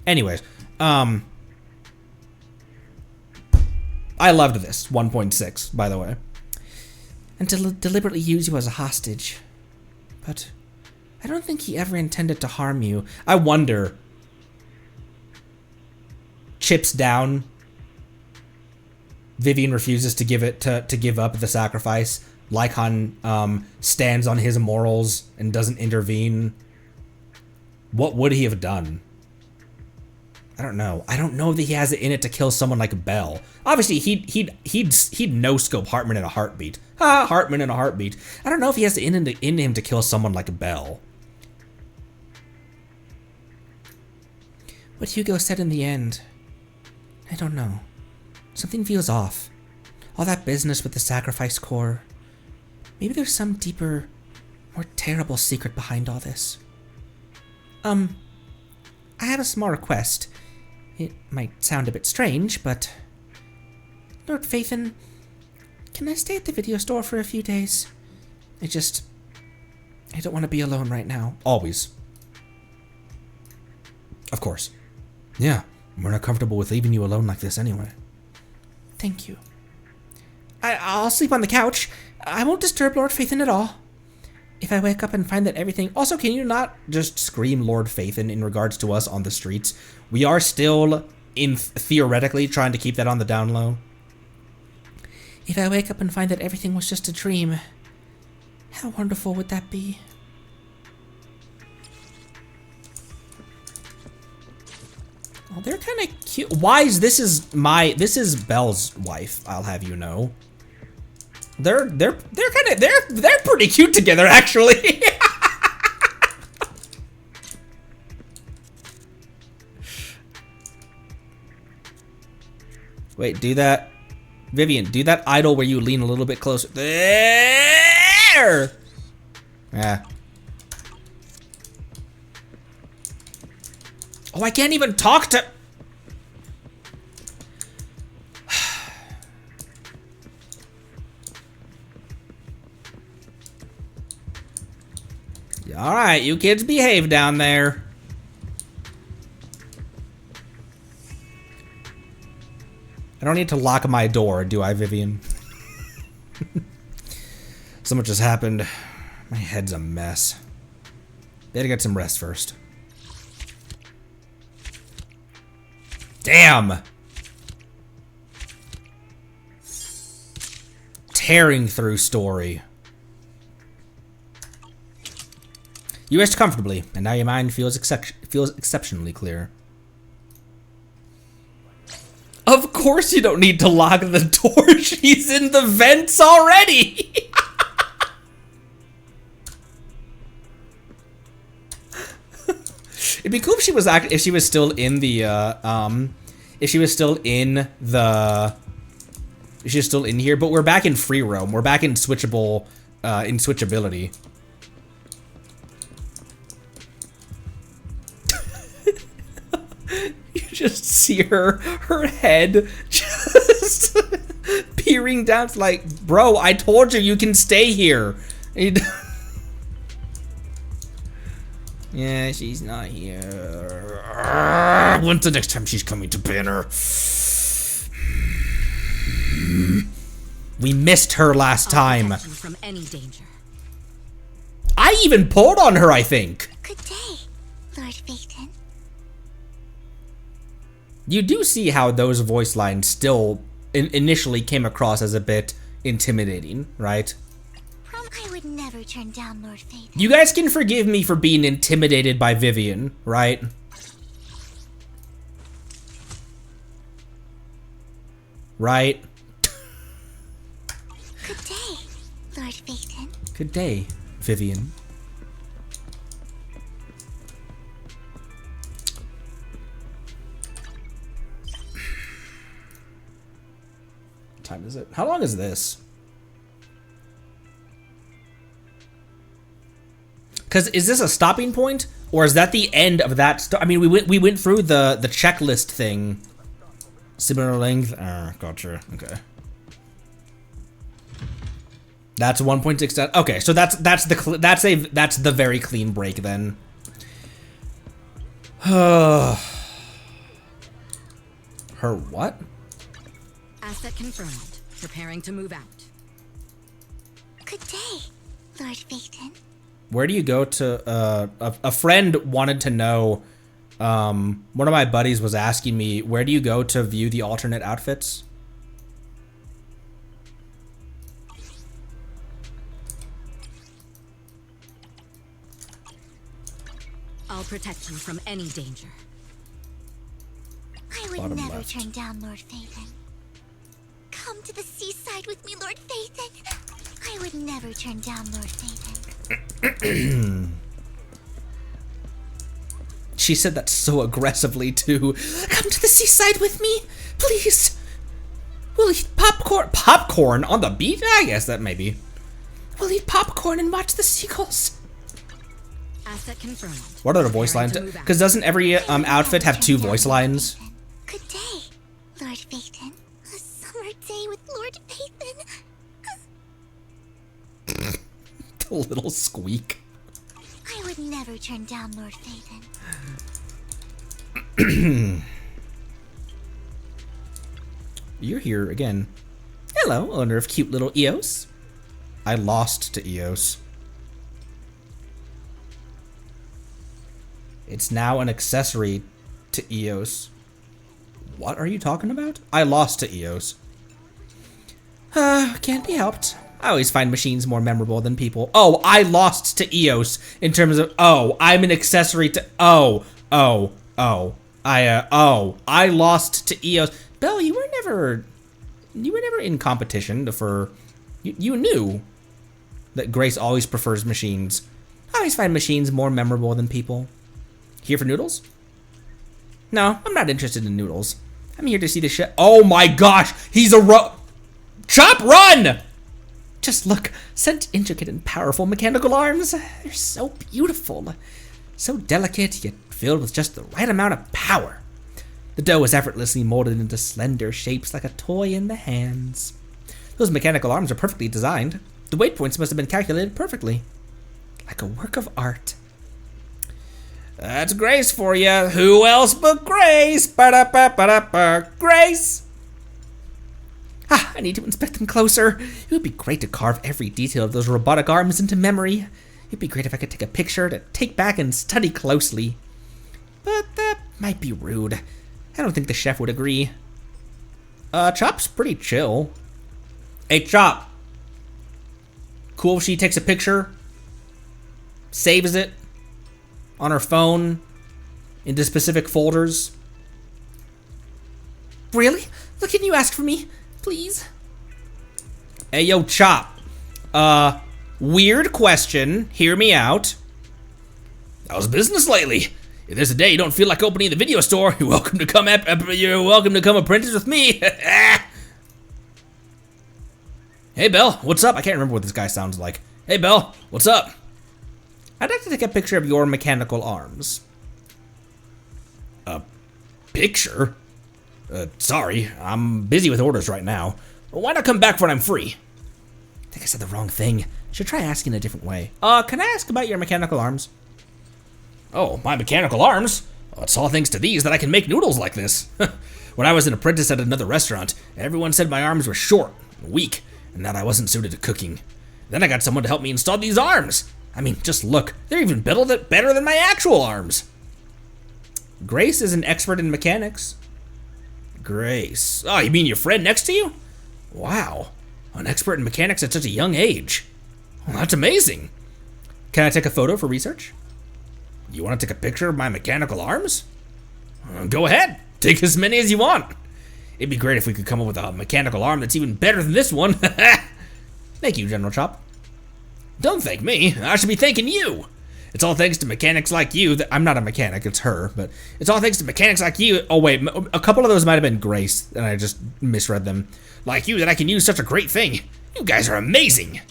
Anyways, I loved this 1.6, by the way. And to deliberately use you as a hostage. But I don't think he ever intended to harm you. I wonder. Chips down. Vivian refuses to give up the sacrifice. Lycon stands on his morals and doesn't intervene. What would he have done? I don't know. I don't know that he has it in it to kill someone like Bell. Obviously, he'd no-scope Hartman in a heartbeat. Hartman in a heartbeat. I don't know if he has it in him to kill someone like Bell. What Hugo said in the end, I don't know. Something feels off. All that business with the Sacrifice Corps. Maybe there's some deeper, more terrible secret behind all this. I have a small request. It might sound a bit strange, but... Lord Phaethon, can I stay at the video store for a few days? I don't want to be alone right now. Always. Of course. Yeah, we're not comfortable with leaving you alone like this anyway. Thank you. I'll sleep on the couch. I won't disturb Lord Phaethon at all. If I wake up and find that everything... Also, can you not just scream Lord Phaethon in regards to us on the streets? We are still, theoretically, trying to keep that on the down low. If I wake up and find that everything was just a dream, how wonderful would that be? Well, they're kind of cute. Wise, this is Belle's wife, I'll have you know. They're pretty cute together, actually. Wait, do that. Vivian, do that idle where you lean a little bit closer. There! Yeah. Oh, I can't even talk to... Alright, you kids behave down there. I don't need to lock my door, do I, Vivian? So much has happened. My head's a mess. Better get some rest first. Damn! Tearing through story. You rest comfortably, and now your mind feels exceptionally clear. Of course you don't need to lock the door. She's in the vents already. It'd be cool if she was if she was still in the if she was still in the if she's still in here, but we're back in free roam. We're back in switchable in switchability. You just see her head just peering down. It's like, bro, I told you you can stay here. Yeah, she's not here. When's the next time she's coming to Banner? We missed her last time. From any danger. I even pulled on her, I think. Good day, Lord Phaeton. You do see how those voice lines still initially came across as a bit intimidating, right? I would never turn down Lord Phaeton. You guys can forgive me for being intimidated by Vivian, right? Right? Good day, Lord Phaeton. Good day, Vivian. What time is it? How long is this? Because is this a stopping point, or is that the end of that? I mean, we went through the checklist thing. Similar length. Gotcha. Okay. That's 1.6. Okay, so that's the very clean break then. Her what? Asset confirmed. Preparing to move out. Good day, Lord Phaeton. Where do you go to, a friend wanted to know, one of my buddies was asking me, where do you go to view the alternate outfits? I'll protect you from any danger. I would Bottom never left. turn down Lord Phaeton. Come to the seaside with me, Lord Phaeton. I would never turn down Lord Phaeton. She said that so aggressively too. Come to the seaside with me, please. We'll eat popcorn. Popcorn on the beach? I guess that maybe. We'll eat popcorn and watch the seagulls. Asset confirmed. What are the voice lines? Because doesn't every outfit have two voice lines? Good day, Lord Phaeton. A summer day with Lord Phaeton. The little squeak. I would never turn down Lord Phaeton. You're here again. Hello, owner of cute little Eos. I lost to Eos. It's now an accessory to Eos. What are you talking about? I lost to Eos. Can't be helped. I always find machines more memorable than people. Oh, I lost to Eos in terms of, oh, I'm an accessory to, I lost to Eos. Belle, you were never in competition for, you knew that Grace always prefers machines. I always find machines more memorable than people. Here for noodles? No, I'm not interested in noodles. I'm here to see the show. Oh my gosh, he's a Chop, run! Just look, such intricate and powerful mechanical arms. They're so beautiful. So delicate, yet filled with just the right amount of power. The dough is effortlessly molded into slender shapes like a toy in the hands. Those mechanical arms are perfectly designed. The weight points must have been calculated perfectly. Like a work of art. That's Grace for you. Who else but Grace? Ba-da-ba-ba-da-ba. Grace! Ah, I need to inspect them closer. It would be great to carve every detail of those robotic arms into memory. It'd be great if I could take a picture to take back and study closely. But that might be rude. I don't think the chef would agree. Chop's pretty chill. Hey, Chop. Cool if she takes a picture, saves it on her phone into specific folders. Really? Look, can you ask for me? Please? Hey, yo, Chop. Weird question. Hear me out. How's business lately? If there's a day you don't feel like opening the video store, you're welcome to come apprentice with me. Hey, Belle, what's up? I can't remember what this guy sounds like. Hey, Belle, what's up? I'd like to take a picture of your mechanical arms. A picture? Sorry, I'm busy with orders right now. Why not come back when I'm free? I think I said the wrong thing. Should try asking a different way. Can I ask about your mechanical arms? Oh, my mechanical arms? Oh, it's all thanks to these that I can make noodles like this. When I was an apprentice at another restaurant, everyone said my arms were short and weak, and that I wasn't suited to cooking. Then I got someone to help me install these arms. I mean, just look, they're even better than my actual arms. Grace is an expert in mechanics. Grace. Oh, you mean your friend next to you? Wow, an expert in mechanics at such a young age. Well, that's amazing. Can I take a photo for research? You want to take a picture of my mechanical arms? Go ahead, take as many as you want. It'd be great if we could come up with a mechanical arm that's even better than this one. Thank you, General Chop. Don't thank me, I should be thanking you. It's all thanks to mechanics like you that I'm not a mechanic, it's her, but it's all thanks to mechanics like you. Oh wait, a couple of those might have been Grace, and I just misread them. Like you that I can use such a great thing. You guys are amazing.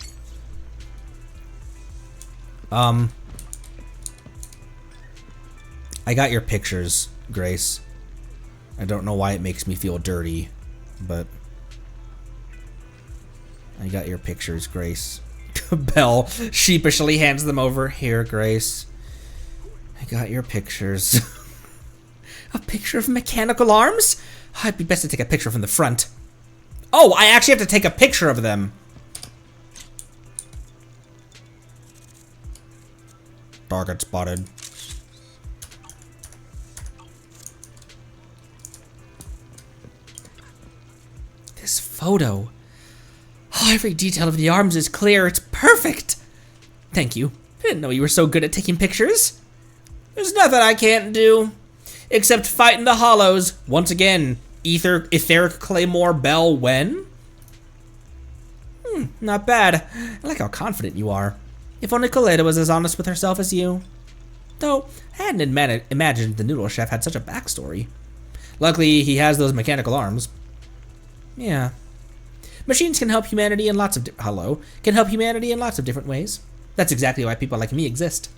I got your pictures, Grace. I don't know why it makes me feel dirty, but I got your pictures, Grace. Belle sheepishly hands them over. Here, Grace. I got your pictures. A picture of mechanical arms? Oh, it'd be best to take a picture from the front. Oh, I actually have to take a picture of them. Target spotted. This photo. Oh, every detail of the arms is clear. It's perfect. Thank you. I didn't know you were so good at taking pictures. There's nothing I can't do. Except fight in the hollows. Once again, Etheric Claymore Bell when? Not bad. I like how confident you are. If only Kaleda was as honest with herself as you. Though, I hadn't imagined the noodle chef had such a backstory. Luckily, he has those mechanical arms. Yeah. Machines can help humanity in lots of different ways. That's exactly why people like me exist.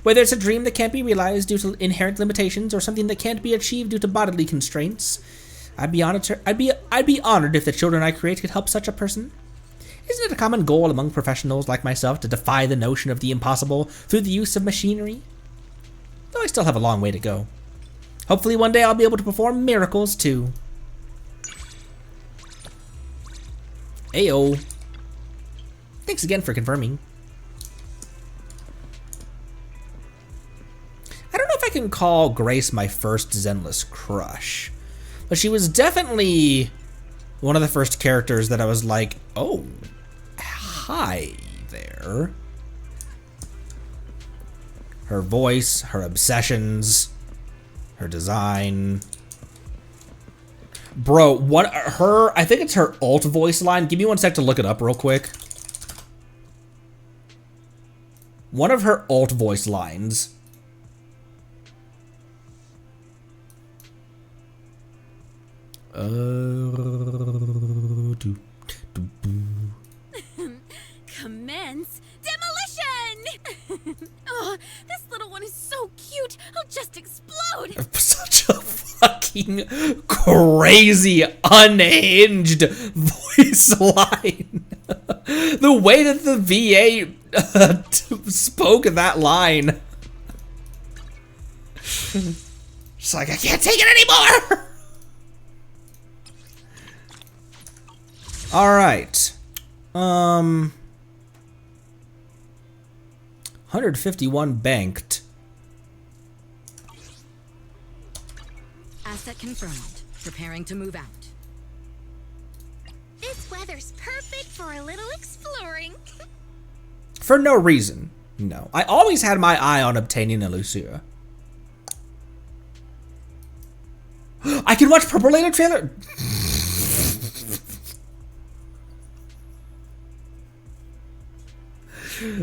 Whether it's a dream that can't be realized due to inherent limitations or something that can't be achieved due to bodily constraints, I'd be honored if the children I create could help such a person. Isn't it a common goal among professionals like myself to defy the notion of the impossible through the use of machinery? Though I still have a long way to go. Hopefully one day I'll be able to perform miracles too. Ayo. Thanks again for confirming. I don't know if I can call Grace my first Zenless crush, but she was definitely one of the first characters that I was like, oh, hi there. Her voice, her obsessions, her design. Bro, I think it's her alt voice line. Give me 1 sec to look it up real quick. One of her alt voice lines. Commence demolition! Oh, this little one is so cute. I'll just explode. Such a fucking crazy, unhinged voice line. The way that the VA spoke that line. Just like, I can't take it anymore. All right. 151 banked. Asset confirmed. Preparing to move out. This weather's perfect for a little exploring. For no reason. No. I always had my eye on obtaining a Lucia. I can watch Purple Later trailer.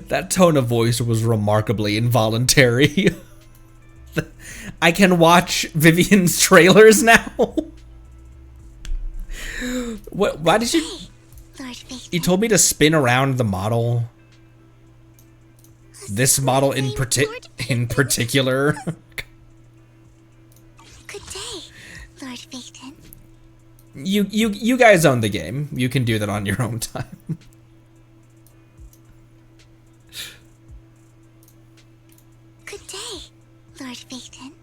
That tone of voice was remarkably involuntary. I can watch Vivian's trailers now. What? Why did you? You told me to spin around the model. This model in particular. Good day, Lord Phaeton. You guys own the game. You can do that on your own time. Good day, Lord Phaeton.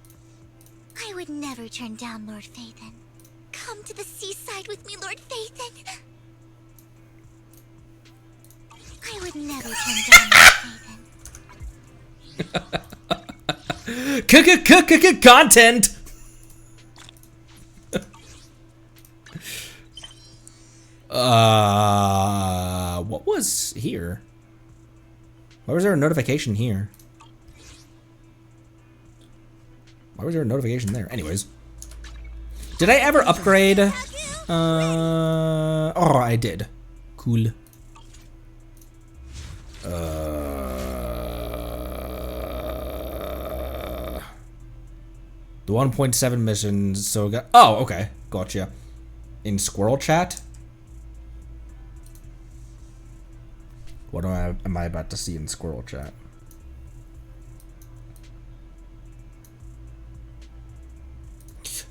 I would never turn down Lord Phaeton. Come to the seaside with me, Lord Phaeton. I would never turn down Lord Phaeton. Content. What was here? Why was there a notification here? Why was there a notification there? Anyways. Did I ever upgrade? Oh, I did. Cool. The 1.7 missions, so got... Oh, okay. Gotcha. In Squirrel Chat? What am I about to see in Squirrel Chat?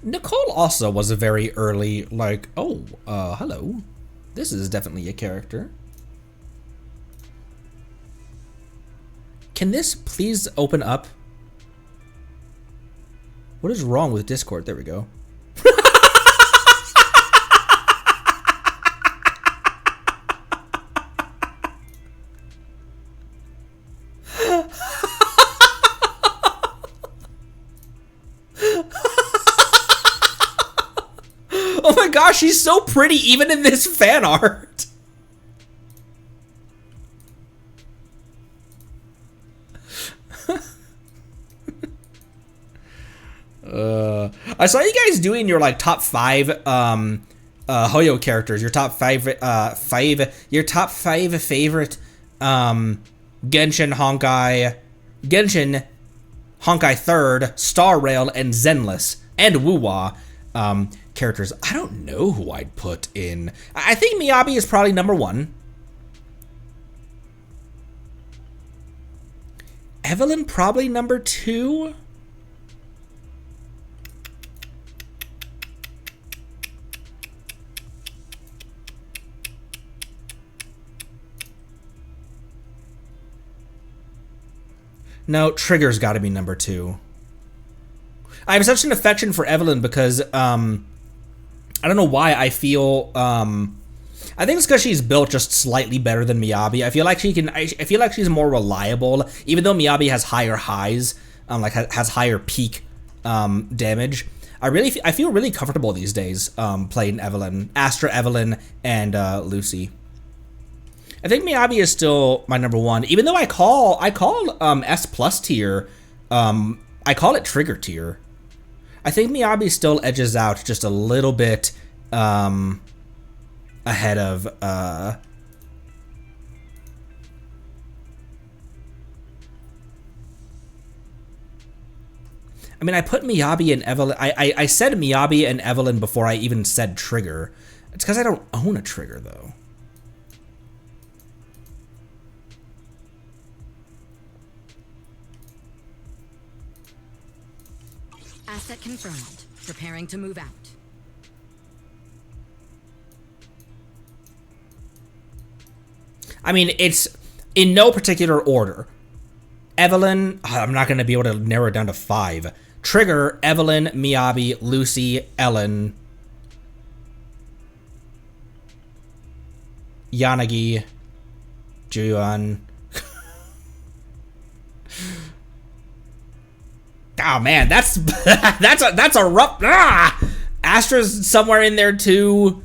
Nicole also was a very early, like, oh, hello. This is definitely a character. Can this please open up? What is wrong with Discord? There we go. Oh my gosh, she's so pretty even in this fan art. I saw you guys doing your like top 5 Hoyo characters, your top 5 favorite Genshin, Honkai 3rd, Star Rail, and Zenless, and Wuwa characters. I don't know who I'd put in. I think Miyabi is probably number 1. Evelyn probably number 2. No, Trigger's got to be number 2. I have such an affection for Evelyn because I don't know why I feel I think it's because she's built just slightly better than Miyabi. I feel like she can. I feel like she's more reliable, even though Miyabi has higher highs, like has higher peak damage. I feel really comfortable these days playing Evelyn, Astra Evelyn, and Lucy. I think Miyabi is still my number 1, even though I call S plus tier, I call it Trigger tier. I think Miyabi still edges out just a little bit ahead of I mean, I put Miyabi and Evelyn. I said Miyabi and Evelyn before I even said Trigger. It's because I don't own a Trigger though. Asset confirmed. Preparing to move out. I mean, it's in no particular order. Evelyn, I'm not going to be able to narrow it down to 5. Trigger, Evelyn, Miyabi, Lucy, Ellen, Yanagi, Juan. Oh man, that's a rough. Astra's somewhere in there too.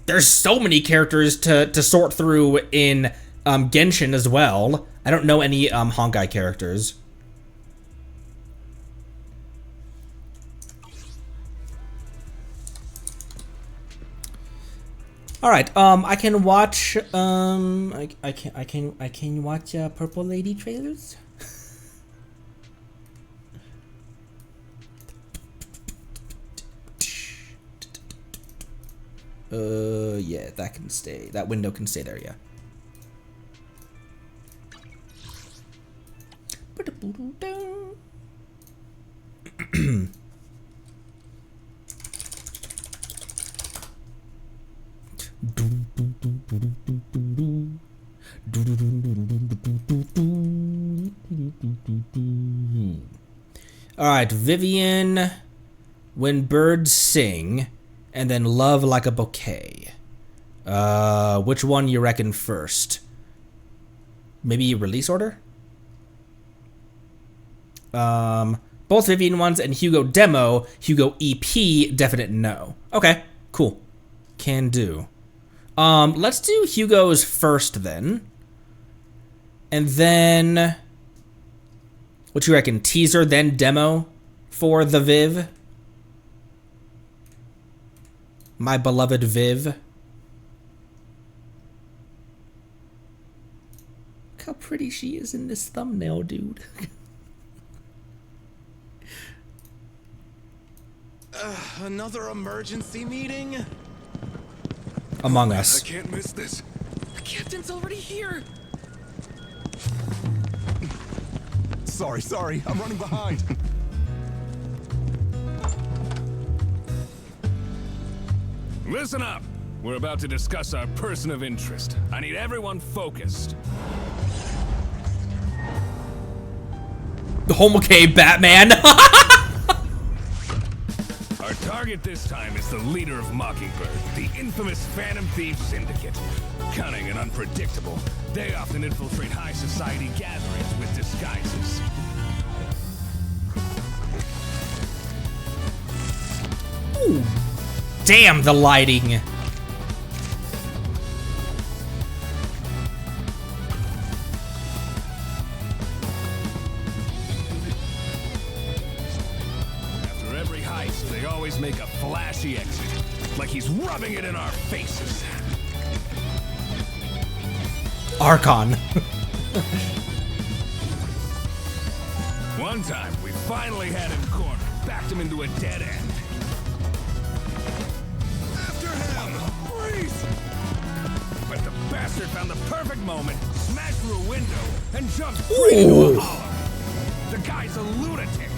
There's so many characters to sort through in Genshin as well. I don't know any Honkai characters. All right, I can watch I can watch Purple Lady trailers. Yeah, that can stay. That window can stay there, yeah. All right, Vivian, When Birds Sing, and then Love Like a Bouquet. Which one you reckon first? Maybe release order? Both Vivian ones and Hugo demo. Hugo EP, definite no. Okay, cool. Can do. Let's do Hugo's first then. And then, what you reckon? Teaser, then demo for the Viv? My beloved Viv. Look how pretty she is in this thumbnail, dude. Another emergency meeting? Among Us. I can't miss this. The captain's already here. Sorry, I'm running behind. Listen up. We're about to discuss our person of interest. I need everyone focused. Okay, Batman. Our target this time is the leader of Mockingbird, the infamous Phantom Thieves Syndicate. Cunning and unpredictable, they often infiltrate high society gatherings with disguises. Ooh. Damn, the lighting. After every heist, they always make a flashy exit, like he's rubbing it in our faces. Archon. One time, we finally had him cornered, backed him into a dead end. After him! Freeze! But the bastard found the perfect moment, smashed through a window, and jumped straight into a hollow. The guy's a lunatic.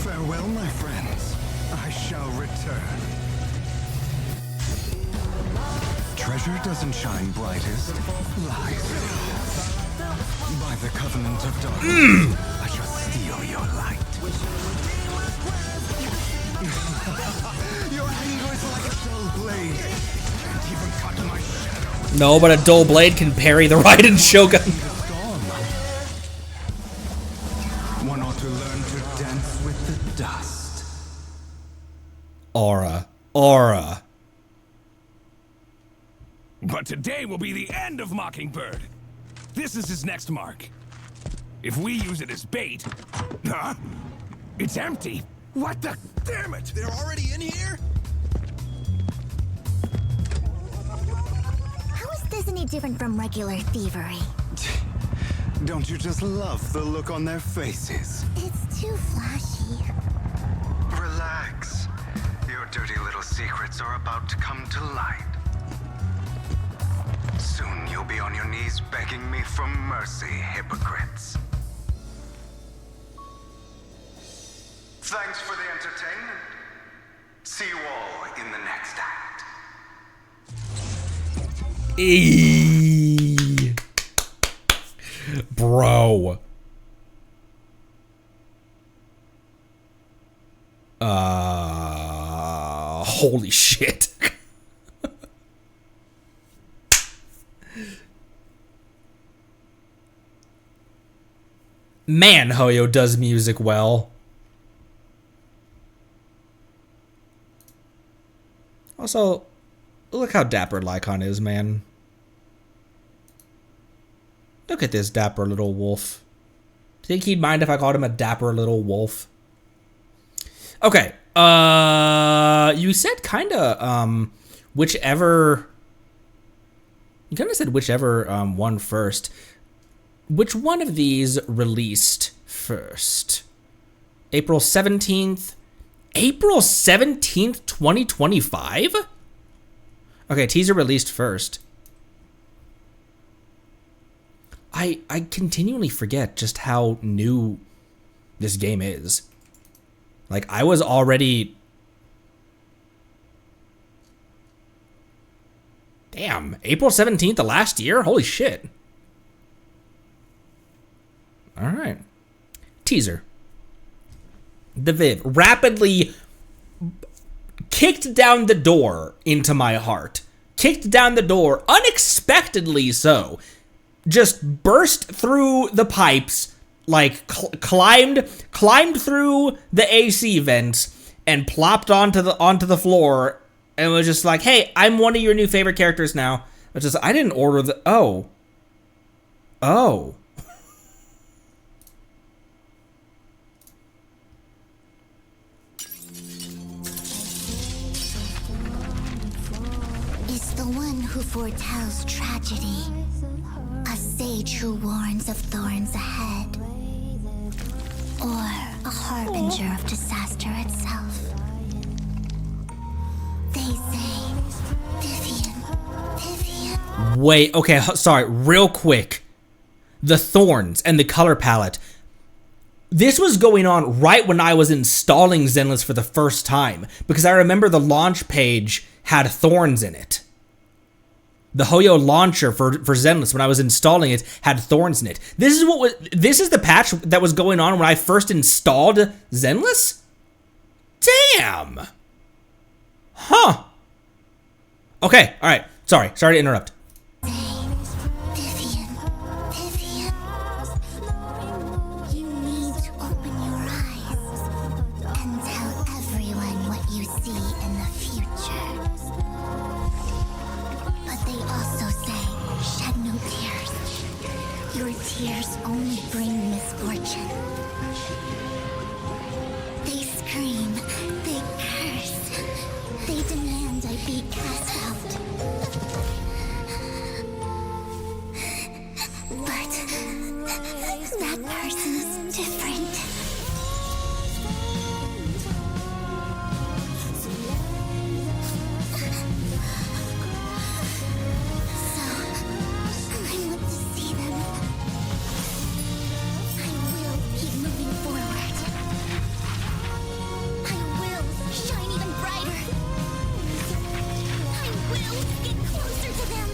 Farewell, my friends. I shall return. Treasure doesn't shine brightest. Lies. By the covenant of darkness, I shall steal your light. Your anger is like a dull blade. Can't even cut my shadow. No, but a dull blade can parry the Raiden Shogun. One ought to learn to dance with the dust. Aura. Aura. But today will be the end of Mockingbird. This is his next mark. If we use it as bait... Huh? It's empty. What the... Damn it! They're already in here? How is this any different from regular thievery? Don't you just love the look on their faces? It's too flashy. Relax. Your dirty little secrets are about to come to light. Soon you'll be on your knees begging me for mercy, hypocrites. Thanks for the entertainment. See you all in the next act. Eee. Bro. Holy shit. Man, Hoyo does music well. Also, look how dapper Lycon is, man. Look at this dapper little wolf. Think he'd mind if I called him a dapper little wolf? Okay. You said kinda, whichever... You kinda said whichever, one first. Which one of these released first? April 17th? April 17th, 2025? Okay, teaser released first. I continually forget just how new this game is. Like, I was already... Damn, April 17th of last year? Holy shit. Alright. Teaser. The Viv rapidly kicked down the door into my heart. Kicked down the door, unexpectedly so. Just burst through the pipes, like climbed through the AC vents and plopped onto the floor, and was just like, "Hey, I'm one of your new favorite characters now." It's just, I didn't order the... Oh. Is the one who foretells tragedy, a sage who warns of thorns ahead, or a harbinger of disaster itself? They say, Vivian. Wait, okay, sorry, real quick. The thorns and the color palette. This was going on right when I was installing Zenless for the first time, because I remember the launch page had thorns in it. The Hoyo launcher for Zenless, when I was installing it, had thorns in it. This is the patch that was going on when I first installed Zenless? Damn! Huh. Okay, alright. Sorry to interrupt. Vivian, you need to open your eyes and tell everyone what you see in the future. But they also say, shed no tears. Your tears only bring misfortune. They scream, they curse, they demand I be cast out. But that person's different. So, I want to see them. I will keep moving forward. I will shine even brighter. I will get closer to them.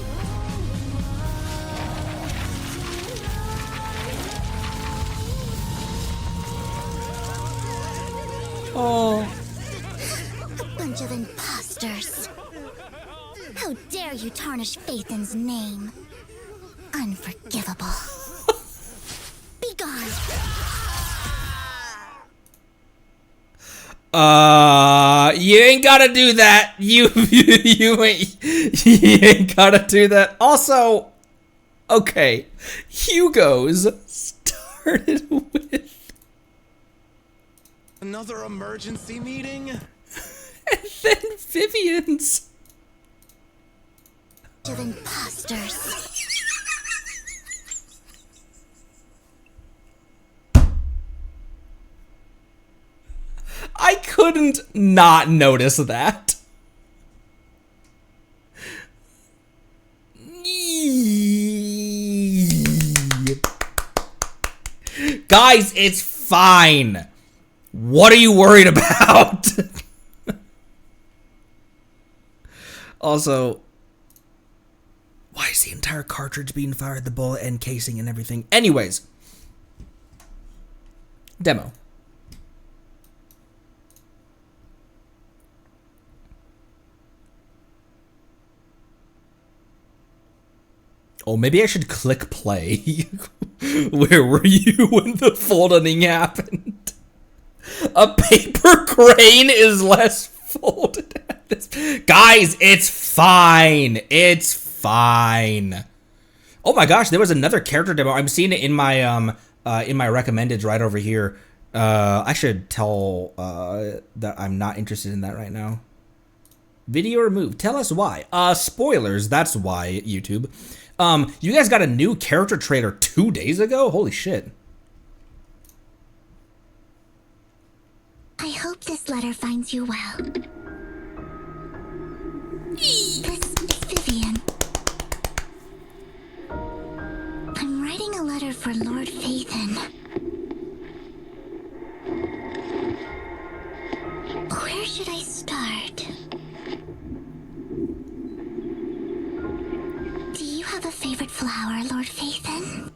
Oh. A bunch of imposters. How dare you tarnish Phaethon's name? Unforgivable. Be gone. You ain't gotta do that. You ain't gotta do that. Also, okay, Hugo's started with Another emergency meeting? and then Vivian's. Of imposters. I couldn't not notice that. Guys, it's fine. What are you worried about? Also, why is the entire cartridge being fired, the bullet and casing and everything? Anyways, demo. Oh, maybe I should click play. Where were you when the folding happened? A paper crane is less folded. Guys, it's fine. It's fine. Oh my gosh, there was another character demo. I'm seeing it in my recommendeds right over here. I should tell that I'm not interested in that right now. Video removed. Tell us why. Spoilers. That's why, YouTube. You guys got a new character trailer 2 days ago? Holy shit. I hope this letter finds you well. This is Vivian. I'm writing a letter for Lord Phaethon. Where should I start? Do you have a favorite flower, Lord Phaethon?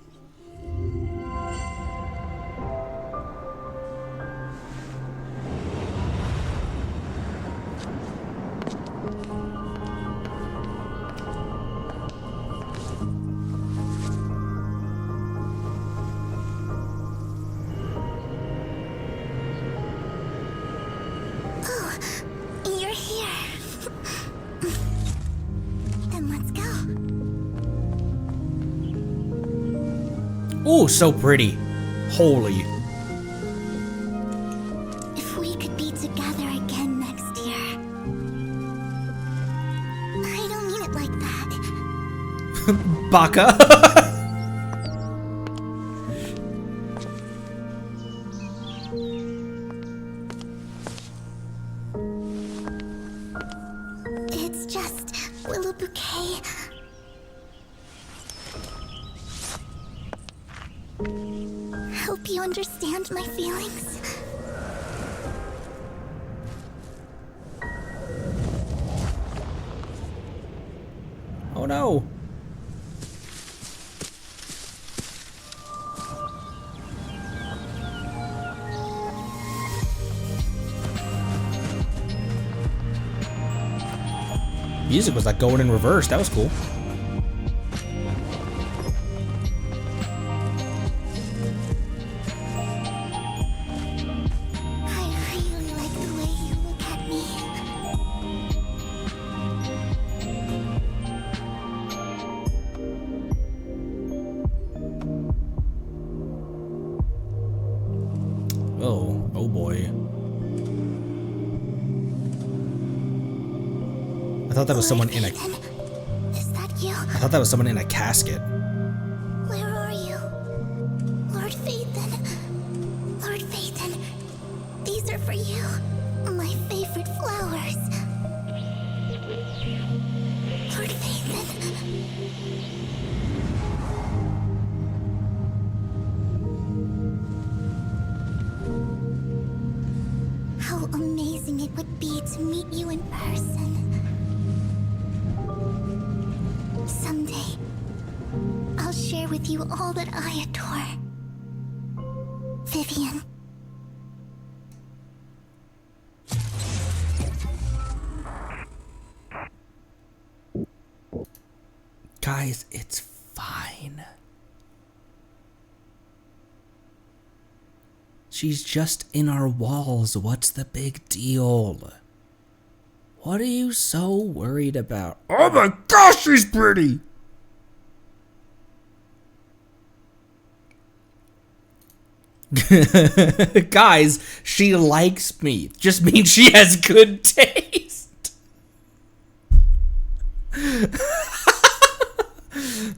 Oh, you're here. Then let's go. Ooh, so pretty. Holy. If we could be together again next year. I don't mean it like that. Baka. It's just a little bouquet. Hope you understand my feelings. Oh no. Music was like going in reverse. That was cool. I really like the way you look at me. Oh boy. I thought that was someone in a... Is that you? I thought that was someone in a casket. Where are you? Lord Phaethon. Lord Phaethon. These are for you. My favorite flowers. Lord Phaethon. How amazing it would be to meet you in person. Someday, I'll share with you all that I adore. Vivian. Guys, it's fine. She's just in our walls. What's the big deal? What are you so worried about? Oh my gosh, she's pretty! Guys, she likes me. Just means she has good taste.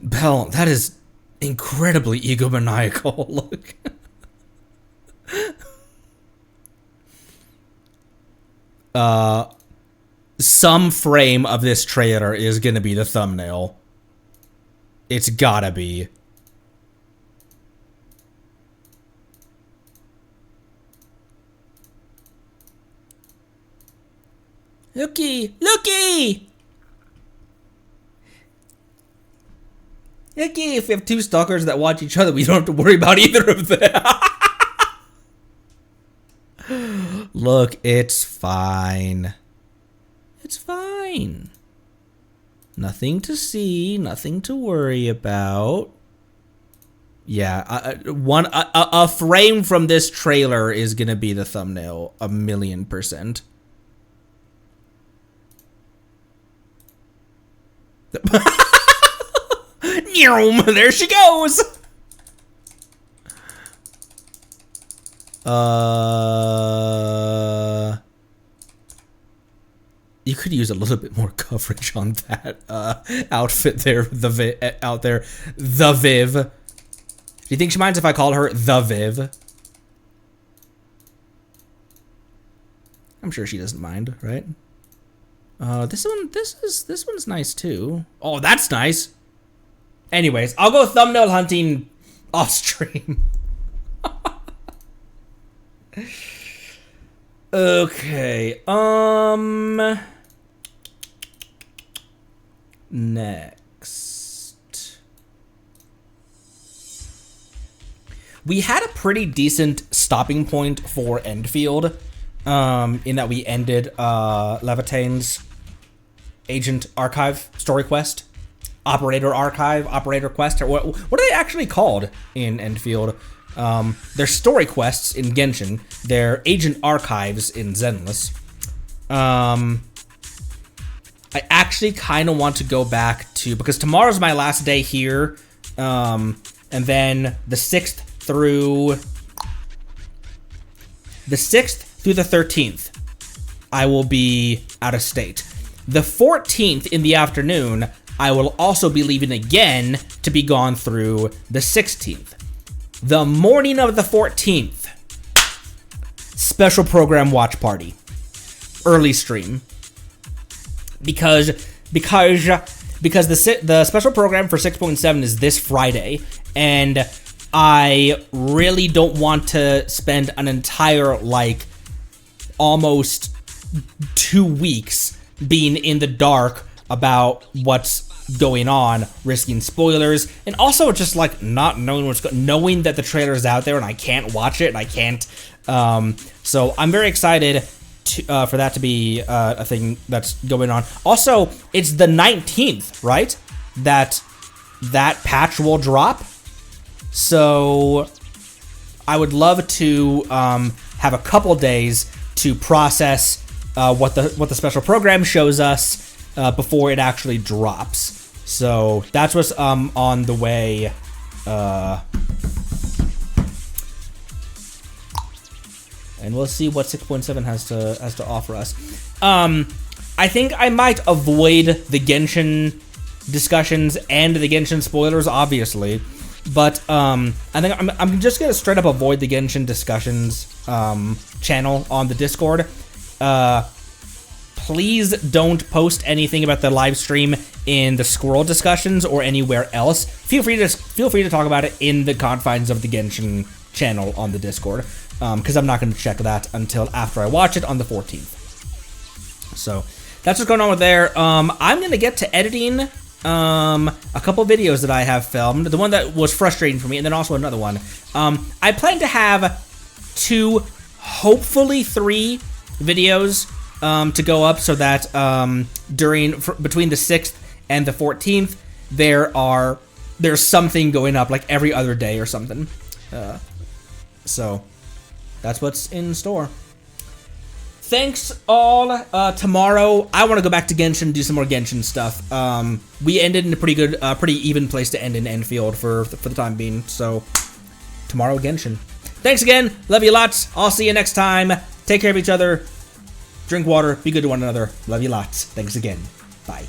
Belle, that is incredibly egomaniacal. Look. Some frame of this trailer is gonna be the thumbnail. It's gotta be. Looky! Looky! Looky, if we have two stalkers that watch each other, we don't have to worry about either of them. Look, it's fine. It's fine. Nothing to see, nothing to worry about. Yeah, a frame from this trailer is gonna be the thumbnail, 1,000,000%. There she goes. You could use a little bit more coverage on that outfit there, the Viv. Do you think she minds if I call her the Viv? I'm sure she doesn't mind, right? This one's nice too. Oh, that's nice. Anyways, I'll go thumbnail hunting off stream. Okay, next. We had a pretty decent stopping point for Enfield, in that we ended Levitane's Agent Archive story quest. Operator Archive, Operator Quest, or what are they actually called in Enfield? They're story quests in Genshin. They're Agent Archives in Zenless. I actually kind of want to go back to, because tomorrow's my last day here, and then the 6th through the 13th, I will be out of state. The 14th in the afternoon, I will also be leaving again to be gone through the 16th. The morning of the 14th, special program watch party, early stream, because the special program for 6.7 is this Friday, and I really don't want to spend an entire almost 2 weeks being in the dark about what's going on, risking spoilers, and also just not knowing knowing that the trailer is out there and I can't watch it and I can't. So I'm very excited for that to be a thing that's going on. Also, it's the 19th, right? That patch will drop. So I would love to have a couple days to process what the special program shows us before it actually drops. So that's what's on the way. And we'll see what 6.7 has to offer us. I think I might avoid the Genshin discussions and the Genshin spoilers, obviously, but I think I'm just gonna straight up avoid the Genshin discussions channel on the Discord. Please don't post anything about the live stream in the Squirrel discussions or anywhere else. Feel free to talk about it in the confines of the Genshin channel on the Discord, because I'm not going to check that until after I watch it on the 14th. So that's what's going on with there. I'm going to get to editing a couple videos that I have filmed. The one that was frustrating for me, and then also another one. I plan to have 2, hopefully 3 videos to go up, so that between the 6th and the 14th, there's something going up every other day or something. So that's what's in store. Thanks all. Tomorrow I want to go back to Genshin and do some more Genshin stuff. We ended in a pretty even place to end in Enfield for the time being. So tomorrow Genshin. Thanks again. Love you lots. I'll see you next time. Take care of each other. Drink water, be good to one another. Love you lots. Thanks again. Bye.